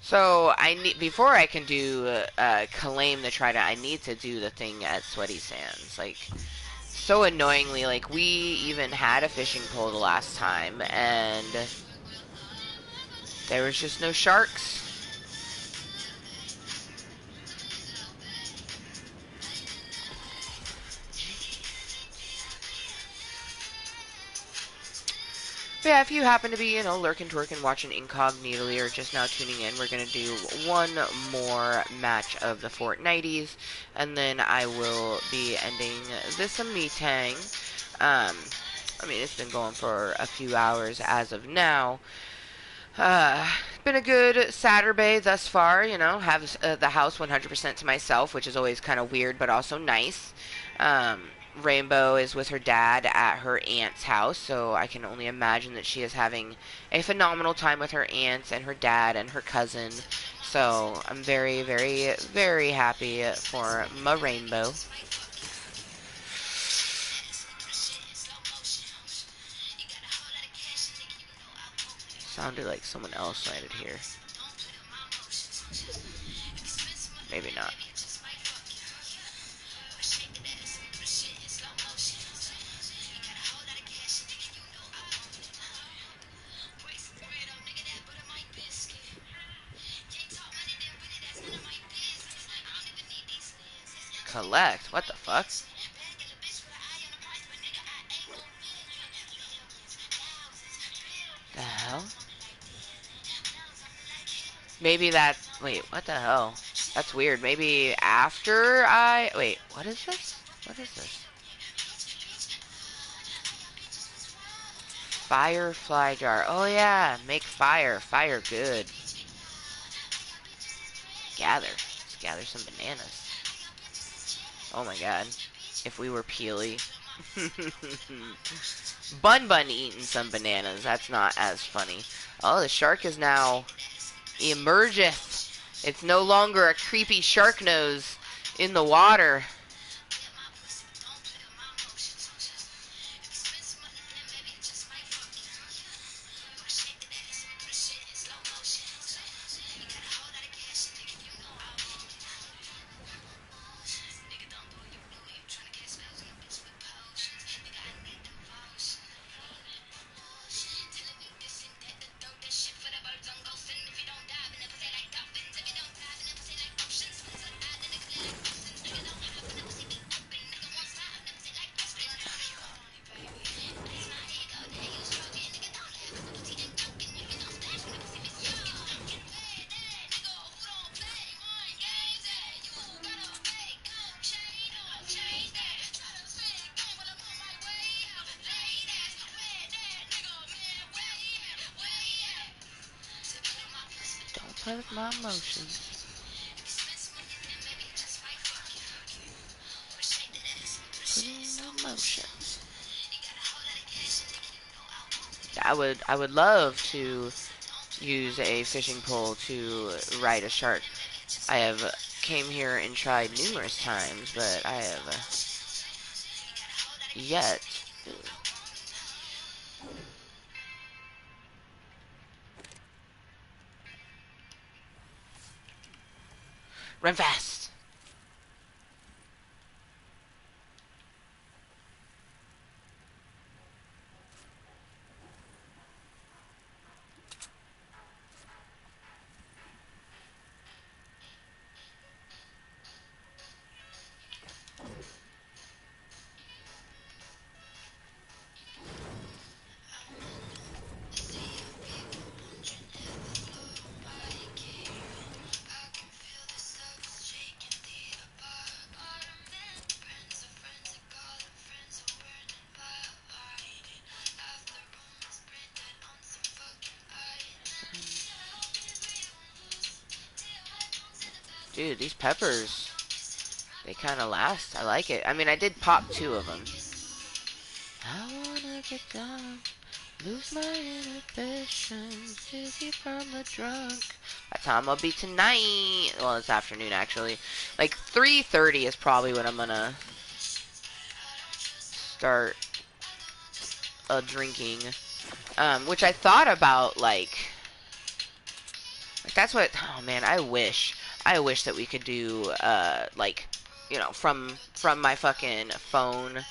So I need before I can do claim the trident, I need to do the thing at Sweaty Sands. Like so annoyingly, like we even had a fishing pole the last time, and there was just no sharks. But yeah, if you happen to be, lurking, twerking, watching incognitally, or just now tuning in, we're going to do one more match of the Fortnighties, and then I will be ending this a me-tang. I mean, it's been going for a few hours as of now. Been a good Saturday thus far, have the house 100% to myself, which is always kind of weird, but also nice. Um, Rainbow is with her dad at her aunt's house, so I can only imagine that she is having a phenomenal time with her aunt and her dad and her cousin. So I'm very, very, very happy for my Rainbow. Sounded like someone else landed here. Maybe not. Collect? What the fuck? The hell? Maybe that... Wait, what the hell? That's weird. Maybe after I... Wait, what is this? What is this? Firefly jar. Oh yeah, make fire. Fire good. Gather. Let's gather some bananas. Oh my god. If we were Peely. Bun eating some bananas. That's not as funny. Oh, the shark is now emergeth. It's no longer a creepy shark nose in the water. Don't play with my emotions. Emotions. I would love to use a fishing pole to ride a shark. I have came here and tried numerous times, but I have yet. Run fast! Dude, these peppers. They kind of last. I like it. I mean, I did pop 2 of them. I wanna get down, lose my inhibitions, dizzy from the drunk. That's how I'm gonna be tonight. Well, it's afternoon actually. Like 3:30 is probably when I'm gonna start drinking. Which I thought about like that's what. Oh man, I wish that we could do like from my fucking phone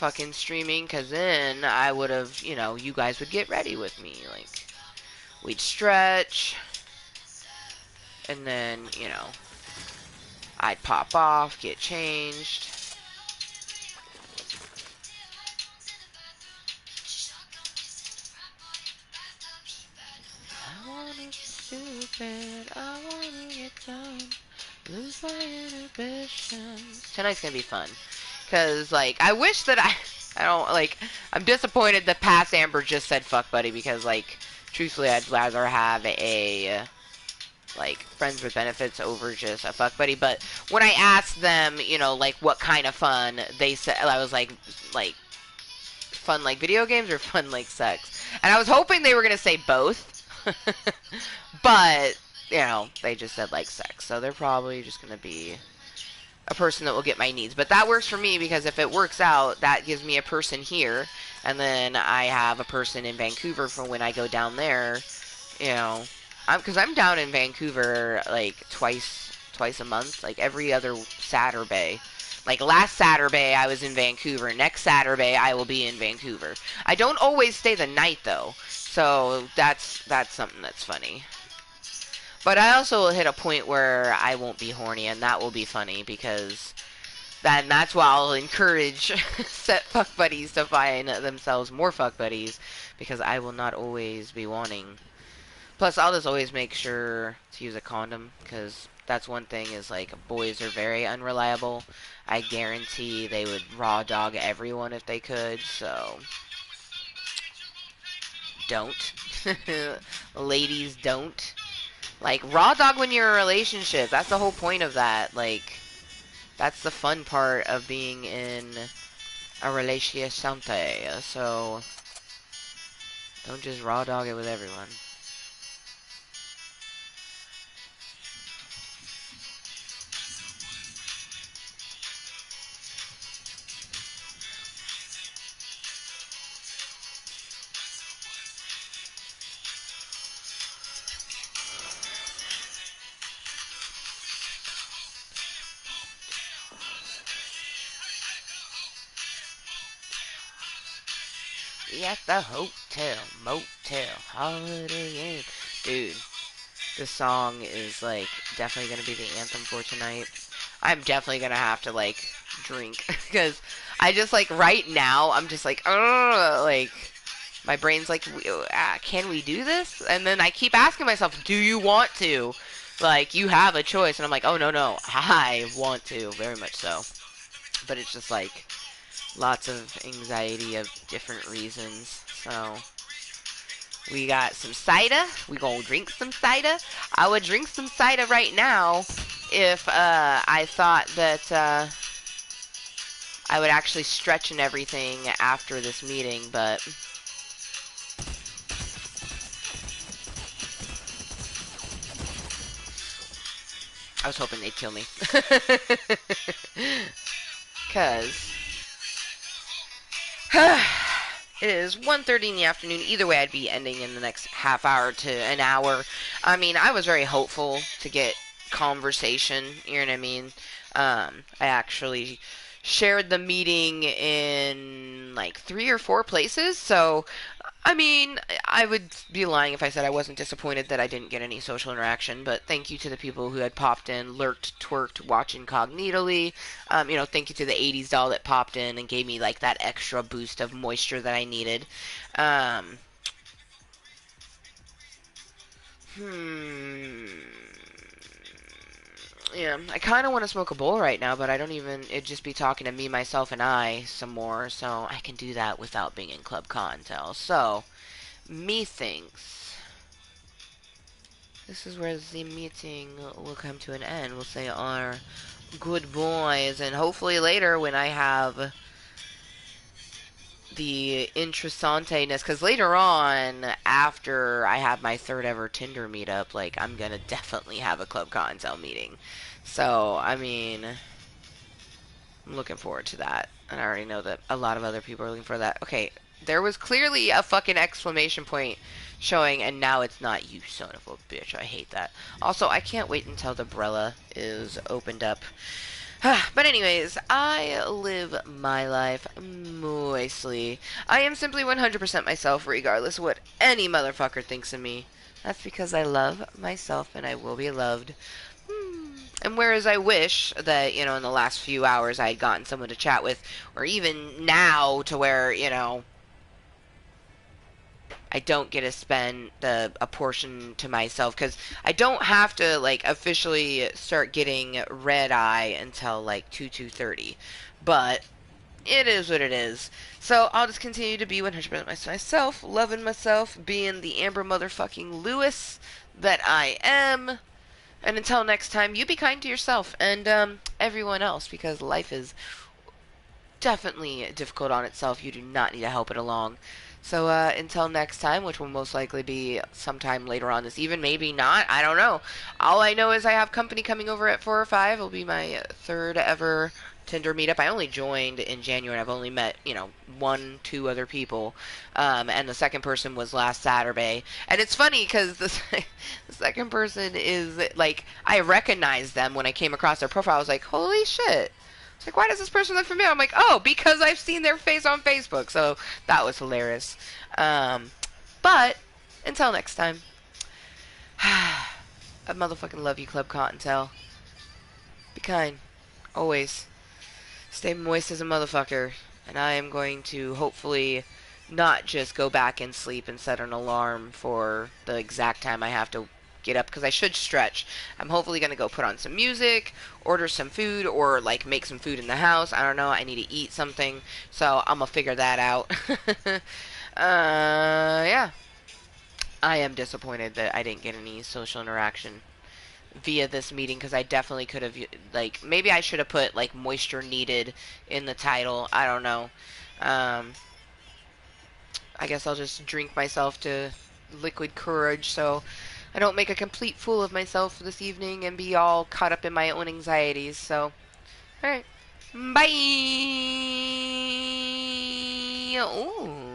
fucking streaming, because then I would have, you guys would get ready with me. Like, we'd stretch, and then, I'd pop off, get changed. I wanna be stupid, I wanna get down, lose my inhibitions. Tonight's gonna be fun. Because, like, I wish that I don't, like, I'm disappointed that past Amber just said fuck buddy, because, like, truthfully, I'd rather have a, like, friends with benefits over just a fuck buddy. But when I asked them, like, what kind of fun, they said, I was like, fun like video games or fun like sex? And I was hoping they were going to say both. But, they just said like sex. So they're probably just going to be a person that will get my needs. But that works for me, because if it works out, that gives me a person here, and then I have a person in Vancouver for when I go down there. Because I'm down in Vancouver like twice a month, like every other Saturday. Like last Saturday I was in Vancouver. Next Saturday I will be in Vancouver. I don't always stay the night though, so that's something that's funny. But I also will hit a point where I won't be horny, and that will be funny, because that's why I'll encourage set fuck buddies to find themselves more fuck buddies, because I will not always be wanting. Plus, I'll just always make sure to use a condom, because that's one thing is, like, boys are very unreliable. I guarantee they would raw dog everyone if they could, so don't. Ladies, don't. Like, raw dog when you're in a relationship. That's the whole point of that. Like, that's the fun part of being in a relationship. So, don't just raw dog it with everyone. At the hotel, motel, Holiday Inn. Dude, this song is, like, definitely gonna be the anthem for tonight. I'm definitely gonna have to, like, drink. Because I just, like, right now, I'm just like, ugh, like, my brain's like, can we do this? And then I keep asking myself, do you want to? Like, you have a choice. And I'm like, oh, no, no, I want to, very much so. But it's just, like, lots of anxiety of different reasons. So we got some cider. We gonna drink some cider. I would drink some cider right now if I thought that I would actually stretch and everything after this meeting, but I was hoping they'd kill me. Because it is 1:30 in the afternoon. Either way, I'd be ending in the next half hour to an hour. I mean, I was very hopeful to get conversation, you know what I mean? I actually shared the meeting in like 3 or 4 places, so I mean, I would be lying if I said I wasn't disappointed that I didn't get any social interaction, but thank you to the people who had popped in, lurked, twerked, watched incognitally. Thank you to the 80s doll that popped in and gave me, like, that extra boost of moisture that I needed. Um, hmm. Yeah, I kind of want to smoke a bowl right now, but I don't even, it'd just be talking to me, myself, and I some more, so I can do that without being in Club Kottontale. So, methinks this is where the meeting will come to an end. We'll say our good boys. And hopefully later when I have the interessanteness, because later on, after I have my third ever Tinder meetup, like, I'm gonna definitely have a Club Cottontail meeting. So, I mean, I'm looking forward to that. And I already know that a lot of other people are looking for that. Okay, there was clearly a fucking exclamation point showing, and now it's not. You son of a bitch. I hate that. Also, I can't wait until the Brella is opened up. But anyways, I live my life moistly. I am simply 100% myself, regardless of what any motherfucker thinks of me. That's because I love myself and I will be loved. And whereas I wish that, in the last few hours I had gotten someone to chat with, or even now to where, I don't get to spend a portion to myself, because I don't have to like officially start getting red eye until like 2:30, but it is what it is. So I'll just continue to be 100% myself, loving myself, being the Amber motherfucking Lewis that I am. And until next time, you be kind to yourself and everyone else, because life is definitely difficult on itself. You do not need to help it along. So until next time, which will most likely be sometime later on this evening, maybe not, I don't know. All I know is I have company coming over at 4 or 5. It'll be my third ever Tinder meetup. I only joined in January. I've only met, one, two other people. And the second person was last Saturday. And it's funny because the second person is, like, I recognized them when I came across their profile. I was like, holy shit. It's like, why does this person look familiar? I'm like, oh, because I've seen their face on Facebook. So that was hilarious. But until next time, I motherfucking love you, Club Cottontail. Be kind, always. Stay moist as a motherfucker. And I am going to hopefully not just go back and sleep and set an alarm for the exact time I have to get up, because I should stretch. I'm hopefully going to go put on some music, order some food, or like make some food in the house. I don't know. I need to eat something. So I'm going to figure that out. Yeah. I am disappointed that I didn't get any social interaction via this meeting, because I definitely could have, like, maybe I should have put like moisture needed in the title. I don't know. Um, I guess I'll just drink myself to liquid courage so I don't make a complete fool of myself this evening and be all caught up in my own anxieties. So, alright. Bye! Ooh.